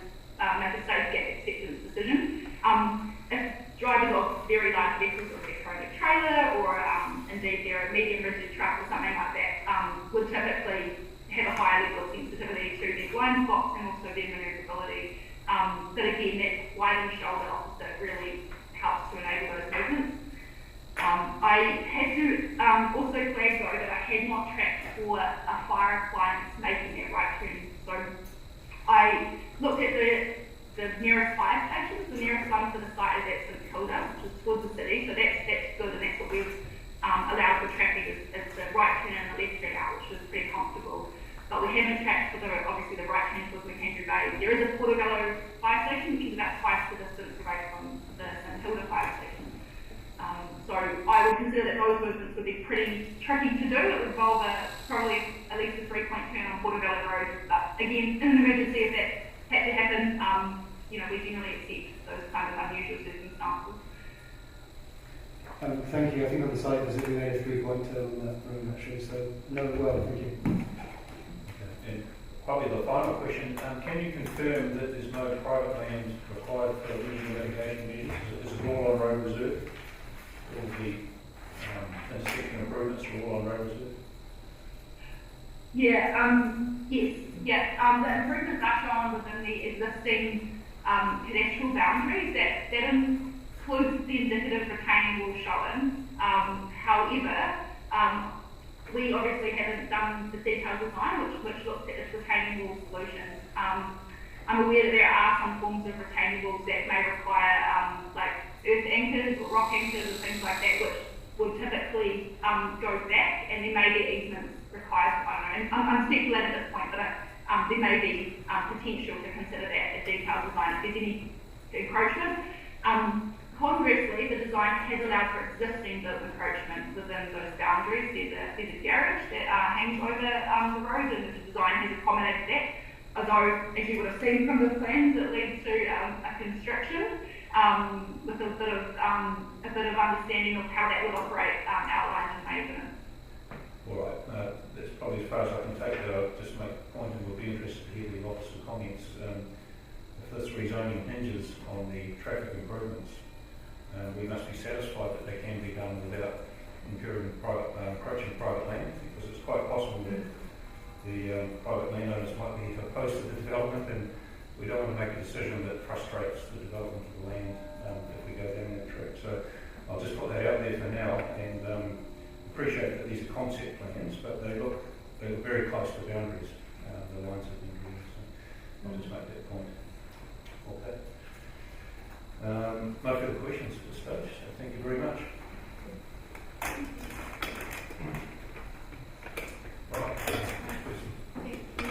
make a safe gap acceptance decision. If drivers of very large vehicles, like a trailer trailer, or indeed they're a medium rigid truck or something like that, would typically have a higher level of sensitivity to their blind spots and also their manoeuvrability. But again, that widened shoulder opposite really helps to enable those movements. I had to also flag though that I had not tracked for a fire appliance making that right turn. So I looked at the nearest fire stations. The nearest one to the site is at St Kilda, which is towards the city. So that's good, and that's what we've allowed for tracking is the right turn and the left turn out, which is pretty comfortable. But we haven't tracked for obviously the right turn towards Mackenzie Bay. There is a Portobello fire station, which is about twice the distance away from the St Kilda fire station. So I would consider that those movements would be pretty tricky to do. It would involve probably at least a 3-point turn on Portobello Road. But again, in an emergency, if that had to happen, we generally accept those kind of unusual circumstances. Thank you. I think on the site visit we made a 3-point turn on that road actually, so noted well, thank you. Okay. And probably the final question, can you confirm that there's no private land required for regional mitigation measures? Is it all on road reserve? All the intersection improvements are all on road reserve? Yeah, yes, yeah. The improvements are shown within the existing cadastral boundaries. That includes the indicative retaining wall shown. However, we obviously haven't done the detailed design, which looks at its retaining wall solutions. I'm aware that there are some forms of retaining walls that may require like earth anchors or rock anchors or things like that, which would typically go back, and there may be easements required. I don't know, I'm speculating at this point, but there may be potential to consider that a detailed design if there's any encroachment. Conversely, the design has allowed for existing built encroachment within those boundaries. There's a garage that hangs over the road, and the design has accommodated that. Although, as you would have seen from the plans, it leads to a constriction with a bit of understanding of how that would operate outlined in my evidence. All right, that's probably as far as I can take it. I'll just make a point, and we'll be interested to hear the officer comments. If this rezoning hinges on the traffic improvements, we must be satisfied that they can be done without encroaching private land, because it's quite possible that the private landowners might be opposed to the development, and we don't want to make a decision that frustrates the development of the land if we go down that track. So I'll just put that out there for now, and appreciate that these are concept plans, but they look very close to boundaries. The lines have been drawn, so I'll just make that point. Okay. No further questions at this stage, so thank you very much. Right.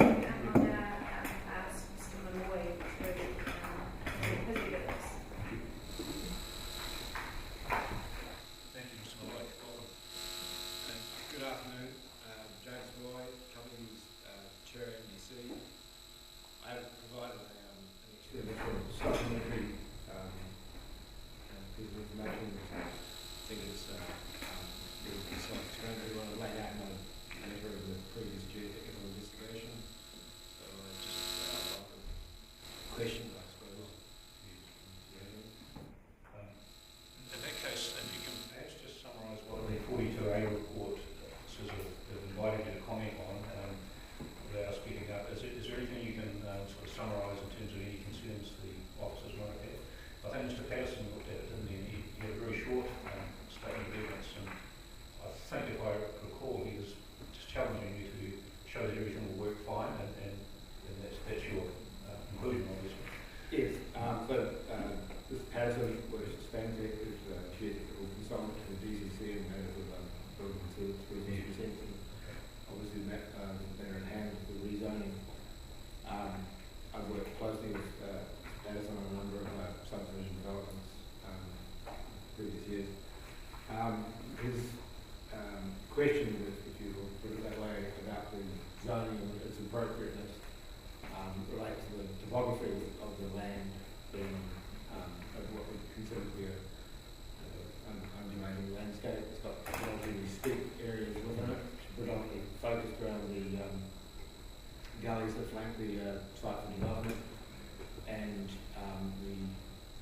I'm going to ask Mr.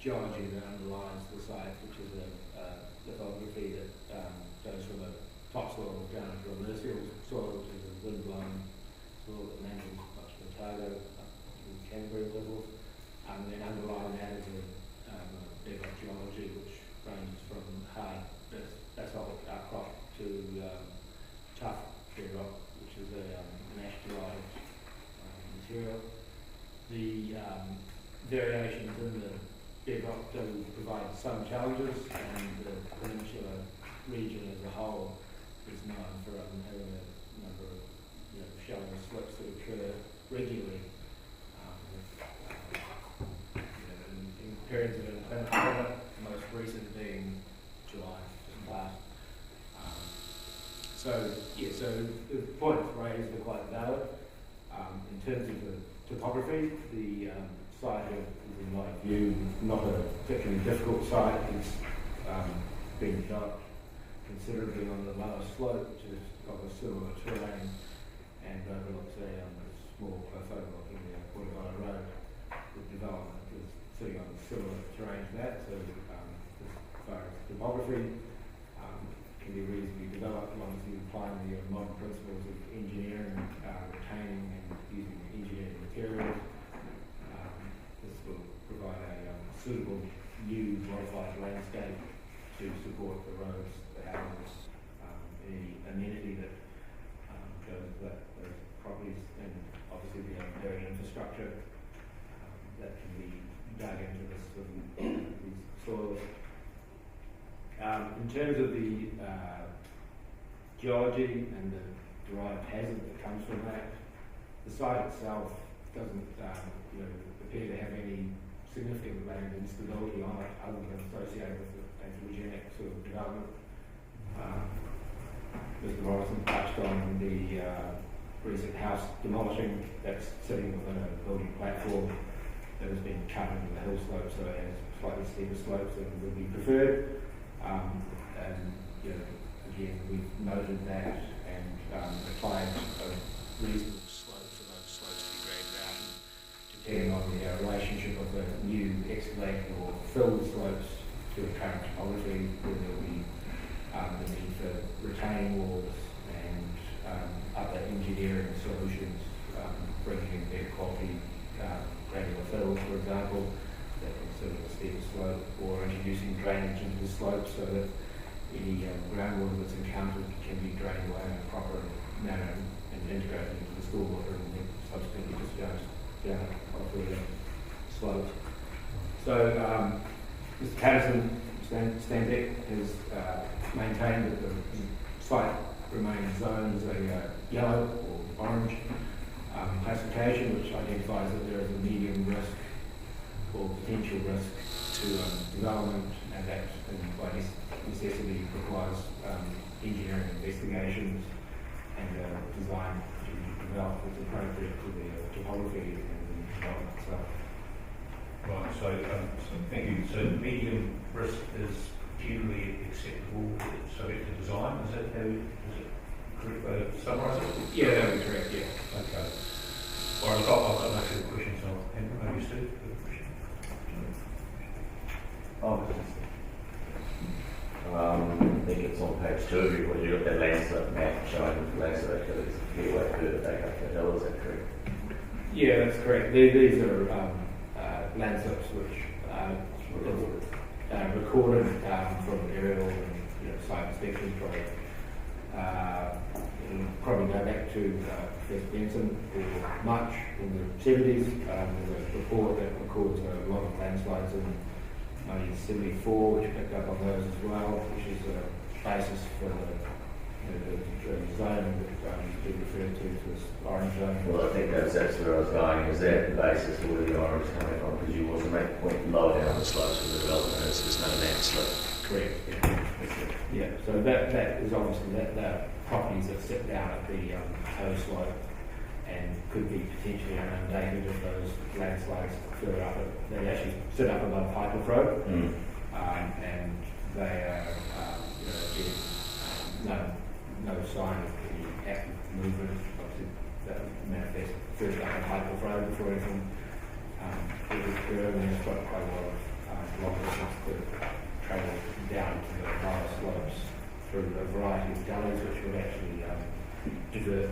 geology that underlies the site, which is a lithography that goes from a topsoil down to a mercial soil, which is a wind-blown soil that manages much of the Otago up to Canterbury levels. And then underlying that is a bedrock geology, which ranges from hard basalt outcrop to tough bedrock, which is an ash-derived material. The variations in the bedrock do provide some challenges, and the peninsula region as a whole is known for having a number of shallow slips that occur regularly in periods of inclement weather, the most recent being July just past. So the points raised are quite valid. In terms of the topography, the site is, in my view, not a particularly difficult site. It's been developed considerably on the lower slope, which has got a similar terrain and overlooks a small cliff overlooking the Watervilla Road. The development is sitting on similar terrain to that, so as far as topography, can be reasonably developed as long as you apply the modern principles of engineering, retaining and using engineered materials. This will provide a suitable new modified landscape to support the roads, the houses, any amenity that goes with those properties, and obviously the ongoing infrastructure that can be dug into these soils. In terms of the geology and the derived hazard that comes from that, the site itself doesn't appear to have any significant land instability on it other than associated with the anthropogenic sort of development. Mr. Morrison touched on the recent house demolishing that's sitting within a building platform that has been cut into the hill slope, so it has slightly steeper slopes than would be preferred. And again, we've noted that and applied a reasonable slope for those slopes to be graded out. And depending on the relationship of the new excavated or filled slopes to the current topography, where there'll be the need for retaining walls and other engineering solutions, bringing in better quality granular fills, for example, that can serve a steeper slope, or introducing drainage into the slope so that any groundwater that's encountered can be drained away in a proper manner and integrated into the stormwater and then subsequently discharged down onto the slope. So Mr. Patterson Stanbeck has maintained that the site remains zoned as a yellow or orange classification, which identifies that there is a medium risk or potential risk to development, and that by necessity requires engineering investigations and design to be developed that's appropriate to the topography and the development itself. Right, so thank you. So medium risk is generally acceptable, subject to design. Is that how is it correct way to summarise it? Yeah, that would be correct, yeah. Okay. All right, I've got no further questions. Maybe Steve, I think it's on page 2 of you, when you look at landslip map showing the landslip activities a fair way further back up the hill, is that correct? Yeah, that's correct. These are landslips which are recorded from aerial and site inspections. Probably go back to Professor Benson or March in the 70s. There's a report that records a lot of landslides in 1974, which picked up on those as well, which is a basis for the zone that you referred to as orange zone. Well, I think that's where I was going. Is that the basis for where the orange is coming from? Because you also make the point lower down the slopes of the development is no landslip. Correct. Yeah. So that is obviously the properties that sit down at the toe slope and could be potentially inundated if those landslides further up. They actually sit up above Hyperth Road, and they are no sign of any active movement. Obviously, that would manifest further up on Hyperth Road before anything would occur. And there's quite a lot of long distance to travel down to the lower slopes through a variety of gullies, which would actually divert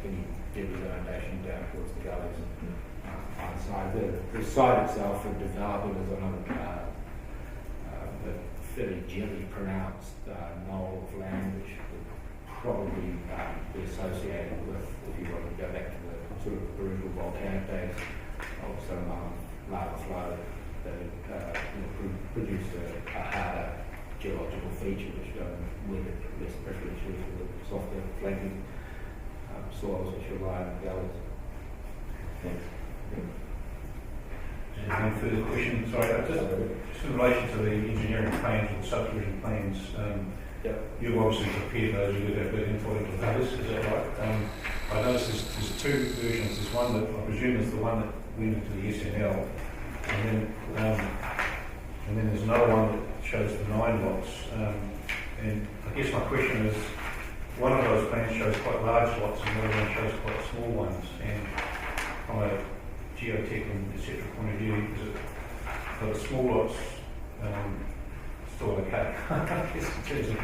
any debris inundation down towards the gullies on the side. The site itself, the development is on a fairly gently pronounced knoll of land, which would probably be associated with, if you want to go back to the sort of original volcanic days, of some lava flow that produced a harder geological feature, which led it less preferentially to the softer flanking soils which rely on the gullies. Thanks. Any further questions? Sorry, just in relation to the engineering plans or subdivision plans, you've obviously prepared those with a bit of input into those, is that right? I noticed there's two versions. There's one that I presume is the one that went into the SNL, and then there's another one that shows the 9 lots. And I guess my question is, one of those plans shows quite large lots and the other one shows quite small ones. And from a geotech and etc. point of view, is it for the small lots still okay? I guess in terms of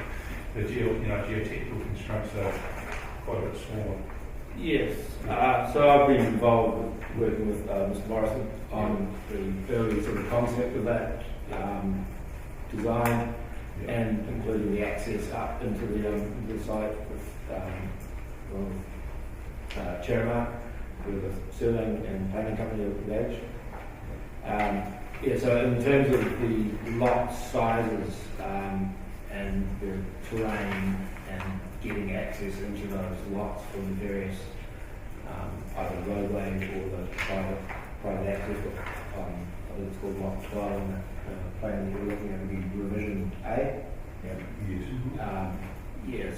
the geotechnical constraints are quite a bit smaller. Yes, so I've been involved with working with Mr. Morrison on the early sort of concept of that design, and including the access up into the site with Cherima, with the surveying and planning company of the Edge. So in terms of the lot sizes and the terrain and getting access into those lots from the various either roadway or the private access, I think it's called Lot 12 in the plan that you're looking at would be revision A.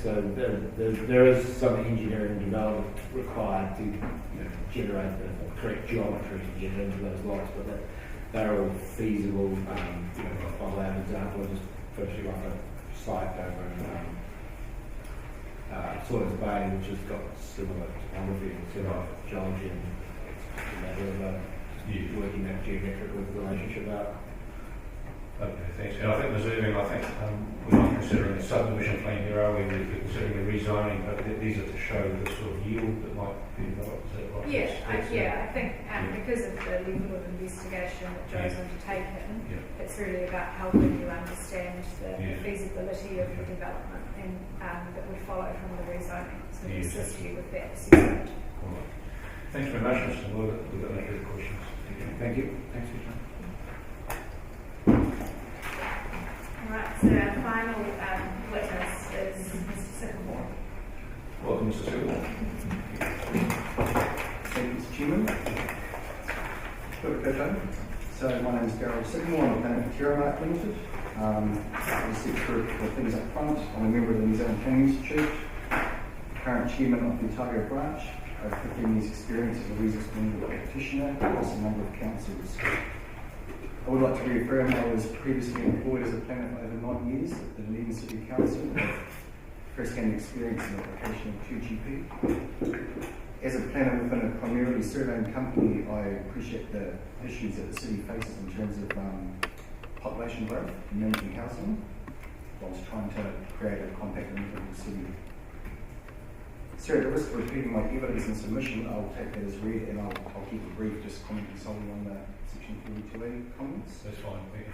So there is some engineering development required to generate the correct geometry to get into those lots, but they're all feasible. I'll have an example of just finishing off a site over in Sawyers Bay, which has got similar topography and similar geology, and a matter of working that geometric relationship out. Okay, thanks. And I think reserving, we're not considering a subdivision plan here, are we? We're considering a rezoning, but these are to show the sort of yield that might be developed. Is that right? I think because of the level of investigation that Joe's undertaken, it's really about helping you understand the feasibility of the development and that would follow from the rezoning, so to assist you with that assessment. All right. Thanks very much, Mr. Lord. We've got no further questions. Thank you. Thanks for your time. Alright, so our final witness is Mr. Sycamore. Welcome, Mr. Sycamore. Thank you, Mr. Chairman. So my name is Darryl Sycamore. I'm a planner for Terramark Limited. I'll step through a couple of things up front. I'm a member of the New Zealand Planning Institute, current chairman of the Otago branch. I have 15 years experience as a resource planning practitioner across a number of councils. I would like to reaffirm I was previously employed as a planner for over 9 years at the Dunedin City Council, with first-hand experience in the application of 2GP. As a planner within a primarily surveying company, I appreciate the issues that the city faces in terms of population growth and managing housing, whilst trying to create a compact and livable city. So at the risk of repeating my evidence and submission, I'll take that as read, and I'll keep it brief, just commenting solely on the Section 42A comments. That's fine, thank you.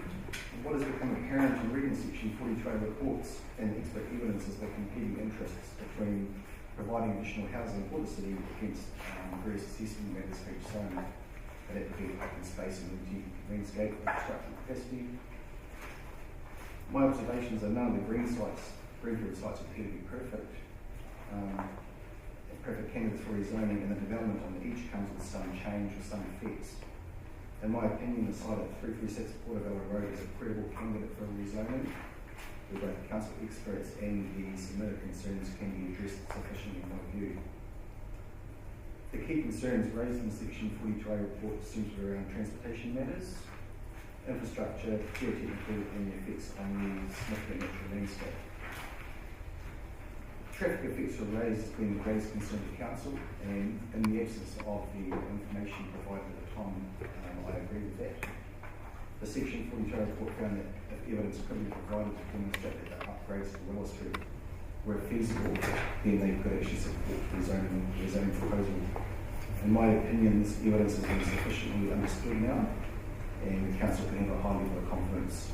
What has become apparent in reading Section 42A reports and expert evidence is the competing interests between providing additional housing for the city against various assessment matters for each zone, that it be open space and empty landscape infrastructure capacity. My observations are none of the Greenfield sites appear to be perfect. Perfect candidates for rezoning, and the development on each comes with some change or some effects. In my opinion, the site at 336 Portobello Road is a credible candidate for rezoning, where both council experts and the submitted concerns can be addressed sufficiently in my view. The key concerns raised in Section 42A report centred around transportation matters, infrastructure, geotechnical, and the effects on the significant natural landscape. Traffic effects were raised as being the greatest concern to council, and in the absence of the information provided at the time, I agree with that. The The Section 42 report found that if evidence could be provided to demonstrate that the upgrades to Willow Street were feasible, then they could actually support the zoning proposal. In my opinion, this evidence has been sufficiently understood now, and the council can have a high level of confidence.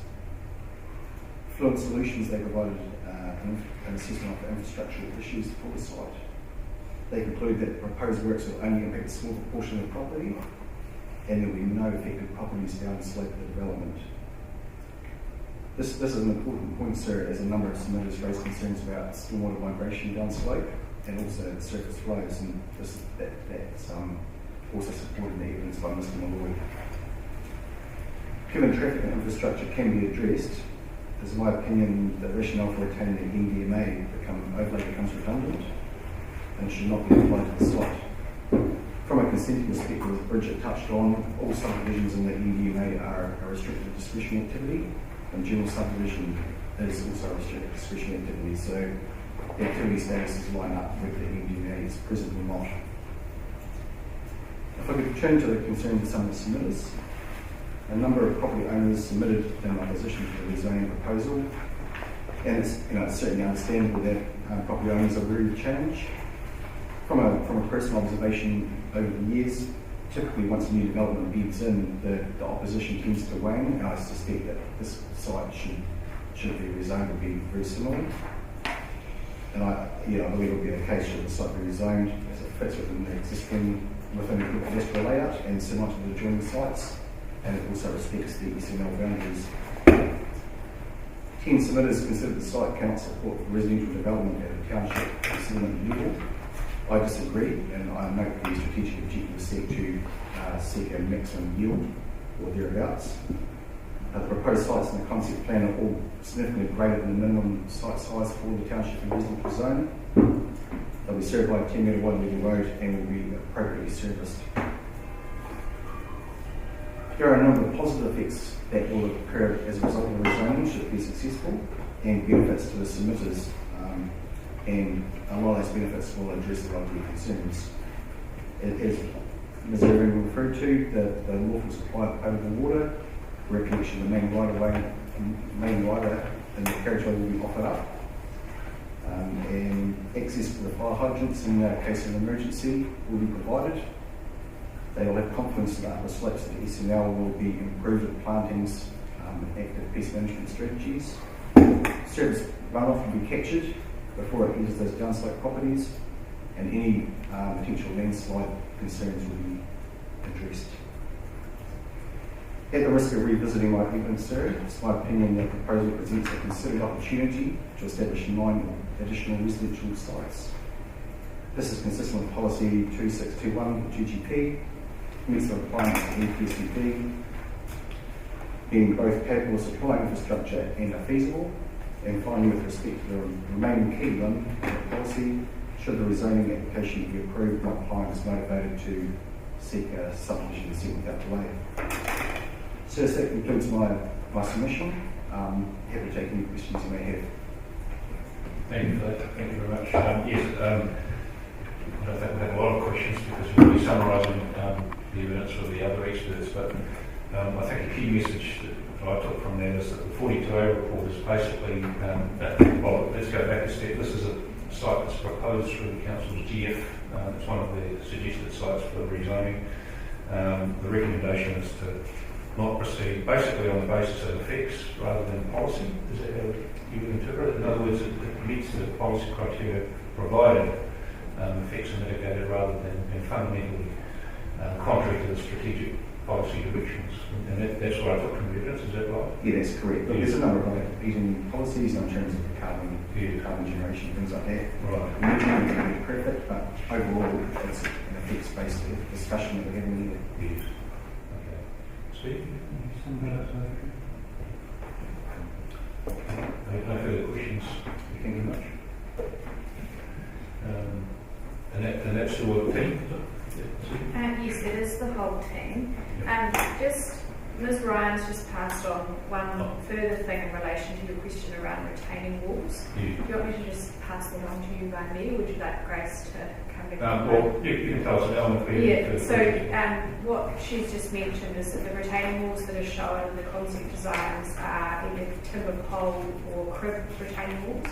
Fluent Solutions, they provided an assessment of the infrastructural issues for the site. They conclude that the proposed works will only impact a small proportion of the property, and there will be no affected properties down the slope of the development. This is an important point, sir, as a number of submitters raised concerns about stormwater migration down slope and also the surface flows, and that's also supported in the evidence by Mr. Malloy. Given traffic and infrastructure can be addressed, it is my opinion that rationale for retaining the NDMA overlay becomes redundant and should not be applied to the site. From a consenting perspective, as Bridget touched on, all subdivisions in the NDMA are a restricted discretionary activity, and general subdivision is also a restricted discretionary activity, so the activity statuses line up with the NDMA is present or not. If I could turn to the concerns of some of the submitters, a number of property owners submitted in opposition to the rezoning proposal, and it's certainly understandable that property owners are wary of change. From a personal observation over the years, typically once a new development beds in, the opposition tends to wane, and I suspect that this site should be rezoned would be very similar. And I believe it will be the case should the site be rezoned as it fits within the industrial layout and similar to the adjoining sites, and it also respects the SML boundaries. 10 submitters considered the site cannot support residential development at a township settlement level. I disagree, and I note the strategic objective is set to seek a maximum yield or thereabouts. The proposed sites in the concept plan are all significantly greater than the minimum site size for the township and residential zone. They'll be served by a 10 metre wide leading road and will be appropriately serviced. There are a number of positive effects that will occur as a result of the rezoning should it be successful, and benefits to the submitters, and a lot of those benefits will address the local concerns. As Ms. Irving referred to, the lawful supply of potable water, reconnection of the main rider and the carriageway will be offered up, and access to the fire hydrants in case of an emergency will be provided. They will have confidence that the slopes of the SML will be improved with plantings and active pest management strategies. Surface runoff will be captured before it enters those downslope properties, and any potential landslide concerns will be addressed. At the risk of revisiting my evidence, sir, it's my opinion that the proposal presents a considered opportunity to establish 9 additional residential sites. This is consistent with policy 2621 GGP, meets the requirements of NPSDB, being both capable of supplying infrastructure and are feasible, and finally with respect to the remaining key limb of the policy, should the rezoning application be approved, my client is motivated to seek a subdivision consent without delay. So that concludes my submission. Happy to take any questions you may have. Thank you for that. Thank you very much. I don't think we have a lot of questions because we'll be summarising the evidence for the other experts, but I think a key message that I took from that is that the 42A report is basically, well, let's go back a step. This is a site that's proposed through the council's GF. It's one of the suggested sites for rezoning. The recommendation is to not proceed basically on the basis of effects rather than policy. Is that how you would interpret it? In other words, it meets the policy criteria provided effects are mitigated rather than fundamentally contrary to the strategic policy directions. And that's what I took from the evidence, is that right? Yeah, that's correct. But there's a number of competing policies in terms of carbon generation, things like that. Right. We're trying to be perfect, but overall, it's an effects-based discussion that we're having here. Yes. Okay. Steve? No further questions. Thank you very much. And that's the whole team, is it? Yes, it is the whole team. Just Ms. Ryan's just passed on one further thing in relation to your question around retaining walls. Yeah. Do you want me to just pass that on to you by me, or would you like Grace to come Well, you can tell us an element for you. Yeah, so what she's just mentioned is that the retaining walls that are shown in the concept designs are either timber pole or crib retaining walls.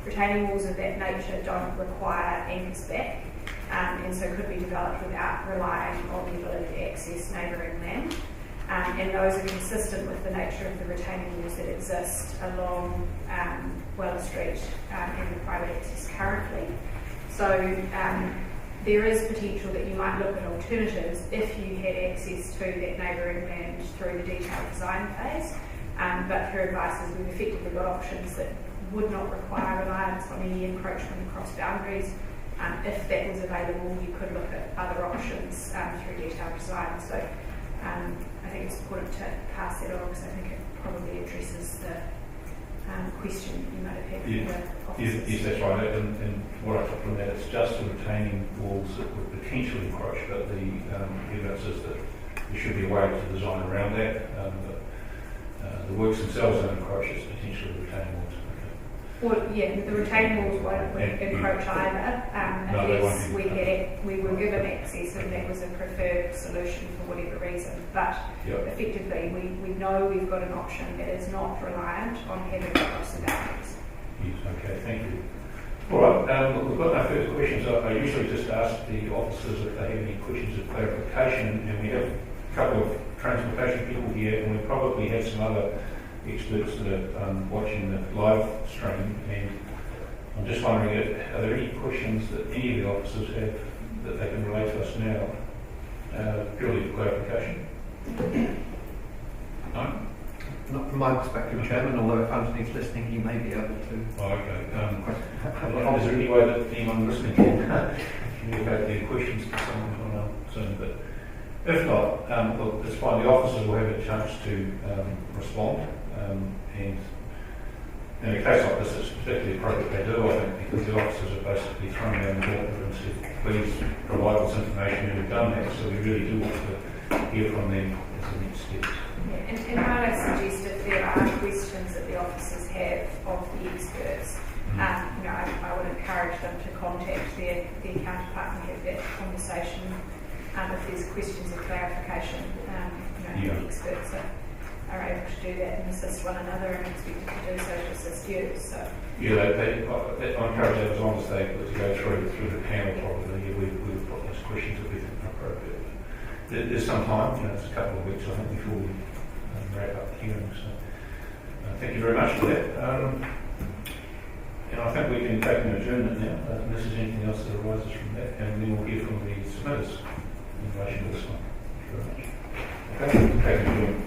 Retaining walls of that nature don't require anchors back, and so could be developed without relying on the ability to access neighbouring land. And those are consistent with the nature of the retaining walls that exist along Weller Street and the private access currently. So there is potential that you might look at alternatives if you had access to that neighbouring land through the detailed design phase. But her advice is we've effectively got options that would not require reliance on any encroachment across boundaries. If that was available, you could look at other options through detailed design. So I think it's important to pass that on because I think it probably addresses the question you might have had from the officers. Yes, that's right. And what I took from that, it's just the retaining walls that would potentially encroach, but the evidence is that there should be a way to design around that. The works themselves don't encroach, it's potentially retaining walls. Well, yeah, the retaining walls won't encroach either, unless we were given access and that was a preferred solution for whatever reason. But effectively, we know we've got an option that is not reliant on having to cross the boundaries. Yes, okay, thank you. All right, we've got no further questions. I usually just ask the officers if they have any questions of clarification, and we have a couple of transportation people here, and we probably have some other experts that are watching the live stream, and I'm just wondering, are there any questions that any of the officers have that they can relate to us now, purely for clarification? No? Not from my perspective, Chairman, although if Anthony's listening, he may be able to. Oh, okay. Is there any way that anyone listening can communicate their questions to someone on Zoom? But if not, well, it's fine. The officers will have a chance to respond. And in a case like this, it's particularly appropriate they do, I think, because the officers are basically throwing down the gauntlet and said, please provide us information, and we've done that, so we really do want to hear from them as the next steps. Yeah, and might I suggest if there are questions that the officers have of the experts, I would encourage them to contact their counterpart and have that conversation if there's questions of clarification. The experts are able to do that and assist one another and expected to do so to assist you. So yeah, I encourage that as long as they go through the panel probably. We've put those questions if we think are appropriate. There's some time, it's a couple of weeks I think before we wrap up the hearing. So thank you very much for that. And I think we can take an adjournment now, unless there's anything else that arises from that, and then we'll hear from the submitters in relation to this one. Thank you very much. Okay, take an adjournment.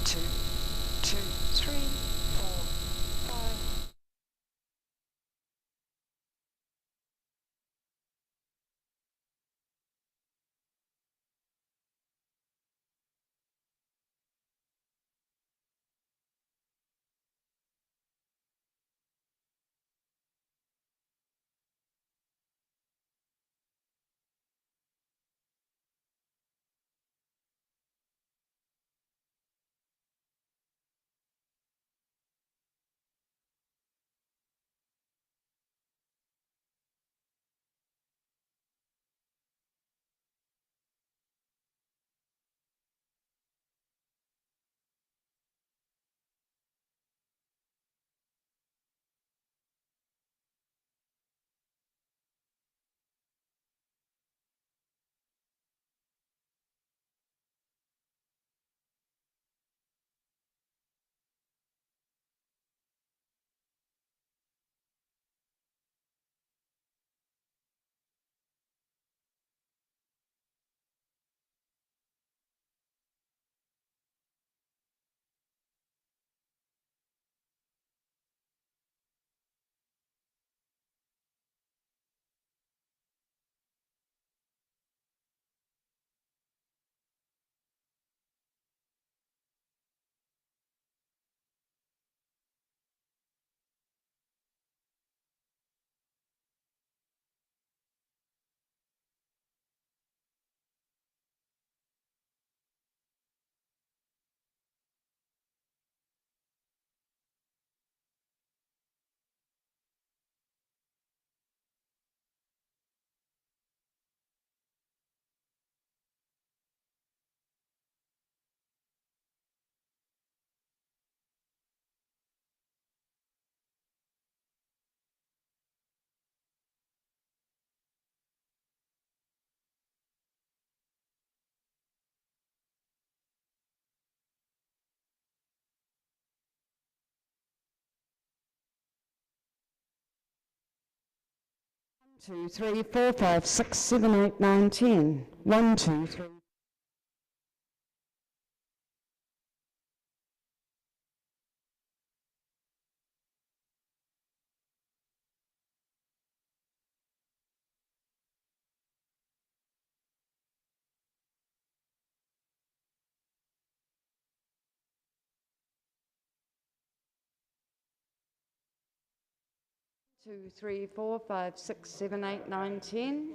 2, 2, 3, 4, 5. Two, three, four, five, 6, 7, 8, 9, 10. 1, 2, 3. 2, 3, 4, 5, 6, 7, 8, 9, 10.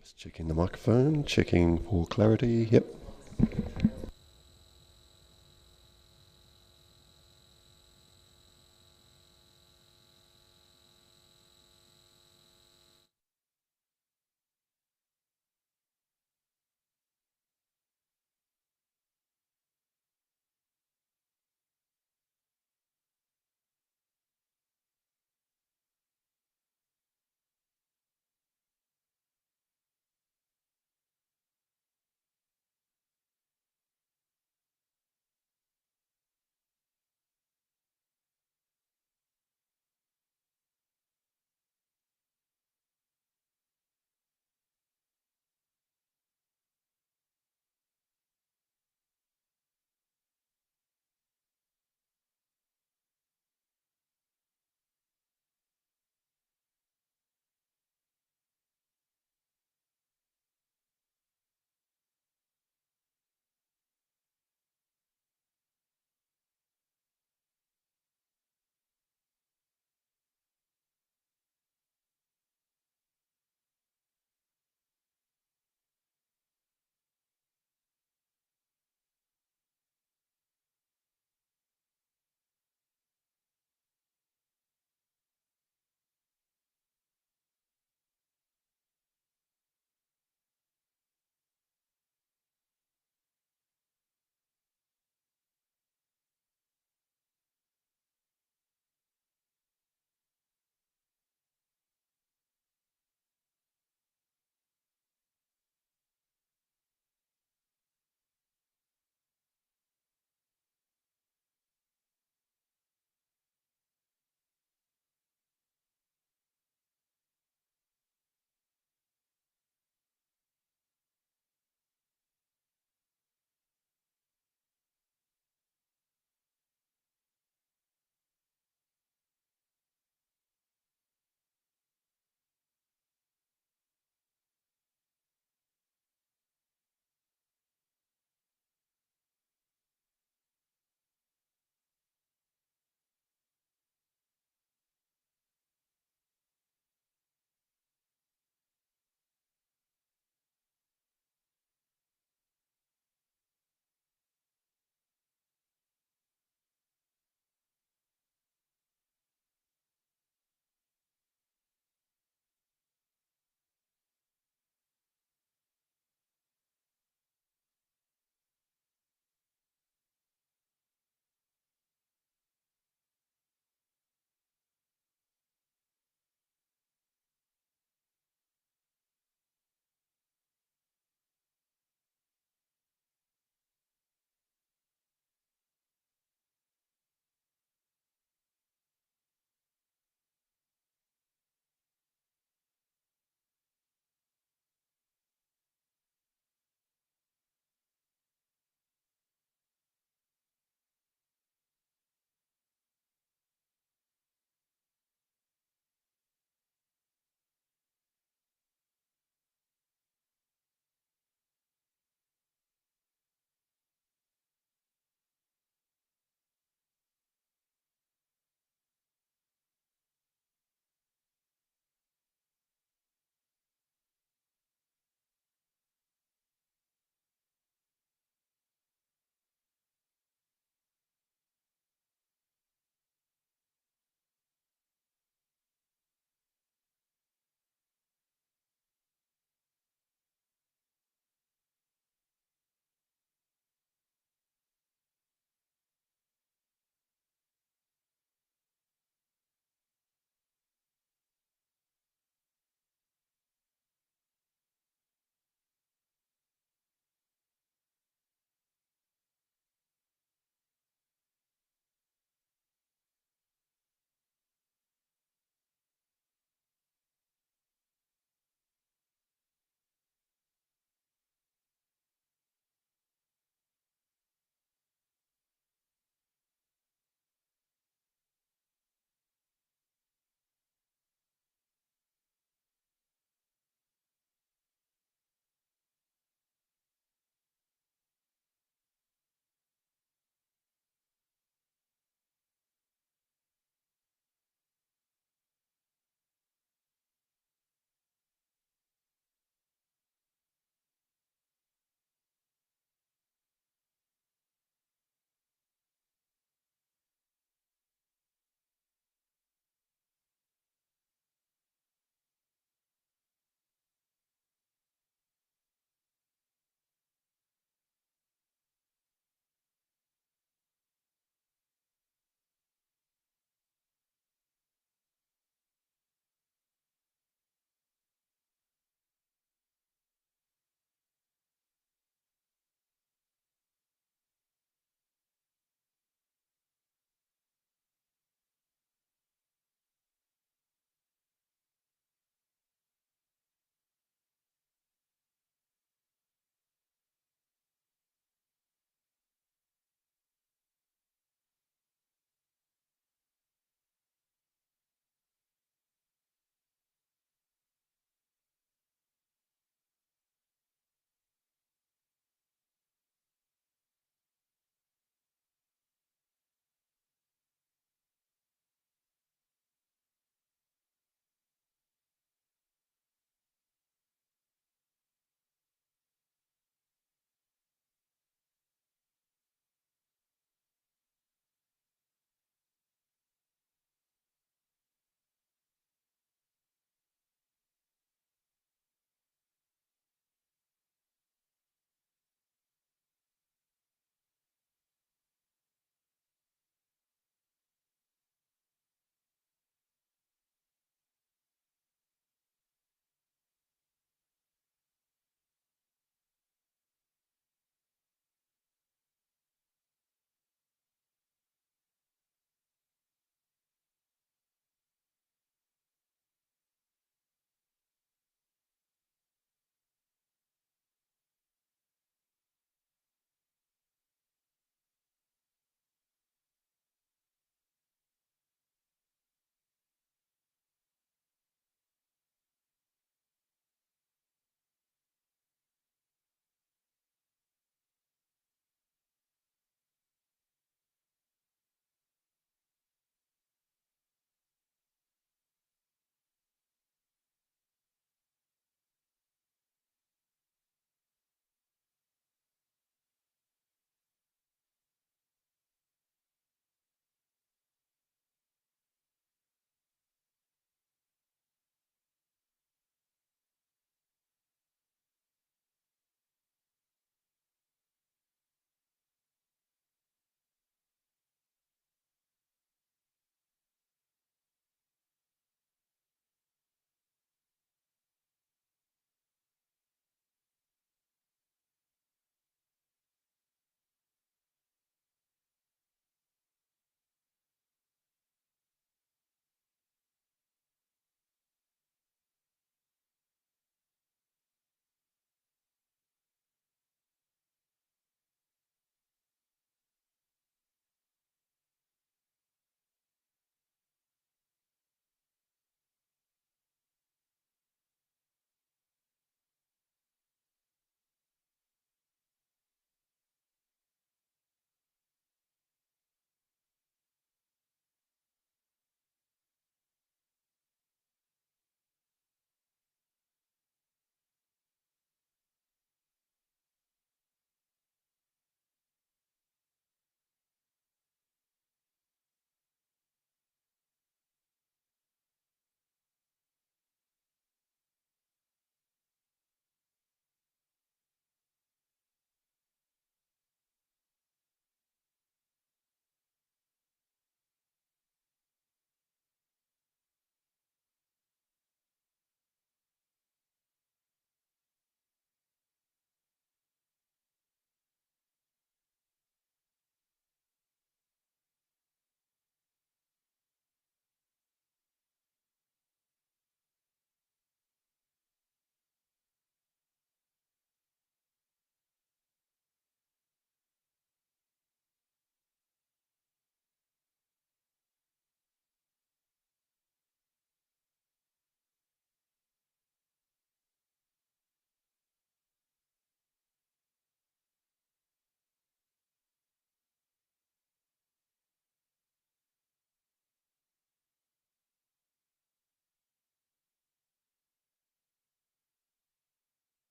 Just checking the microphone, checking for clarity. Yep.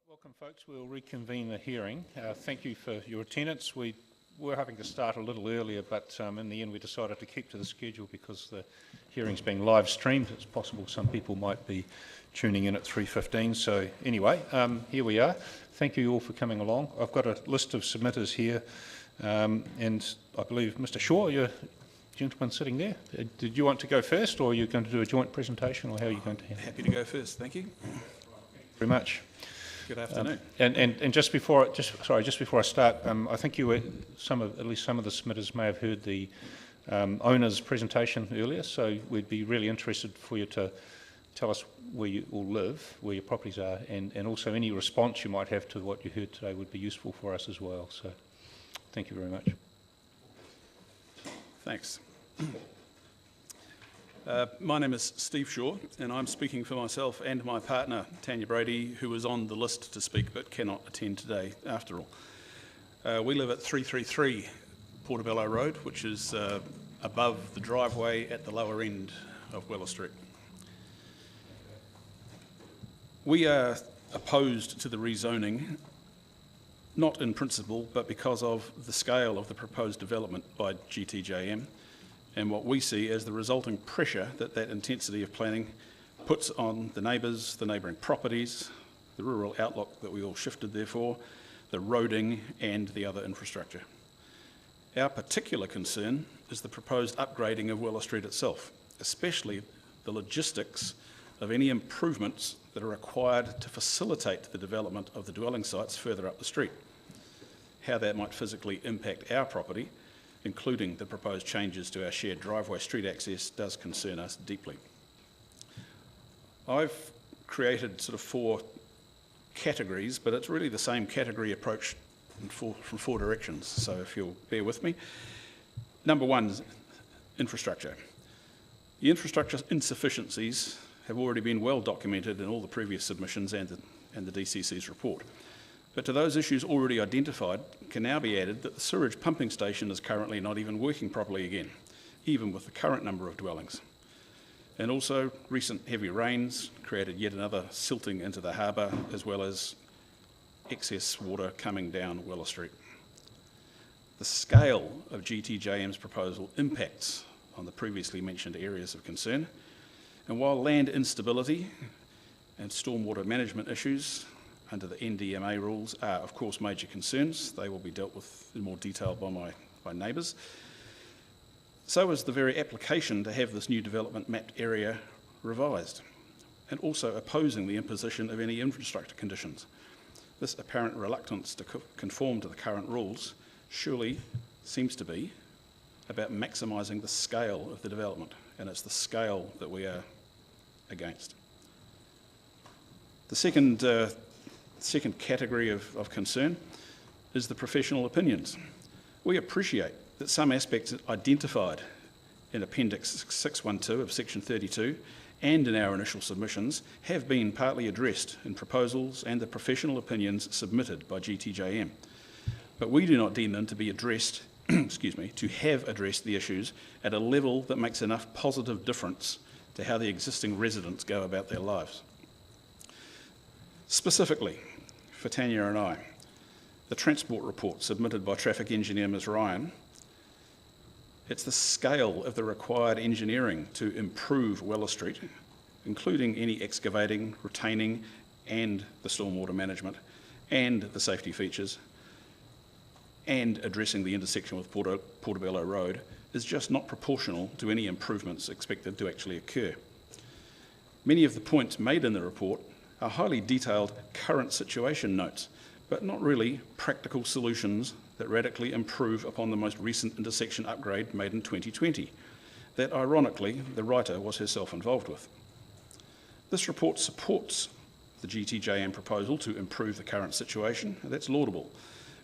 Welcome, folks. We'll reconvene the hearing. Thank you for your attendance. We were hoping to start a little earlier, but in the end we decided to keep to the schedule because the hearing's being live streamed. It's possible some people might be tuning in at 3:15. So anyway, here we are. Thank you all for coming along. I've got a list of submitters here, and I believe Mr. Shaw, you're gentleman sitting there. Did you want to go first, or are you going to do a joint presentation, or how are you going to handle it? Happy to go first, thank you. Very much. Good afternoon. And just before I start, I think you were at least some of the submitters may have heard the owner's presentation earlier. So we'd be really interested for you to tell us where you all live, where your properties are, and also any response you might have to what you heard today would be useful for us as well. So thank you very much. Thanks. My name is Steve Shaw, and I'm speaking for myself and my partner, Tanya Brady, who was on the list to speak but cannot attend today after all. We live at 333 Portobello Road, which is above the driveway at the lower end of Weller Street. We are opposed to the rezoning, not in principle, but because of the scale of the proposed development by GTJM, and what we see as the resulting pressure that intensity of planning puts on the neighbours, the neighbouring properties, the rural outlook that we all shifted there for, the roading and the other infrastructure. Our particular concern is the proposed upgrading of Weller Street itself, especially the logistics of any improvements that are required to facilitate the development of the dwelling sites further up the street. How that might physically impact our property, including the proposed changes to our shared driveway street access, does concern us deeply. I've created sort of 4 categories, but it's really the same category approach from 4 directions, so if you'll bear with me. Number 1 is infrastructure. The infrastructure insufficiencies have already been well documented in all the previous submissions and the DCC's report. But to those issues already identified can now be added that the sewage pumping station is currently not even working properly again, even with the current number of dwellings. And also, recent heavy rains created yet another silting into the harbour, as well as excess water coming down Weller Street. The scale of GTJM's proposal impacts on the previously mentioned areas of concern, and while land instability and stormwater management issues under the NDMA rules are of course major concerns, they will be dealt with in more detail by my neighbours. So is the very application to have this new development mapped area revised, and also opposing the imposition of any infrastructure conditions. This apparent reluctance to conform to the current rules surely seems to be about maximising the scale of the development, and it's the scale that we are against. The second category of concern is the professional opinions. We appreciate that some aspects identified in Appendix 612 of Section 32 and in our initial submissions have been partly addressed in proposals and the professional opinions submitted by GTJM. But we do not deem them to be addressed, to have addressed the issues at a level that makes enough positive difference to how the existing residents go about their lives. Specifically, for Tanya and I, the transport report submitted by Traffic Engineer Ms Ryan, it's the scale of the required engineering to improve Weller Street, including any excavating, retaining, and the stormwater management, and the safety features, and addressing the intersection with Portobello Road, is just not proportional to any improvements expected to actually occur. Many of the points made in the report are highly detailed current situation notes, but not really practical solutions that radically improve upon the most recent intersection upgrade made in 2020, that ironically the writer was herself involved with. This report supports the GTJM proposal to improve the current situation, and that's laudable,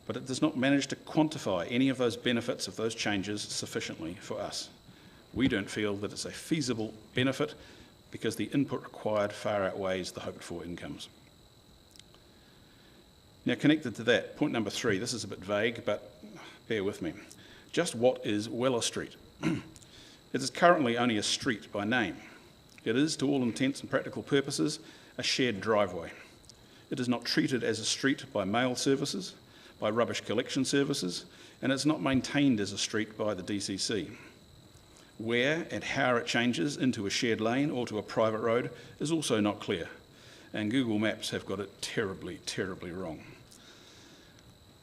but it does not manage to quantify any of those benefits of those changes sufficiently for us. We don't feel that it's a feasible benefit because the input required far outweighs the hoped for incomes. Now, connected to that, point number 3, this is a bit vague, but bear with me. Just what is Weller Street? It is currently only a street by name. It is, to all intents and practical purposes, a shared driveway. It is not treated as a street by mail services, by rubbish collection services, and it's not maintained as a street by the DCC. Where and how it changes into a shared lane or to a private road is also not clear, and Google Maps have got it terribly, terribly wrong.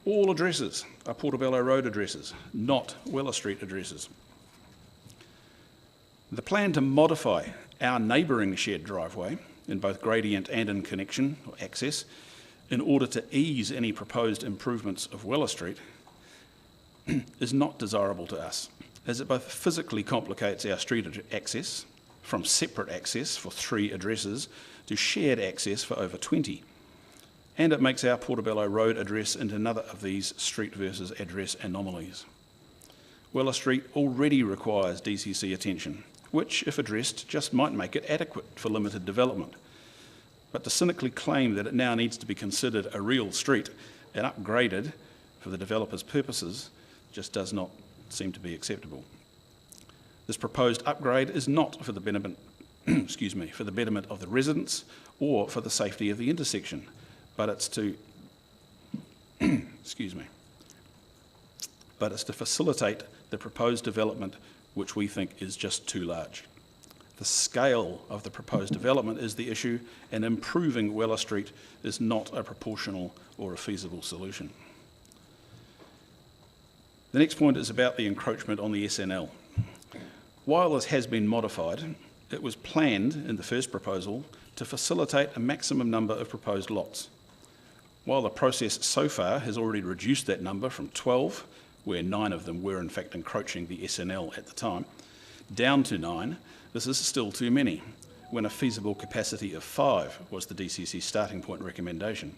All addresses are Portobello Road addresses, not Weller Street addresses. The plan to modify our neighbouring shared driveway in both gradient and in connection or access in order to ease any proposed improvements of Weller Street is not desirable to us, as it both physically complicates our street access from separate access for 3 addresses to shared access for over 20, and it makes our Portobello Road address into another of these street versus address anomalies. Weller Street already requires DCC attention, which, if addressed, just might make it adequate for limited development. But to cynically claim that it now needs to be considered a real street and upgraded for the developer's purposes just does not seem to be acceptable. This proposed upgrade is not for the betterment, for the betterment of the residents or for the safety of the intersection, but it's to, but it's to facilitate the proposed development, which we think is just too large. The scale of the proposed development is the issue, and improving Weller Street is not a proportional or a feasible solution. The next point is about the encroachment on the SNL. While this has been modified, it was planned in the first proposal to facilitate a maximum number of proposed lots. While the process so far has already reduced that number from 12, where 9 of them were in fact encroaching the SNL at the time, down to 9, this is still too many, when a feasible capacity of 5 was the DCC starting point recommendation.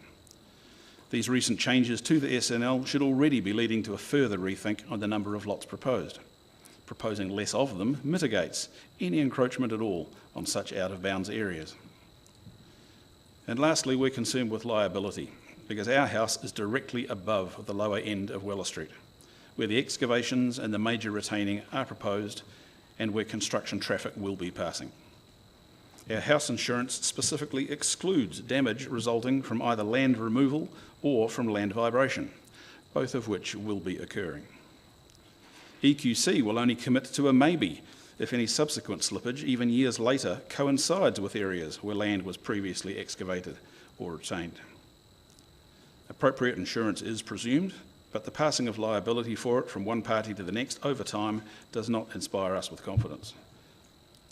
These recent changes to the SNL should already be leading to a further rethink on the number of lots proposed. Proposing less of them mitigates any encroachment at all on such out-of-bounds areas. And lastly, we're concerned with liability, because our house is directly above the lower end of Weller Street, where the excavations and the major retaining are proposed and where construction traffic will be passing. Our house insurance specifically excludes damage resulting from either land removal or from land vibration, both of which will be occurring. EQC will only commit to a maybe if any subsequent slippage, even years later, coincides with areas where land was previously excavated or retained. Appropriate insurance is presumed, but the passing of liability for it from one party to the next over time does not inspire us with confidence.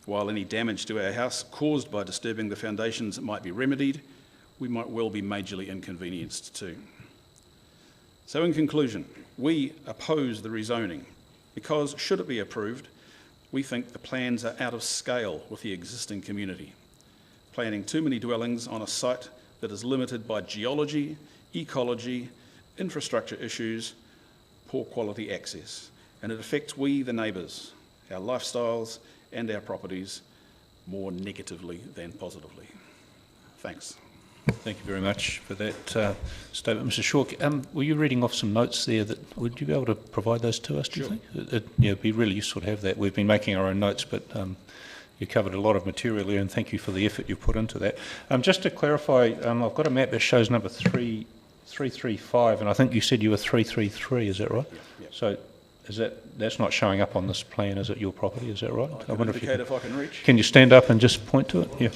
While any damage to our house caused by disturbing the foundations might be remedied, we might well be majorly inconvenienced too. So in conclusion, we oppose the rezoning because, should it be approved, we think the plans are out of scale with the existing community, planning too many dwellings on a site that is limited by geology, ecology, infrastructure issues, poor quality access, and it affects we, the neighbours, our lifestyles and our properties more negatively than positively. Thanks. Thank you very much for that statement, Mr. Shawk. Were you reading off some notes there? That would you be able to provide those to us, do you think? It'd be really useful to have that. We've been making our own notes, but you covered a lot of material there, and thank you for the effort you've put into that. Just to clarify, I've got a map that shows number 335, and I think you said you were 333, is that right? Yeah. So is that's not showing up on this plan, is it, your property, is that right? I wonder if I can reach. Can you stand up and just point to it? Yeah.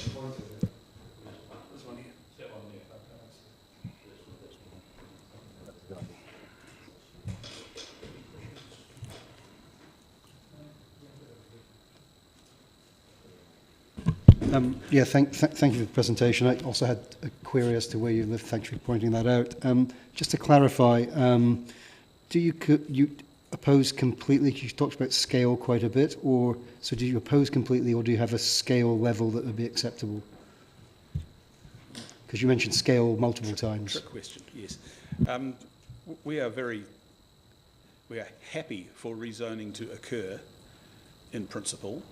Thank you for the presentation. I also had a query as to where you live. Thanks for pointing that out. Just to clarify, do you oppose completely? You talked about scale quite a bit, or so do you oppose completely, or do you have a scale level that would be acceptable? Because you mentioned scale multiple times. Trick question. Yes, we are happy for rezoning to occur in principle.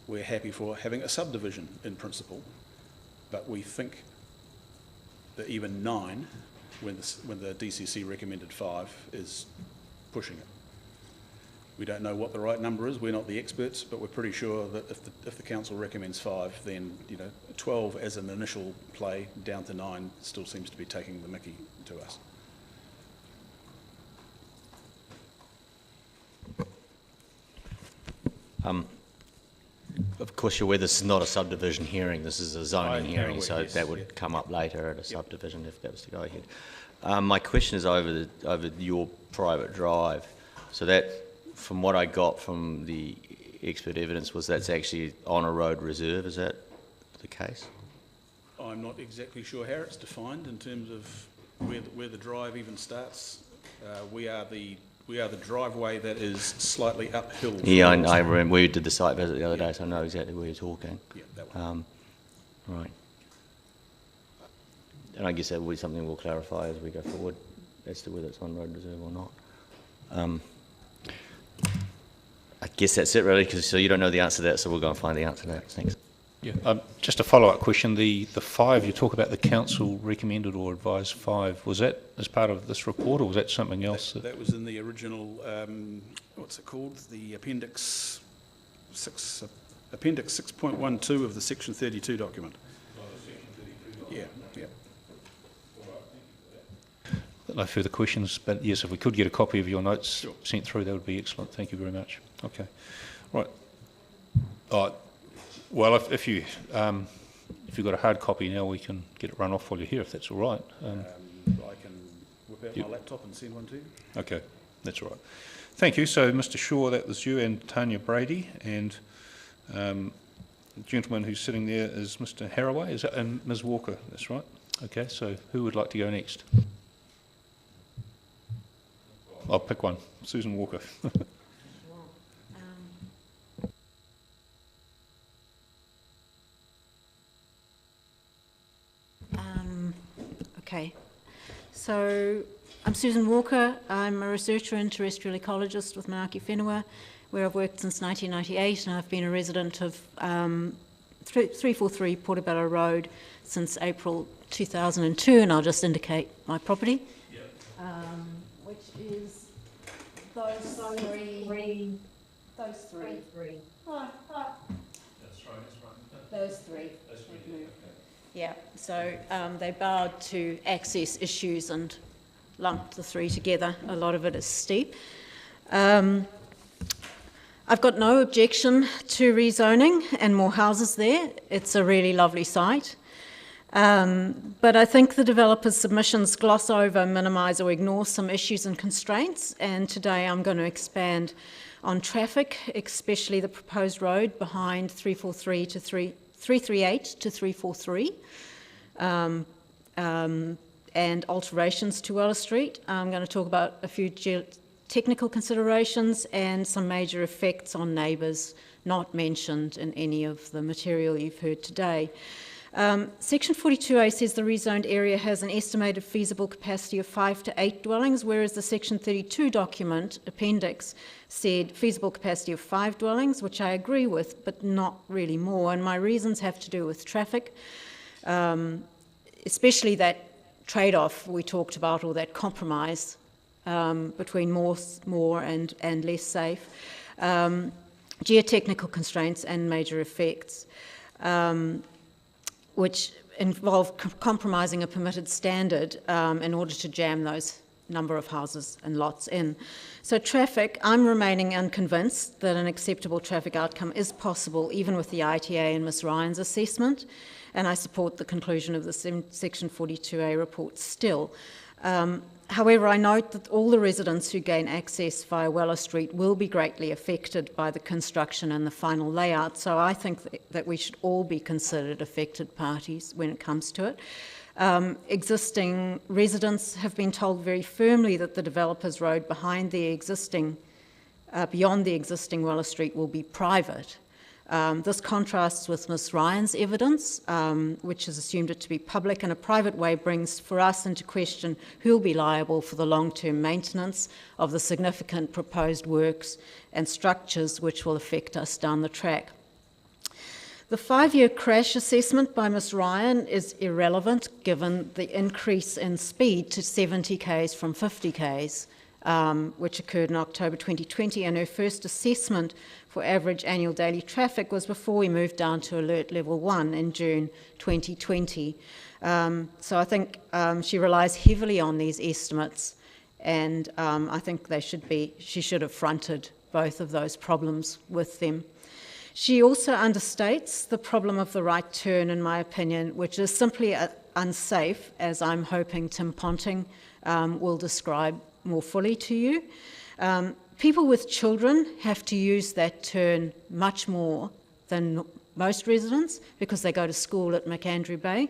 We're happy for having a subdivision in principle, but we think that even 9, when the DCC recommended 5, is pushing it. We don't know what the right number is. We're not the experts, but we're pretty sure that if the council recommends 5, then 12 as an initial play down to 9 still seems to be taking the mickey to us. Of course, you're aware this is not a subdivision hearing. This is a zoning hearing, so yes, that would come up later at a subdivision if that was to go ahead. My question is over your private drive. So that, from what I got from the expert evidence, was that's actually on a road reserve. Is that the case? I'm not exactly sure how it's defined in terms of where the drive even starts. We are the driveway that is slightly uphill. Yeah, I remember we did the site visit the other day, so I know exactly where you're talking. Yeah, that one. Right. And I guess that will be something we'll clarify as we go forward as to whether it's on road reserve or not. I guess that's it really, because so you don't know the answer to that, so we'll go and find the answer to that. Thanks. Yeah, just a follow-up question. The 5, you talk about the council recommended or advised 5. Was that as part of this report, or was that something else? That was in the original, what's it called? The Appendix 6.12 of the Section 32 document. Yeah, yeah. No further questions, but yes, if we could get a copy of your notes sent through, that would be excellent. Thank you very much. Okay, right. Well, if you've got a hard copy now, we can get it run off while you're here, if that's all right. I can whip out my laptop and send one to you. Okay, that's all right. Thank you. So, Mr. Shaw, that was you, and Tanya Brady, and the gentleman who's sitting there is Mr. Haraway, is that, and Ms. Walker. That's right. Okay. So, who would like to go next? I'll pick one. Susan Walker. Okay. So I'm Susan Walker. I'm a researcher and terrestrial ecologist with Manaaki Whenua, where I've worked since 1998, and I've been a resident of 343 Portobello Road since April 2002, and I'll just indicate my property. Which is those three. Those three. Those three. Yeah, so they bowed to access issues and lumped the 3 together. A lot of it is steep. I've got no objection to rezoning and more houses there. It's a really lovely site. But I think the developer's submissions gloss over, minimise or ignore some issues and constraints, and today I'm going to expand on traffic, especially the proposed road behind 338 to 343, and alterations to Weller Street. I'm going to talk about a few technical considerations and some major effects on neighbours not mentioned in any of the material you've heard today. Section 42A says the rezoned area has an estimated feasible capacity of 5 to 8 dwellings, whereas the Section 32 document, appendix, said feasible capacity of 5 dwellings, which I agree with, but not really more. And my reasons have to do with traffic, especially that trade-off we talked about, or that compromise between more and less safe, geotechnical constraints and major effects, which involve compromising a permitted standard in order to jam those number of houses and lots in. So traffic, I'm remaining unconvinced that an acceptable traffic outcome is possible even with the ITA and Ms. Ryan's assessment, and I support the conclusion of the Section 42A report still. However, I note that all the residents who gain access via Weller Street will be greatly affected by the construction and the final layout, so I think that we should all be considered affected parties when it comes to it. Existing residents have been told very firmly that the developer's road behind the existing, beyond the existing Weller Street will be private. This contrasts with Ms. Ryan's evidence, which has assumed it to be public, and a private way brings for us into question who will be liable for the long-term maintenance of the significant proposed works and structures which will affect us down the track. The 5-year crash assessment by Ms. Ryan is irrelevant given the increase in speed to 70 k's from 50 k's which occurred in October 2020, and her first assessment for average annual daily traffic was before we moved down to alert level 1 in June 2020. So I think she relies heavily on these estimates, and I think she should have fronted both of those problems with them. She also understates the problem of the right turn, in my opinion, which is simply unsafe, as I'm hoping Tim Ponting will describe more fully to you. People with children have to use that turn much more than most residents because they go to school at McAndrew Bay.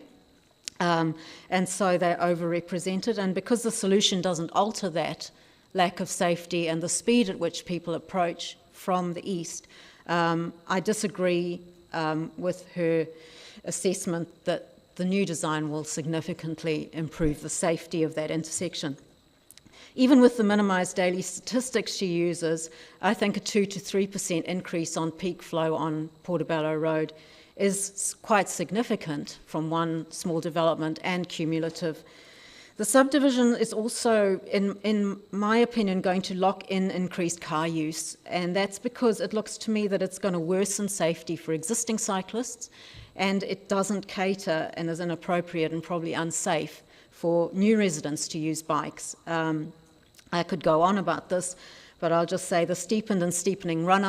And so they're overrepresented. And because the solution doesn't alter that lack of safety and the speed at which people approach from the east, I disagree with her assessment that the new design will significantly improve the safety of that intersection. Even with the minimised daily statistics she uses, I think a 2 to 3% increase on peak flow on Portobello Road is quite significant from one small development and cumulative. The subdivision is also, in my opinion, going to lock in increased car use, and that's because it looks to me that it's going to worsen safety for existing cyclists, and it doesn't cater and is inappropriate and probably unsafe for new residents to use bikes. I could go on about this, but I'll just say the steepened and steepening run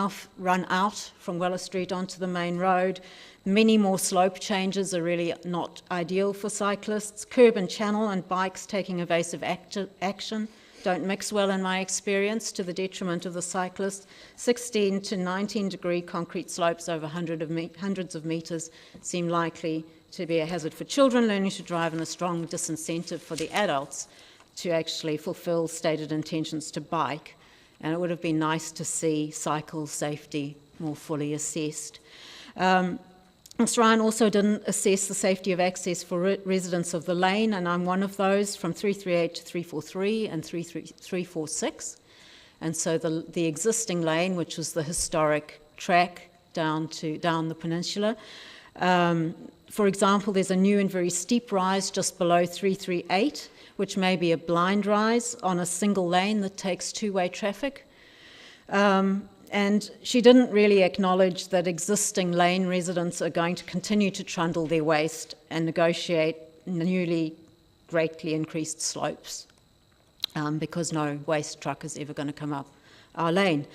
out from Weller Street onto the main road. Many more slope changes are really not ideal for cyclists. Curb and channel and bikes taking evasive action don't mix well in my experience, to the detriment of the cyclist. 16 to 19 degree concrete slopes over hundreds of metres seem likely to be a hazard for children learning to drive and a strong disincentive for the adults to actually fulfil stated intentions to bike. And it would have been nice to see cycle safety more fully assessed. Ms. Ryan also didn't assess the safety of access for residents of the lane, and I'm one of those, from 338 to 343 and 346. And so the existing lane, which was the historic track down the peninsula. For example, there's a new and very steep rise just below 338, which may be a blind rise on a single lane that takes two-way traffic. And she didn't really acknowledge that existing lane residents are going to continue to trundle their waste and negotiate newly greatly increased slopes because no waste truck is ever going to come up our lane.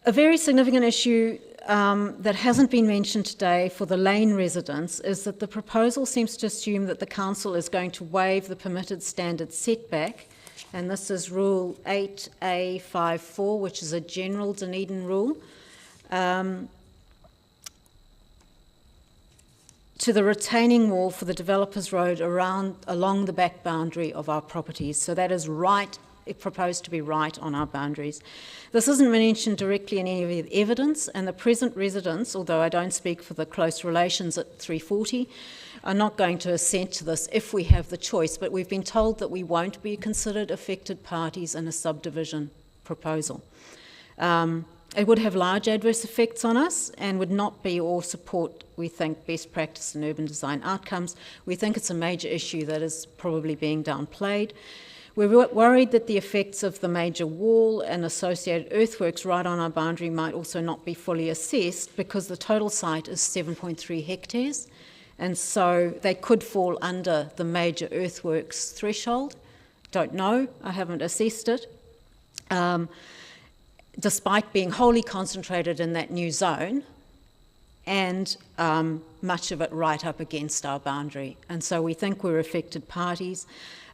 A very significant issue that hasn't been mentioned today for the lane residents is that the proposal seems to assume that the council is going to waive the permitted standard setback, and this is Rule 8A54, which is a general Dunedin rule, to the retaining wall for the developers' road along the back boundary of our properties. So that is right. It proposed to be right on our boundaries. This isn't mentioned directly in any of the evidence, and the present residents, although I don't speak for the close relations at 340, are not going to assent to this if we have the choice, but we've been told that we won't be considered affected parties in a subdivision proposal. It would have large adverse effects on us and would not be or support, we think, best practice in urban design outcomes. We think it's a major issue that is probably being downplayed. We're worried that the effects of the major wall and associated earthworks right on our boundary might also not be fully assessed because the total site is 7.3 hectares, and so they could fall under the major earthworks threshold. Don't know, I haven't assessed it. Despite being wholly concentrated in that new zone and much of it right up against our boundary. And so we think we're affected parties.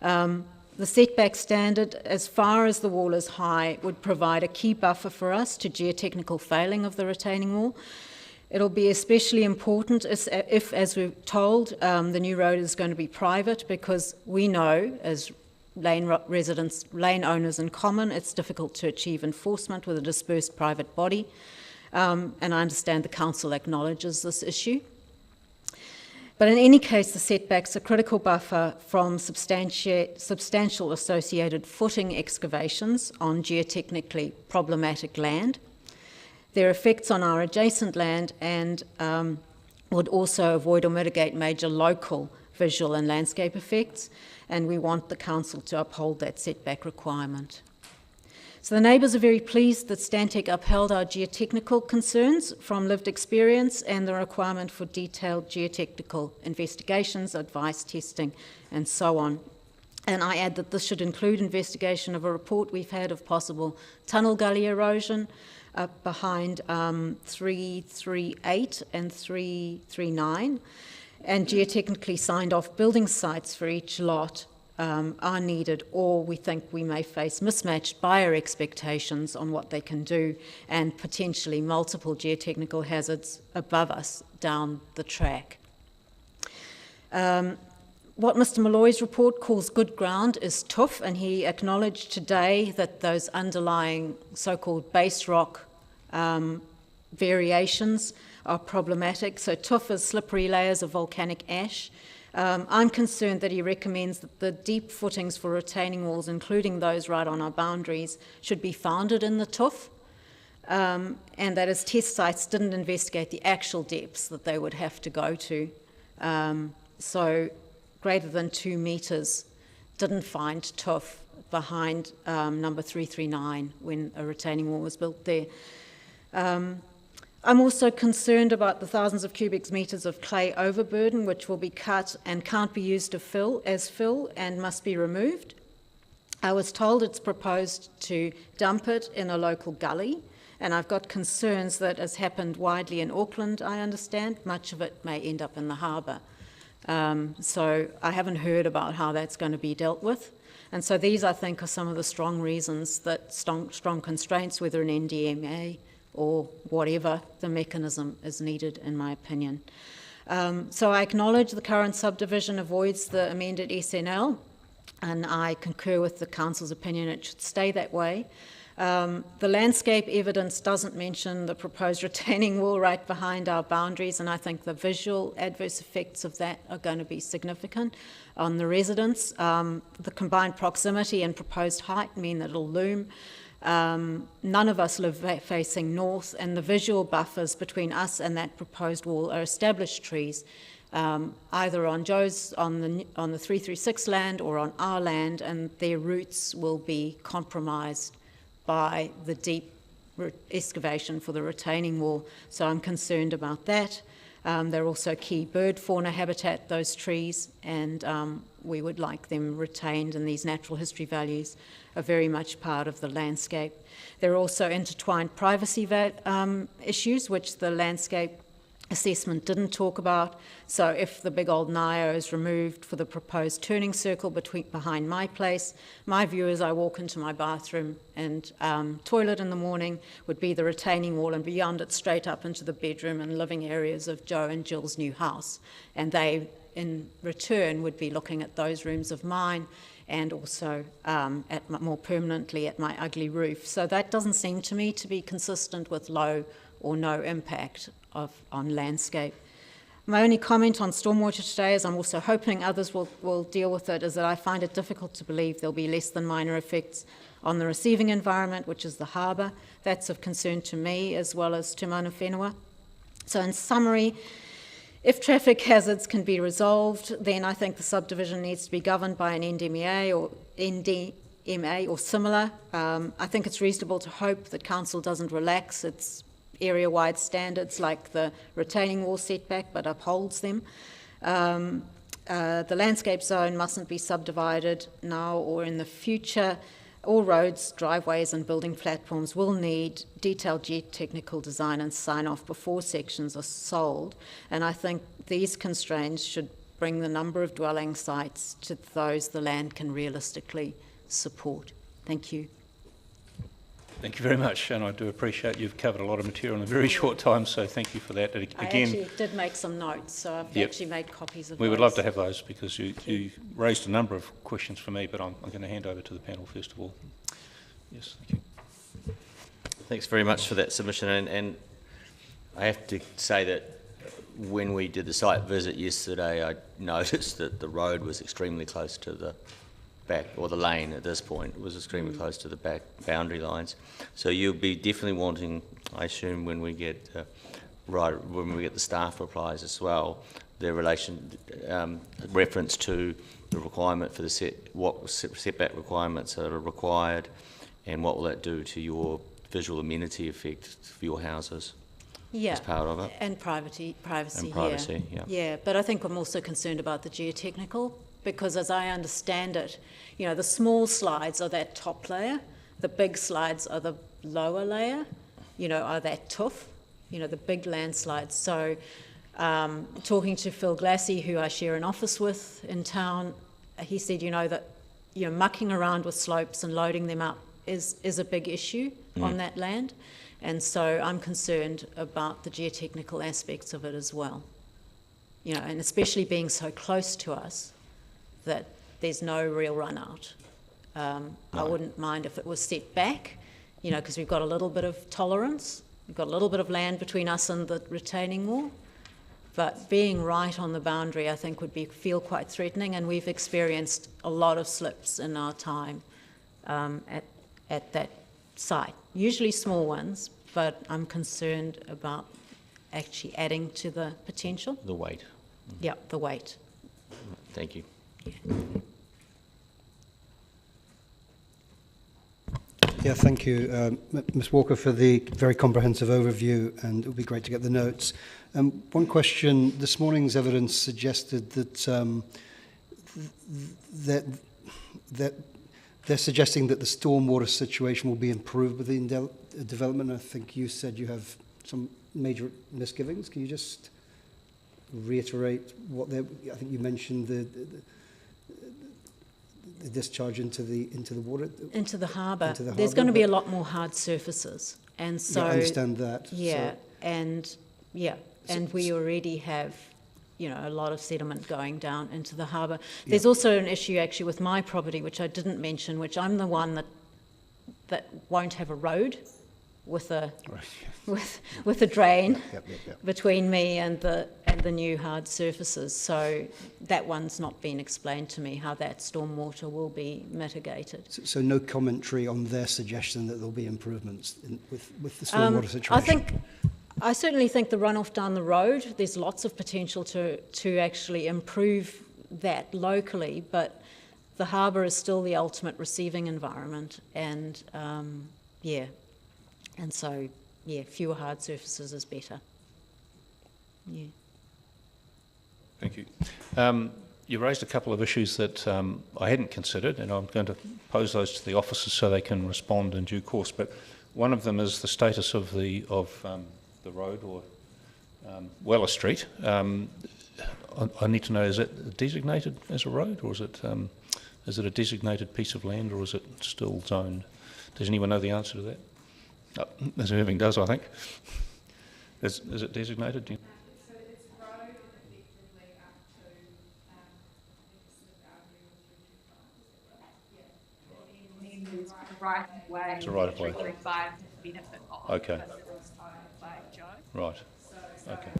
The setback standard, as far as the wall is high, would provide a key buffer for us to geotechnical failing of the retaining wall. It'll be especially important if, as we're told, the new road is going to be private, because we know, as lane residents, lane owners in common, it's difficult to achieve enforcement with a dispersed private body. And I understand the council acknowledges this issue. But in any case, the setback's a critical buffer from substantial associated footing excavations on geotechnically problematic land. Their effects on our adjacent land and would also avoid or mitigate major local visual and landscape effects, and we want the council to uphold that setback requirement. So the neighbours are very pleased that Stantec upheld our geotechnical concerns from lived experience and the requirement for detailed geotechnical investigations, advice, testing, and so on. And I add that this should include investigation of a report we've had of possible tunnel gully erosion up behind 338 and 339, and geotechnically signed off building sites for each lot are needed, or we think we may face mismatched buyer expectations on what they can do and potentially multiple geotechnical hazards above us down the track. What Mr. Malloy's report calls good ground is tough, and he acknowledged today that those underlying so-called base rock variations are problematic. So tough is slippery layers of volcanic ash. I'm concerned that he recommends that the deep footings for retaining walls, including those right on our boundaries, should be founded in the tuff, and that his test sites didn't investigate the actual depths that they would have to go to. So greater than 2 metres didn't find tuff behind number 339 when a retaining wall was built there. I'm also concerned about the thousands of cubic metres of clay overburden which will be cut and can't be used to fill and must be removed. I was told it's proposed to dump it in a local gully, and I've got concerns that, as happened widely in Auckland, I understand, much of it may end up in the harbour. So I haven't heard about how that's going to be dealt with. And so these, I think, are some of the strong reasons that strong constraints, whether an NDMA or whatever the mechanism is needed, in my opinion. So I acknowledge the current subdivision avoids the amended SNL, and I concur with the council's opinion it should stay that way. The landscape evidence doesn't mention the proposed retaining wall right behind our boundaries, and I think the visual adverse effects of that are going to be significant on the residents. The combined proximity and proposed height mean that it'll loom. None of us live facing north, and the visual buffers between us and that proposed wall are established trees, either on Joe's, on the 336 land or on our land, and their roots will be compromised by the deep excavation for the retaining wall. So I'm concerned about that. They're also key bird fauna habitat, those trees, and we would like them retained, and these natural history values are very much part of the landscape. There are also intertwined privacy issues, which the landscape assessment didn't talk about. So if the big old Nio is removed for the proposed turning circle behind my place, my view as I walk into my bathroom and toilet in the morning would be the retaining wall, and beyond it straight up into the bedroom and living areas of Joe and Jill's new house. And they, in return, would be looking at those rooms of mine and also more permanently at my ugly roof. So that doesn't seem to me to be consistent with low or no impact on landscape. My only comment on stormwater today, as I'm also hoping others will deal with it, is that I find it difficult to believe there'll be less than minor effects on the receiving environment, which is the harbour. That's of concern to me as well as to Mana Whenua. So in summary, if traffic hazards can be resolved, then I think the subdivision needs to be governed by an NDMA or similar. I think it's reasonable to hope that council doesn't relax its area-wide standards like the retaining wall setback, but upholds them. The landscape zone mustn't be subdivided now or in the future. All roads, driveways and building platforms will need detailed geotechnical design and sign-off before sections are sold, and I think these constraints should bring the number of dwelling sites to those the land can realistically support. Thank you. Thank you very much, and I do appreciate you've covered a lot of material in a very short time, so thank you for that. Again, I actually did make some notes, so I've actually made copies of those. We would love to have those because you raised a number of questions for me, but I'm going to hand over to the panel first of all. Yes, thank you. Thanks very much for that submission, and I have to say that when we did the site visit yesterday, I noticed that the road was extremely close to the back, or the lane at this point was extremely close to the back boundary lines. So you'll be definitely wanting, I assume, when we get the staff replies as well, the reference to the requirement for what setback requirements are required, and what will that do to your visual amenity effect for your houses? Yeah, as part of it. And privacy. And privacy, yeah. Yeah, but I think I'm also concerned about the geotechnical, because as I understand it, you know, the small slides are that top layer, the big slides are the lower layer, you know, are that tuff, you know, the big landslides. So talking to Phil Glassy, who I share an office with in town, he said, you know, that, you know, mucking around with slopes and loading them up is a big issue on that land. And so I'm concerned about the geotechnical aspects of it as well. You know, and especially being so close to us that there's no real run out. I wouldn't mind if it was set back, you know, because we've got a little bit of tolerance. We've got a little bit of land between us and the retaining wall. But being right on the boundary, I think, would feel quite threatening, and we've experienced a lot of slips in our time at that site. Usually small ones, but I'm concerned about actually adding to the potential. The weight. Yeah, the weight. Thank you. Yeah, thank you, Ms. Walker, for the very comprehensive overview, and it would be great to get the notes. One question: this morning's evidence suggested that that they're suggesting that the stormwater situation will be improved with the development. I think you said you have some major misgivings. Can you just reiterate what they? I think you mentioned the discharge into the water, into the harbour. There's going to be a lot more hard surfaces, and so I understand that. Yeah, so. And we already have, you know, a lot of sediment going down into the harbour. There's also an issue actually with my property, which I didn't mention, which I'm the one that won't have a road with a with a drain between me and the new hard surfaces. So that one's not been explained to me, how that stormwater will be mitigated. So no commentary on their suggestion that there'll be improvements with the stormwater situation? I certainly think the runoff down the road, there's lots of potential to actually improve that locally, but the harbour is still the ultimate receiving environment, and and so fewer hard surfaces is better. Yeah. Thank you. You raised a couple of issues that I hadn't considered, and I'm going to pose those to the officers so they can respond in due course. But one of them is the status of the road, or Weller Street. I need to know: is it designated as a road, or is it a designated piece of land, or is it still zoned? Does anyone know the answer to that? Oh, as Irving does, I think. Is it designated? Do you... So it's road effectively up to and then there's right of way. It's a right of way. By the benefit of. Okay. Right. So okay.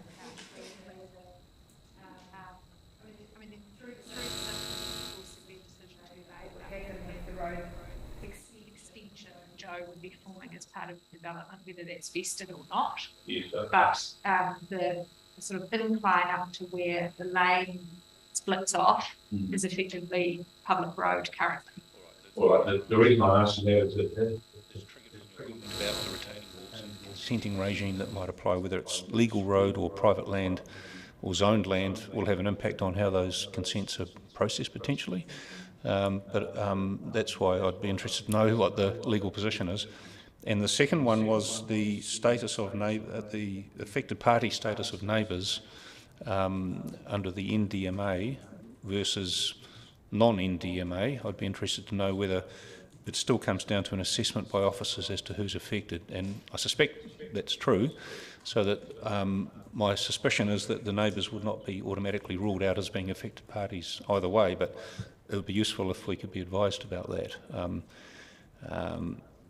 I mean, through the course of their decision what happened with the road extension, Joe would be forming as part of the development, whether that's vested or not. Yes, but the sort of incline up to where the lane splits off is effectively public road currently. All right. The reason I asked that is that it's triggered about the retaining walls and the consenting regime that might apply, whether it's legal road or private land or zoned land, will have an impact on how those consents are processed potentially. But that's why I'd be interested to know what the legal position is. And the second one was the status of the affected party status of neighbours under the NDMA versus non-NDMA. I'd be interested to know whether it still comes down to an assessment by officers as to who's affected, and I suspect that's true, so that my suspicion is that the neighbours would not be automatically ruled out as being affected parties either way, but it would be useful if we could be advised about that.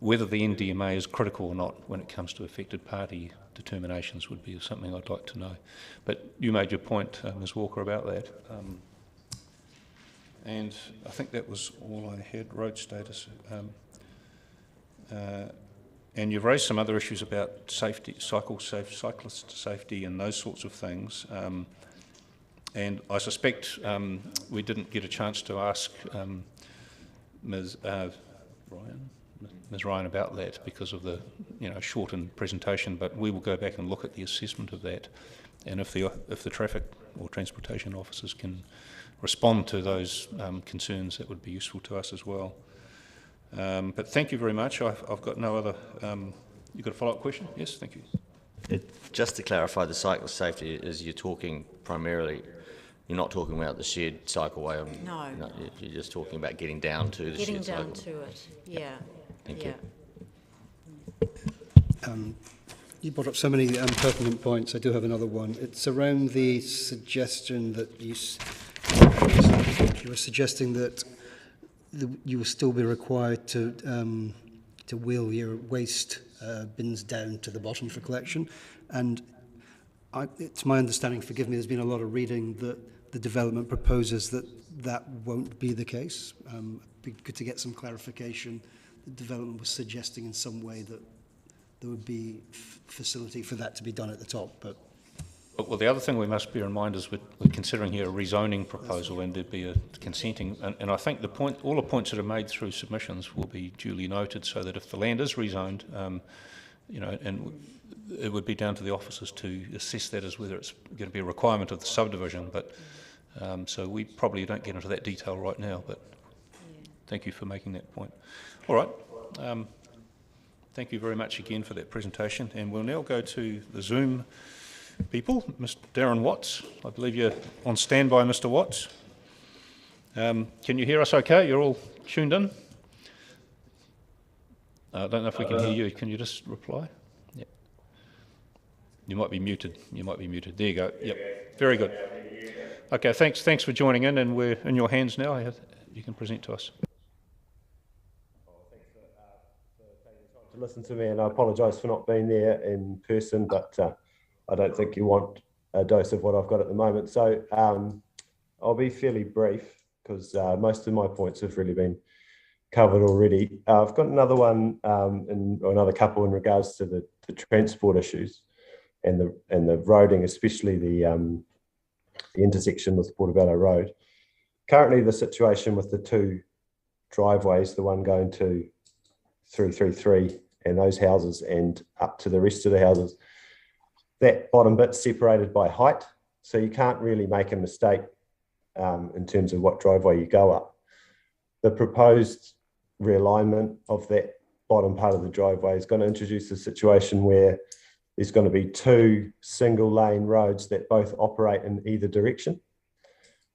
Whether the NDMA is critical or not when it comes to affected party determinations would be something I'd like to know. But you made your point, Ms. Walker, about that. And I think that was all I had, road status. And you've raised some other issues about safety, cyclist safety and those sorts of things. And I suspect we didn't get a chance to ask Ms. Ryan about that because of the shortened presentation, but we will go back and look at the assessment of that, and if the traffic or transportation officers can respond to those concerns, that would be useful to us as well. But thank you very much. I've got no other. You've got a follow-up question? Yes, thank you. Just to clarify, the cycle safety is you're talking primarily. You're not talking about the shared cycleway. No. You're just talking about getting down to the shared cycle. Getting down to it. Yeah. Thank you. You brought up so many pertinent points. I do have another one. It's around the suggestion that you were suggesting that you will still be required to wheel your waste bins down to the bottom for collection. And it's my understanding, forgive me, there's been a lot of reading that the development proposes that won't be the case. It'd be good to get some clarification. The development was suggesting in some way that there would be facility for that to be done at the top. But well, the other thing we must bear in mind is we're considering here a rezoning proposal, and there'd be a consenting. And I think all the points that are made through submissions will be duly noted, so that if the land is rezoned, and it would be down to the officers to assess that as whether it's going to be a requirement of the subdivision. But so we probably don't get into that detail right now. But thank you for making that point. All right. Thank you very much again for that presentation, and we'll now go to the Zoom people. Mr. Darren Watts, I believe you're on standby, Mr. Watts. Can you hear us okay? You're all tuned in? I don't know if we can hear you. Can you just reply? Yeah. You might be muted. You might be muted. There you go. Yep. Very good. Okay, thanks for joining in, and we're in your hands now. You can present to us. To listen to me, and I apologise for not being there in person, but I don't think you want a dose of what I've got at the moment. So I'll be fairly brief because most of my points have really been covered already. I've got another one or another couple in regards to the transport issues and the roading, especially the intersection with Portobello Road. Currently, the situation with the two driveways, the one going to 333 and those houses and up to the rest of the houses, that bottom bit's separated by height, so you can't really make a mistake in terms of what driveway you go up. The proposed realignment of that bottom part of the driveway is going to introduce a situation where there's going to be two single lane roads that both operate in either direction.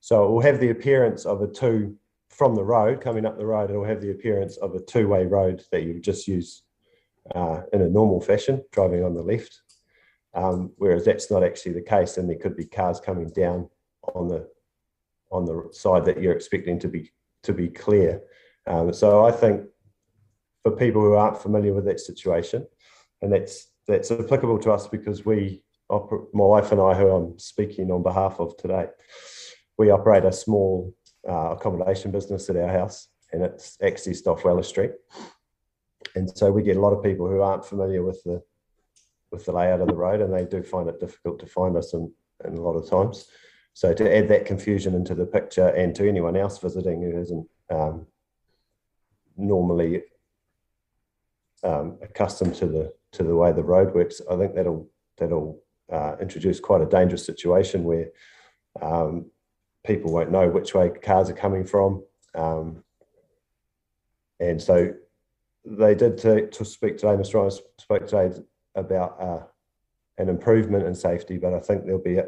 So it will have the appearance of from the road, coming up the road, it will have the appearance of a two-way road that you would just use in a normal fashion, driving on the left. Whereas that's not actually the case, and there could be cars coming down on the side that you're expecting to be clear. So I think for people who aren't familiar with that situation, and that's applicable to us because my wife and I, who I'm speaking on behalf of today, we operate a small accommodation business at our house, and it's accessed off Weller Street. And so we get a lot of people who aren't familiar with the layout of the road, and they do find it difficult to find us in a lot of times. So to add that confusion into the picture, and to anyone else visiting who isn't normally accustomed to the way the road works, I think that'll introduce quite a dangerous situation where people won't know which way cars are coming from. And so they did to speak today, Mr. Ryan spoke today about an improvement in safety, but I think there'll be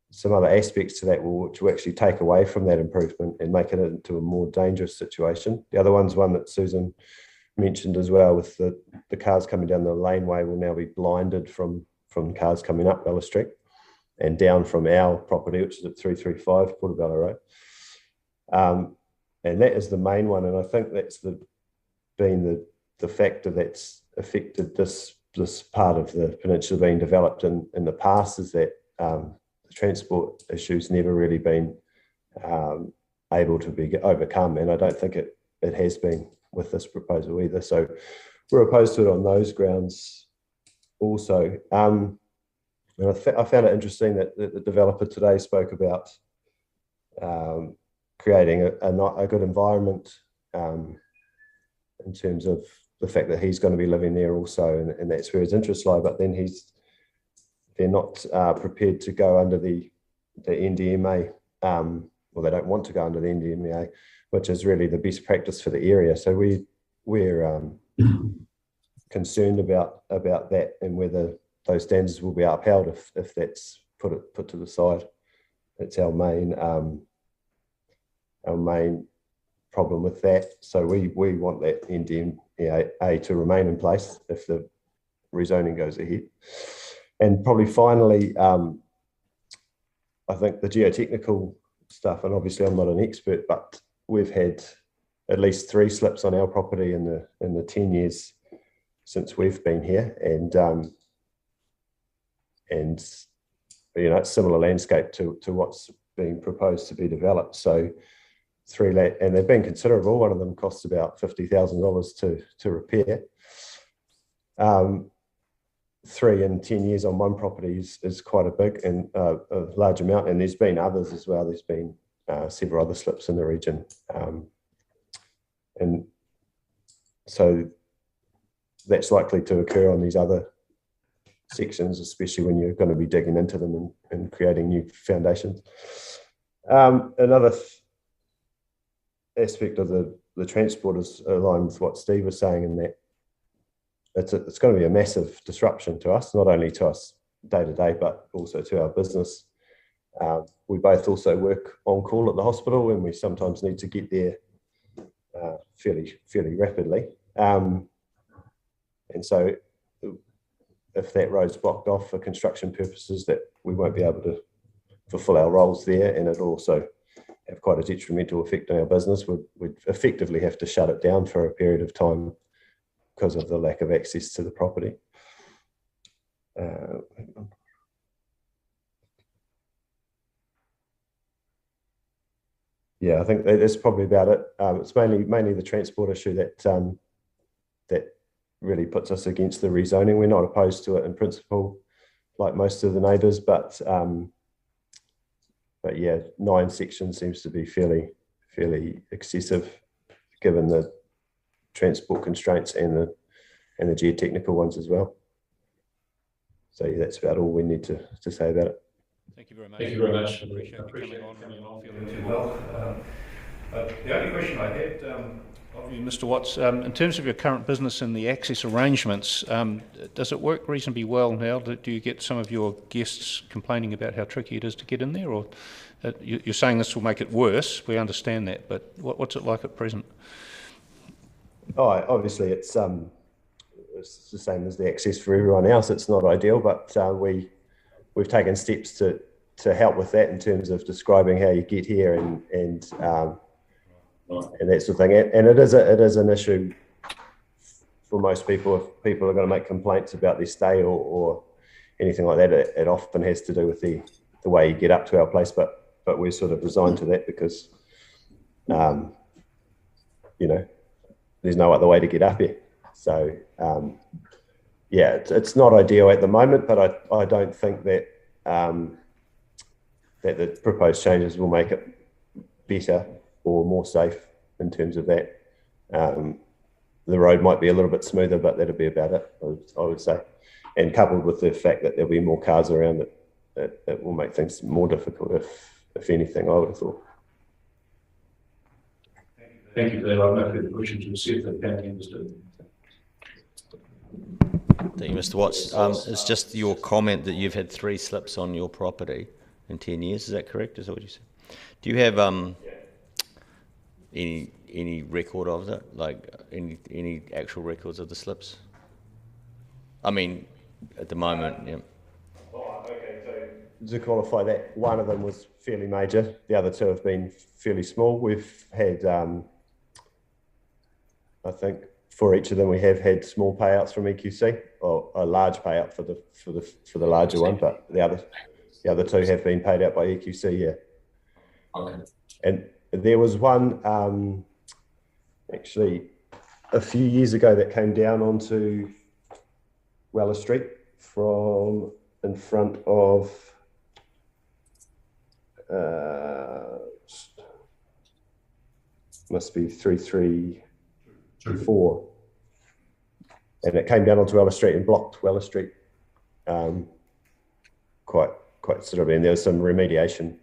some other aspects to that which will actually take away from that improvement and make it into a more dangerous situation. The other one's one that Susan mentioned as well, with the cars coming down the laneway will now be blinded from cars coming up Bella Street and down from our property, which is at 335 Portobello Road. And that is the main one, and I think that's been the factor that's affected this part of the peninsula being developed in the past, is that the transport issues never really been able to be overcome, and I don't think it has been with this proposal either. So we're opposed to it on those grounds also. And I found it interesting that the developer today spoke about creating a good environment in terms of the fact that he's going to be living there also, and that's where his interests lie. But then they're not prepared to go under the NDMA, or they don't want to go under the NDMA, which is really the best practice for the area. So we're concerned about that and whether those standards will be upheld if that's put to the side. It's our main problem with that. So we want that NDMA to remain in place if the rezoning goes ahead. And probably finally, I think the geotechnical stuff, and obviously I'm not an expert, but we've had at least 3 slips on our property in the 10 years since we've been here, and you know, it's similar landscape to what's being proposed to be developed. So 3, and they've been considerable. One of them costs about $50,000 to repair. 3 in 10 years on one property is quite a big and a large amount, and there's been others as well. There's been several other slips in the region, and so that's likely to occur on these other sections, especially when you're going to be digging into them and creating new foundations. Another aspect of the transport is aligned with what Steve was saying, in that it's going to be a massive disruption to us, not only to us day to day, but also to our business. We both also work on call at the hospital, and we sometimes need to get there fairly rapidly. And so if that road's blocked off for construction purposes, that we won't be able to fulfill our roles there, and it'll also have quite a detrimental effect on our business. We'd effectively have to shut it down for a period of time because of the lack of access to the property. Yeah, I think that's probably about it. It's mainly the transport issue that really puts us against the rezoning. We're not opposed to it in principle, like most of the neighbours, but yeah, 9 sections seems to be fairly excessive, given the transport constraints and the geotechnical ones as well. So yeah, that's about all we need to say about it. Thank you very much. Thank you very much. Appreciate you coming on. Feeling too well. The only question I had of you, Mr. Watts, in terms of your current business and the access arrangements, does it work reasonably well now? Do you get some of your guests complaining about how tricky it is to get in there, or you're saying this will make it worse? We understand that, but what's it like at present? Oh, obviously it's the same as the access for everyone else. It's not ideal, but we've taken steps to help with that in terms of describing how you get here and that sort of thing. And it is an issue for most people. If people are going to make complaints about their stay or anything like that, it often has to do with the way you get up to our place. But we're sort of resigned to that because, you know, there's no other way to get up here. So yeah, it's not ideal at the moment, but I don't think that that the proposed changes will make it better or more safe in terms of that. The road might be a little bit smoother, but that'll be about it, I would say. And coupled with the fact that there'll be more cars around, it will make things more difficult, if anything, I would have thought. Thank you for that. I have no further questions. We'll see if the panel understood. Thank you, Mr. Watts. It's just your comment that you've had 3 slips on your property in 10 years. Is that correct? Is that what you said? Do you have any record of that? Like any actual records of the slips? I mean, at the moment, yeah. Oh, okay. So to qualify that, one of them was fairly major. The other 2 have been fairly small. We've had, I think, for each of them, we have had small payouts from EQC, or a large payout for the larger one, but the other 2 have been paid out by EQC. Yeah. Okay. And there was one actually a few years ago that came down onto Weller Street from in front of must be 334, and it came down onto Weller Street and blocked Weller Street quite considerably, and there was some remediation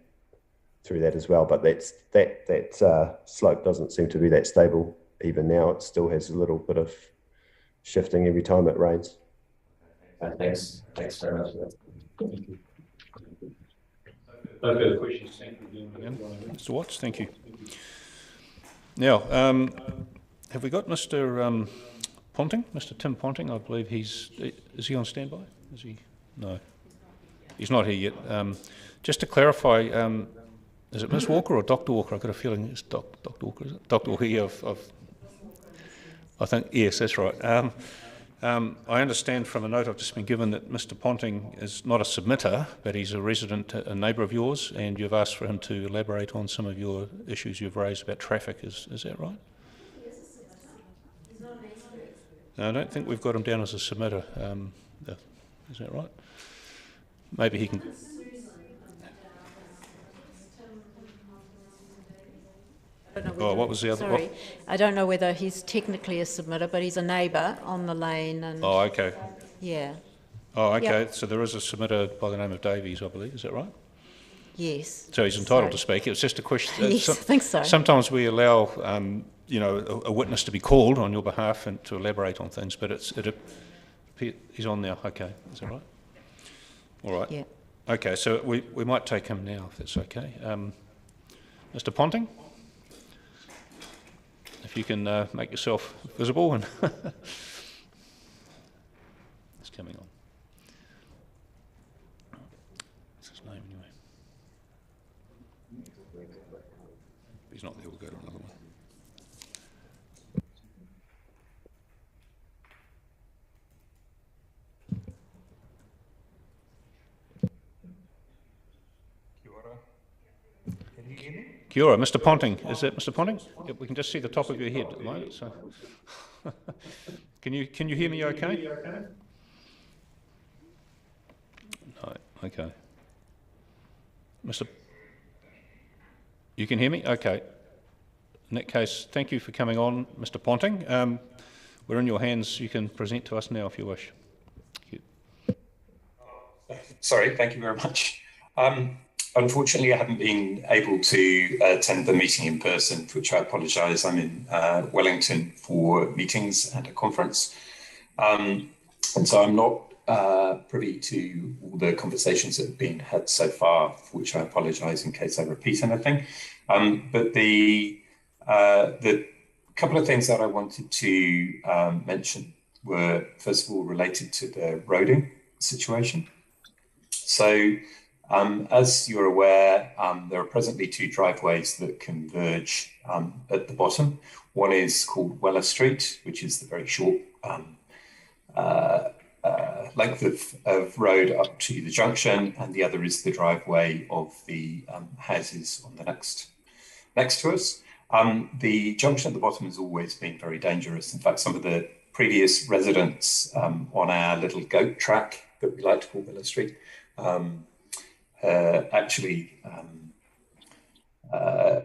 through that as well, but that slope doesn't seem to be that stable even now. It still has a little bit of shifting every time it rains. Thanks very much. No further questions. Thank you again, Mr. Watts. Thank you. Now, have we got Mr. Ponting? Mr. Tim Ponting, I believe is he on standby? Is he? No, he's not here yet. Just to clarify, is it Ms. Walker or Dr. Walker? I've got a feeling it's Dr. Walker. Is it? Dr. Walker, yeah, I think, yes, that's right. I understand from a note I've just been given that Mr. Ponting is not a submitter, but he's a resident, a neighbour of yours, and you've asked for him to elaborate on some of your issues you've raised about traffic. Is that right? No, I don't think we've got him down as a submitter. Is that right? Maybe he can... What was the other? Sorry, I don't know whether he's technically a submitter, but he's a neighbour on the lane. And oh, okay. Yeah. Oh, okay. Yep. So there is a submitter by the name of Davies, I believe. Is that right? Yes. So he's entitled to speak. It was just a question. Yes, I think so. Sometimes we allow, a witness to be called on your behalf and to elaborate on things, but he's on now. Okay, is that right? All right. Yeah. Okay, so we might take him now, if that's okay. Mr. Ponting, if you can make yourself visible and it's coming on. What's his name anyway? If he's not there, we'll go to another one. Kia ora, Mr. Ponting. Is that Mr. Ponting? Yep, we can just see the top of your head at the moment. So, can you hear me okay? No. Okay. You can hear me? Okay. In that case, thank you for coming on, Mr. Ponting. We're in your hands. You can present to us now if you wish. Thank you. Sorry, thank you very much. Unfortunately, I haven't been able to attend the meeting in person, for which I apologise. I'm in Wellington for meetings and a conference. And so I'm not privy to all the conversations that have been had so far, for which I apologise in case I repeat anything. But the couple of things that I wanted to mention were, first of all, related to the roading situation. So, as you're aware, there are presently two driveways that converge at the bottom. One is called Weller Street, which is the very short length of road up to the junction, and the other is the driveway of the houses on the next to us. The junction at the bottom has always been very dangerous. In fact, some of the previous residents on our little goat track that we like to call Weller Street actually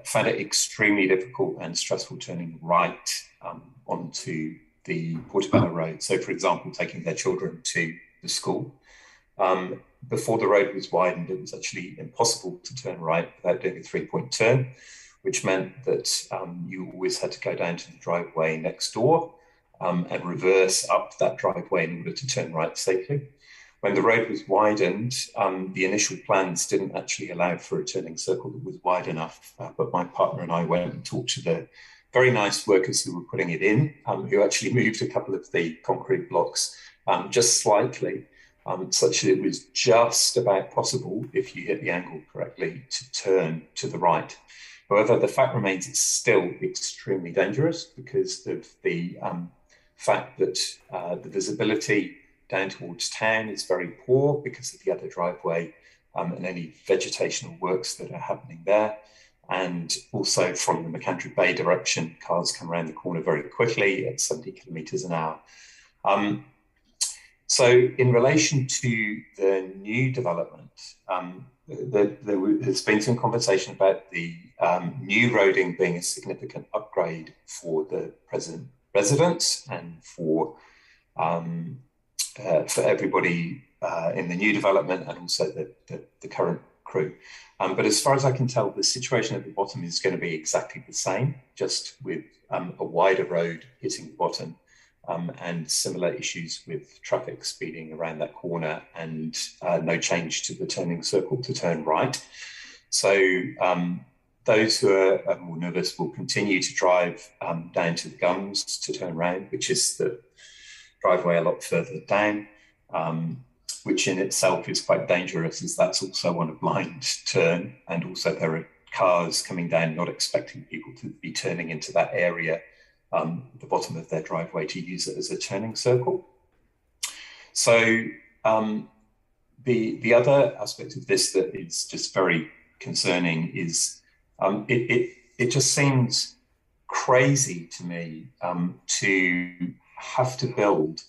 found it extremely difficult and stressful turning right onto the Portobello Road. So, for example, taking their children to the school. Before the road was widened, it was actually impossible to turn right without doing a three-point turn, which meant that you always had to go down to the driveway next door and reverse up that driveway in order to turn right safely. When the road was widened, the initial plans didn't actually allow for a turning circle that was wide enough, but my partner and I went and talked to the very nice workers who were putting it in, who actually moved a couple of the concrete blocks just slightly, such that it was just about possible, if you hit the angle correctly, to turn to the right. However, the fact remains it's still extremely dangerous because of the fact that the visibility down towards town is very poor because of the other driveway and any vegetational works that are happening there. And also from the McAndrew Bay direction, cars come around the corner very quickly at 70 kilometres an hour. So in relation to the new development, there's been some conversation about the new roading being a significant upgrade for the present residents and for everybody in the new development, and also the current crew. But as far as I can tell, the situation at the bottom is going to be exactly the same, just with a wider road hitting the bottom, and similar issues with traffic speeding around that corner, and no change to the turning circle to turn right. So those who are more nervous will continue to drive down to the Gums to turn around, which is the driveway a lot further down, which in itself is quite dangerous, as that's also on a blind turn, and also there are cars coming down not expecting people to be turning into that area, the bottom of their driveway, to use it as a turning circle. So the other aspect of this that is just very concerning is it just seems crazy to me to have to build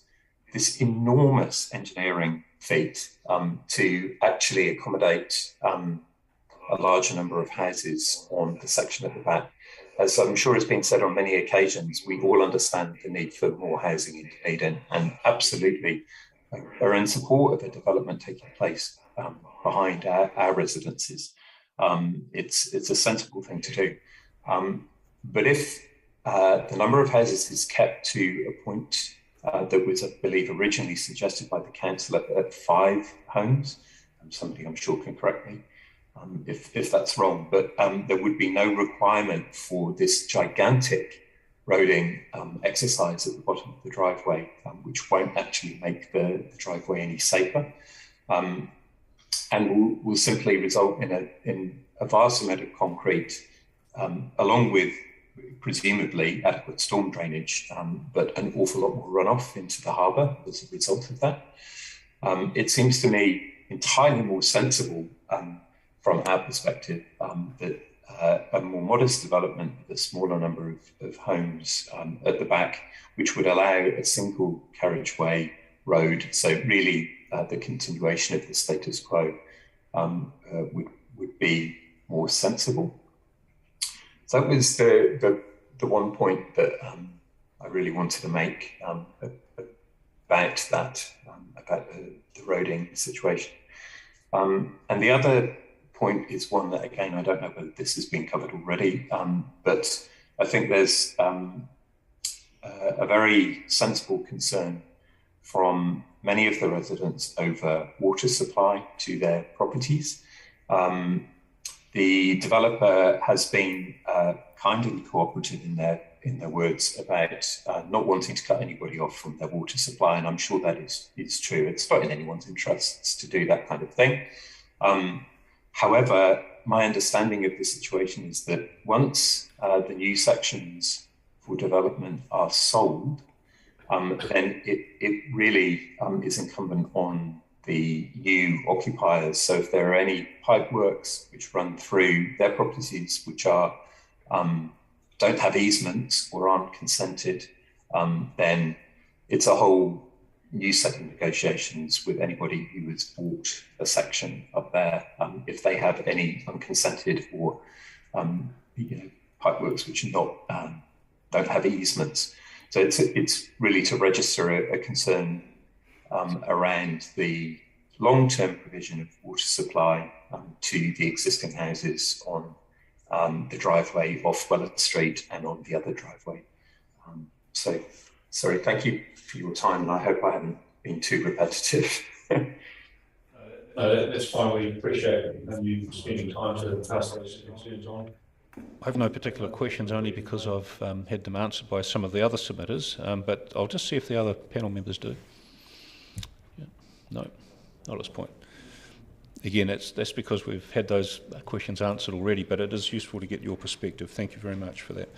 this enormous engineering feat to actually accommodate a larger number of houses on the section at the back. As I'm sure has been said on many occasions, we all understand the need for more housing in Dunedin, and absolutely are in support of the development taking place behind our residences. It's a sensible thing to do. But if the number of houses is kept to a point that was, I believe, originally suggested by the council at 5 homes, somebody I'm sure can correct me if that's wrong, but there would be no requirement for this gigantic roading exercise at the bottom of the driveway, which won't actually make the driveway any safer, and will simply result in a vast amount of concrete, along with presumably adequate storm drainage, but an awful lot more runoff into the harbour as a result of that. It seems to me entirely more sensible from our perspective that a more modest development with a smaller number of homes at the back, which would allow a single carriageway road, so really the continuation of the status quo, would be more sensible. So that was the one point that I really wanted to make about that, about the roading situation. And the other point is one that, again, I don't know whether this has been covered already, but I think there's a very sensible concern from many of the residents over water supply to their properties. The developer has been kind and cooperative in their words about not wanting to cut anybody off from their water supply, and I'm sure that is true. It's not in anyone's interests to do that kind of thing. However, my understanding of the situation is that once the new sections for development are sold, then it really is incumbent on the new occupiers. So if there are any pipeworks which run through their properties which are don't have easements or aren't consented, then it's a whole new set of negotiations with anybody who has bought a section up there, if they have any unconsented or pipeworks which don't have easements. So it's really to register a concern around the long-term provision of water supply to the existing houses on the driveway off Willard Street and on the other driveway. So, sorry, thank you for your time, and I hope I haven't been too repetitive. No, that's fine. We appreciate you spending time to pass those concerns on. I have no particular questions, only because I've had them answered by some of the other submitters, but I'll just see if the other panel members do. Yeah. No, not at this point. Again, that's because we've had those questions answered already, but it is useful to get your perspective. Thank you very much for that.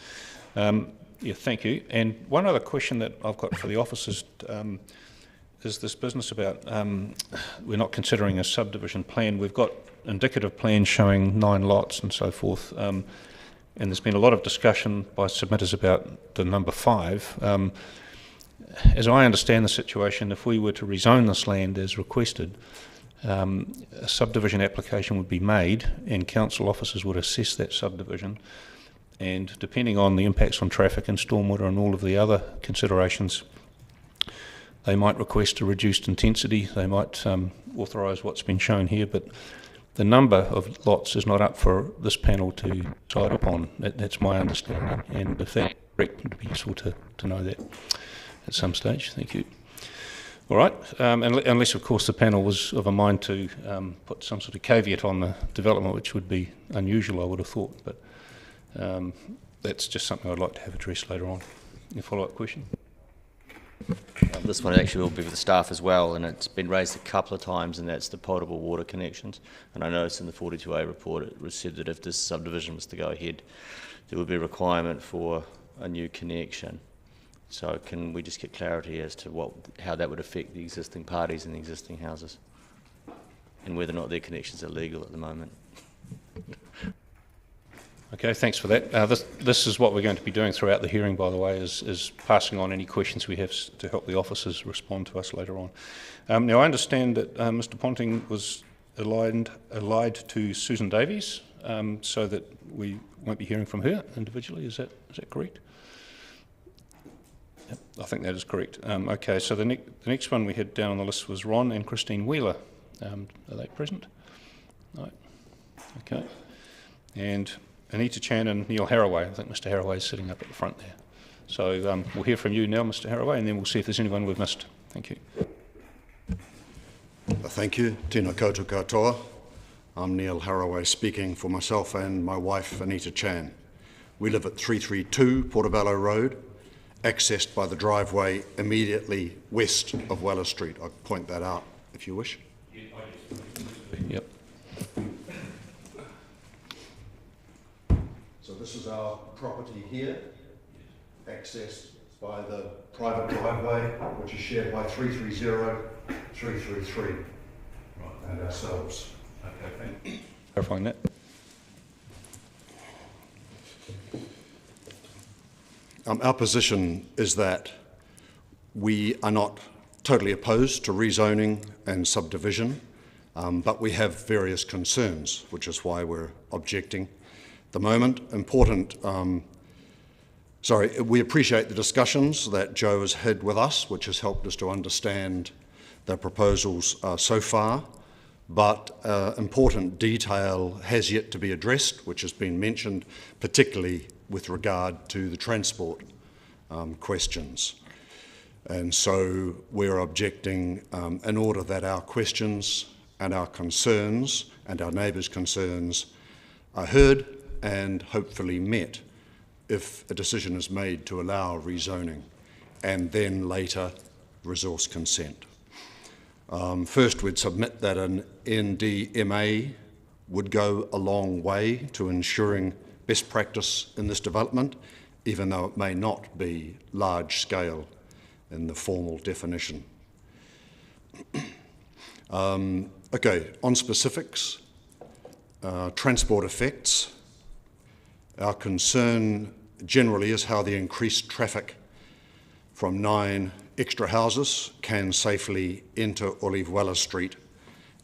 Yeah, thank you. And one other question that I've got for the officers is this business about we're not considering a subdivision plan. We've got indicative plans showing 9 lots and so forth, and there's been a lot of discussion by submitters about the number 5. as I understand the situation, if we were to rezone this land as requested, a subdivision application would be made and council officers would assess that subdivision, and depending on the impacts on traffic and stormwater and all of the other considerations, they might request a reduced intensity, they might authorise what's been shown here, but the number of lots is not up for this panel to decide upon. That's my understanding, and if that's correct, it would be useful to know that at some stage. Thank you. All right, unless of course the panel was of a mind to put some sort of caveat on the development, which would be unusual, I would have thought, but that's just something I'd like to have addressed later on. A follow-up question? This one actually will be with the staff as well, and it's been raised a couple of times, and that's the potable water connections. And I noticed in the 42A report it was said that if this subdivision was to go ahead, there would be a requirement for a new connection. So can we just get clarity as to how that would affect the existing parties and the existing houses, and whether or not their connections are legal at the moment? Okay, thanks for that. This is what we're going to be doing throughout the hearing, by the way, is passing on any questions we have to help the officers respond to us later on. Now, I understand that Mr. Ponting was allied to Susan Davies, so that we won't be hearing from her individually. Is that correct? Yep, I think that is correct. Okay, so the next one we had down on the list was Ron and Christine Wheeler. Are they present? No. Okay. And Anita Chan and Neil Haraway. I think Mr. Haraway is sitting up at the front there. So we'll hear from you now, Mr. Haraway, and then we'll see if there's anyone we've missed. Thank you. Thank you. Tēnā koutou katoa. I'm Neil Haraway speaking for myself and my wife, Anita Chan. We live at 332 Portobello Road, accessed by the driveway immediately west of Weller Street. I'll point that out if you wish. Yep. So this is our property here, accessed by the private driveway, which is shared by 330, 333, and ourselves. Okay, thank you. Clarifying that. Our position is that we are not totally opposed to rezoning and subdivision, but we have various concerns, which is why we're objecting. At the moment, we appreciate the discussions that Joe has had with us, which has helped us to understand the proposals so far, but important detail has yet to be addressed, which has been mentioned, particularly with regard to the transport questions. And so we're objecting in order that our questions and our concerns and our neighbours' concerns are heard and hopefully met if a decision is made to allow rezoning and then later resource consent. First, we'd submit that an NDMA would go a long way to ensuring best practice in this development, even though it may not be large scale in the formal definition. Okay, on specifics, transport effects. Our concern generally is how the increased traffic from 9 extra houses can safely enter Olive Weller Street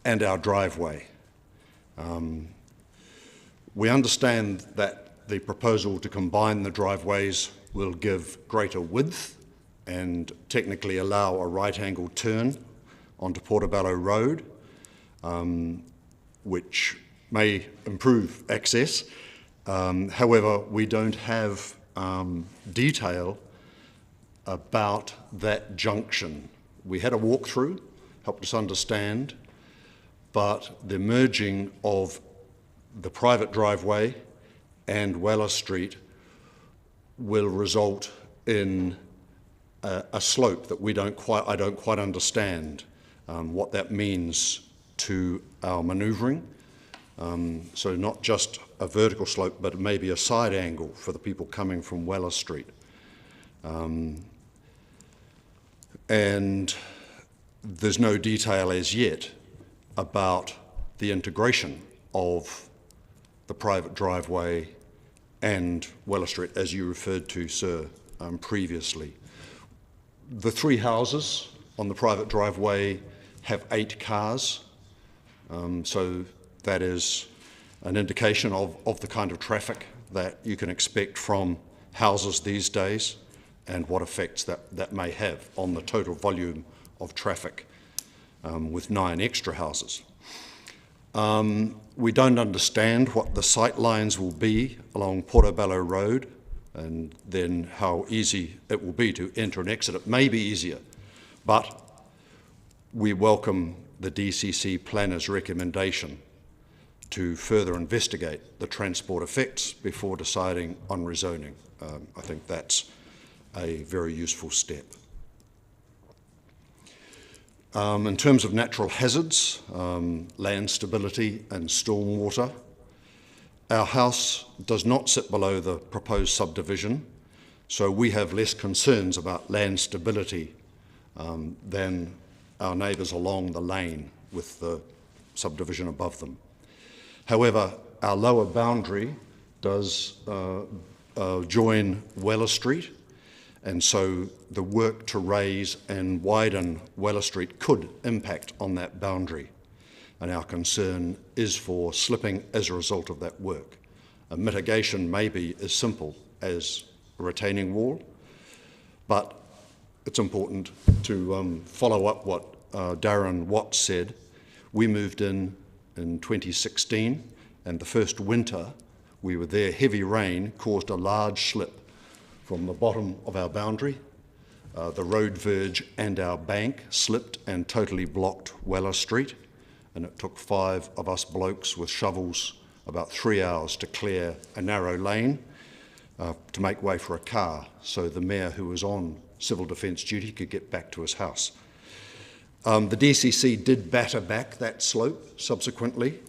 and our driveway. We understand that the proposal to combine the driveways will give greater width and technically allow a right-angle turn onto Portobello Road, which may improve access. However, we don't have detail about that junction. We had a walkthrough, helped us understand, but the merging of the private driveway and Weller Street will result in a slope that I don't quite understand what that means to our manoeuvring. So not just a vertical slope, but maybe a side angle for the people coming from Weller Street. And there's no detail as yet about the integration of the private driveway and Weller Street, as you referred to, sir, previously. The 3 houses on the private driveway have 8 cars, so that is an indication of the kind of traffic that you can expect from houses these days and what effects that may have on the total volume of traffic with 9 extra houses. We don't understand what the sight lines will be along Portobello Road and then how easy it will be to enter and exit. It may be easier, but we welcome the DCC planner's recommendation to further investigate the transport effects before deciding on rezoning. I think that's a very useful step. In terms of natural hazards, land stability and stormwater, our house does not sit below the proposed subdivision, so we have less concerns about land stability than our neighbours along the lane with the subdivision above them. However, our lower boundary does join Weller Street, and so the work to raise and widen Weller Street could impact on that boundary, and our concern is for slipping as a result of that work. A mitigation may be as simple as a retaining wall, but it's important to follow up what Darren Watts said. We moved in 2016, and the first winter we were there, heavy rain caused a large slip from the bottom of our boundary. The road verge and our bank slipped and totally blocked Weller Street, and it took 5 of us blokes with shovels about 3 hours to clear a narrow lane to make way for a car so the mayor, who was on civil defence duty, could get back to his house. The DCC did batter back that slope subsequently.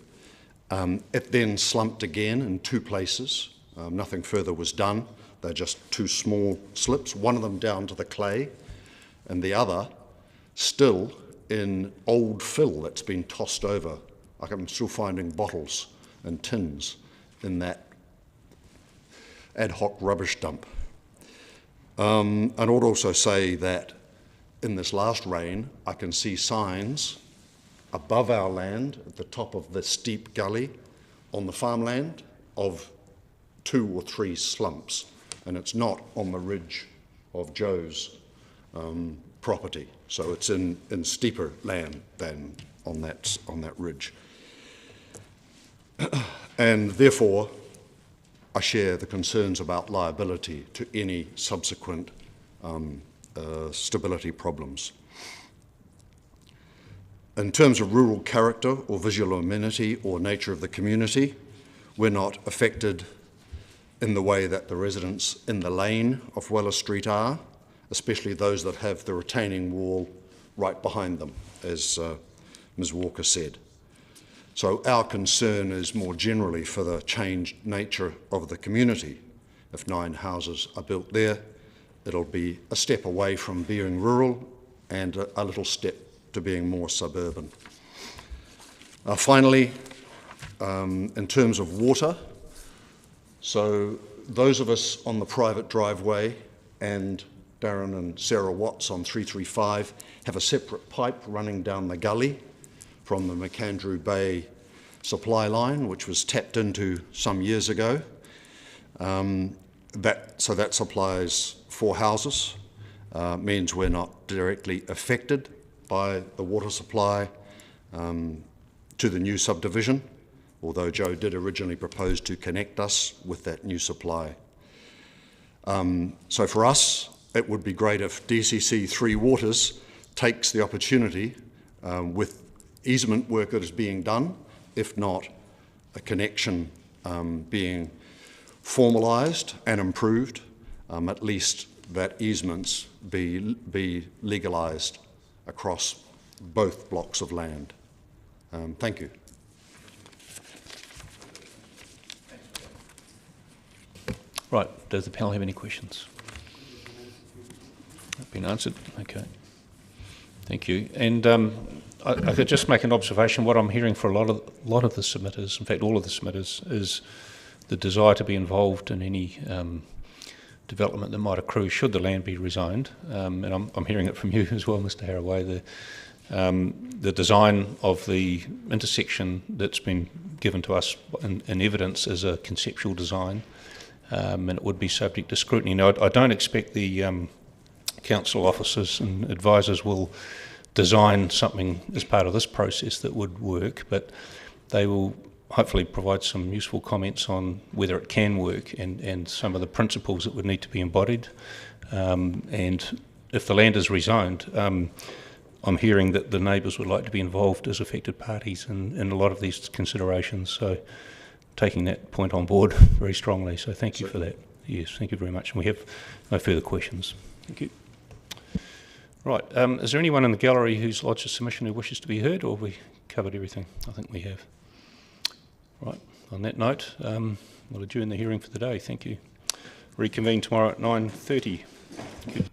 It then slumped again in 2 places. Nothing further was done. They're just 2 small slips, one of them down to the clay and the other still in old fill that's been tossed over. I'm still finding bottles and tins in that ad hoc rubbish dump. And I would also say that in this last rain, I can see signs above our land at the top of the steep gully on the farmland of 2 or 3 slumps, and it's not on the ridge of Joe's property, so it's in steeper land than on that ridge. And therefore, I share the concerns about liability to any subsequent stability problems. In terms of rural character or visual amenity or nature of the community, we're not affected in the way that the residents in the lane of Weller Street are, especially those that have the retaining wall right behind them, as Ms. Walker said. So our concern is more generally for the changed nature of the community. If 9 houses are built there, it'll be a step away from being rural and a little step to being more suburban. Finally, in terms of water, so those of us on the private driveway and Darren and Sarah Watts on 335 have a separate pipe running down the gully from the McAndrew Bay supply line, which was tapped into some years ago. So that supplies 4 houses, means we're not directly affected by the water supply to the new subdivision, although Joe did originally propose to connect us with that new supply. So for us, it would be great if DCC 3 Waters takes the opportunity with easement work that is being done, if not a connection being formalised and improved, at least that easements be legalised across both blocks of land. Thank you. Right, does the panel have any questions? Been answered? Okay. Thank you. And I could just make an observation. What I'm hearing for a lot of the submitters, in fact all of the submitters, is the desire to be involved in any development that might accrue should the land be rezoned, and I'm hearing it from you as well, Mr. Haraway, the design of the intersection that's been given to us in evidence is a conceptual design, and it would be subject to scrutiny. Now, I don't expect the council officers and advisors will design something as part of this process that would work, but they will hopefully provide some useful comments on whether it can work and some of the principles that would need to be embodied. And if the land is rezoned, I'm hearing that the neighbours would like to be involved as affected parties in a lot of these considerations. So taking that point on board very strongly. So thank you for that. Yes, thank you very much. And we have no further questions. Thank you. Right, is there anyone in the gallery who's lodged a submission who wishes to be heard, or have we covered everything? I think we have. Right, on that note, we'll adjourn the hearing for the day. Thank you. Reconvene tomorrow at 9:30. Thank you.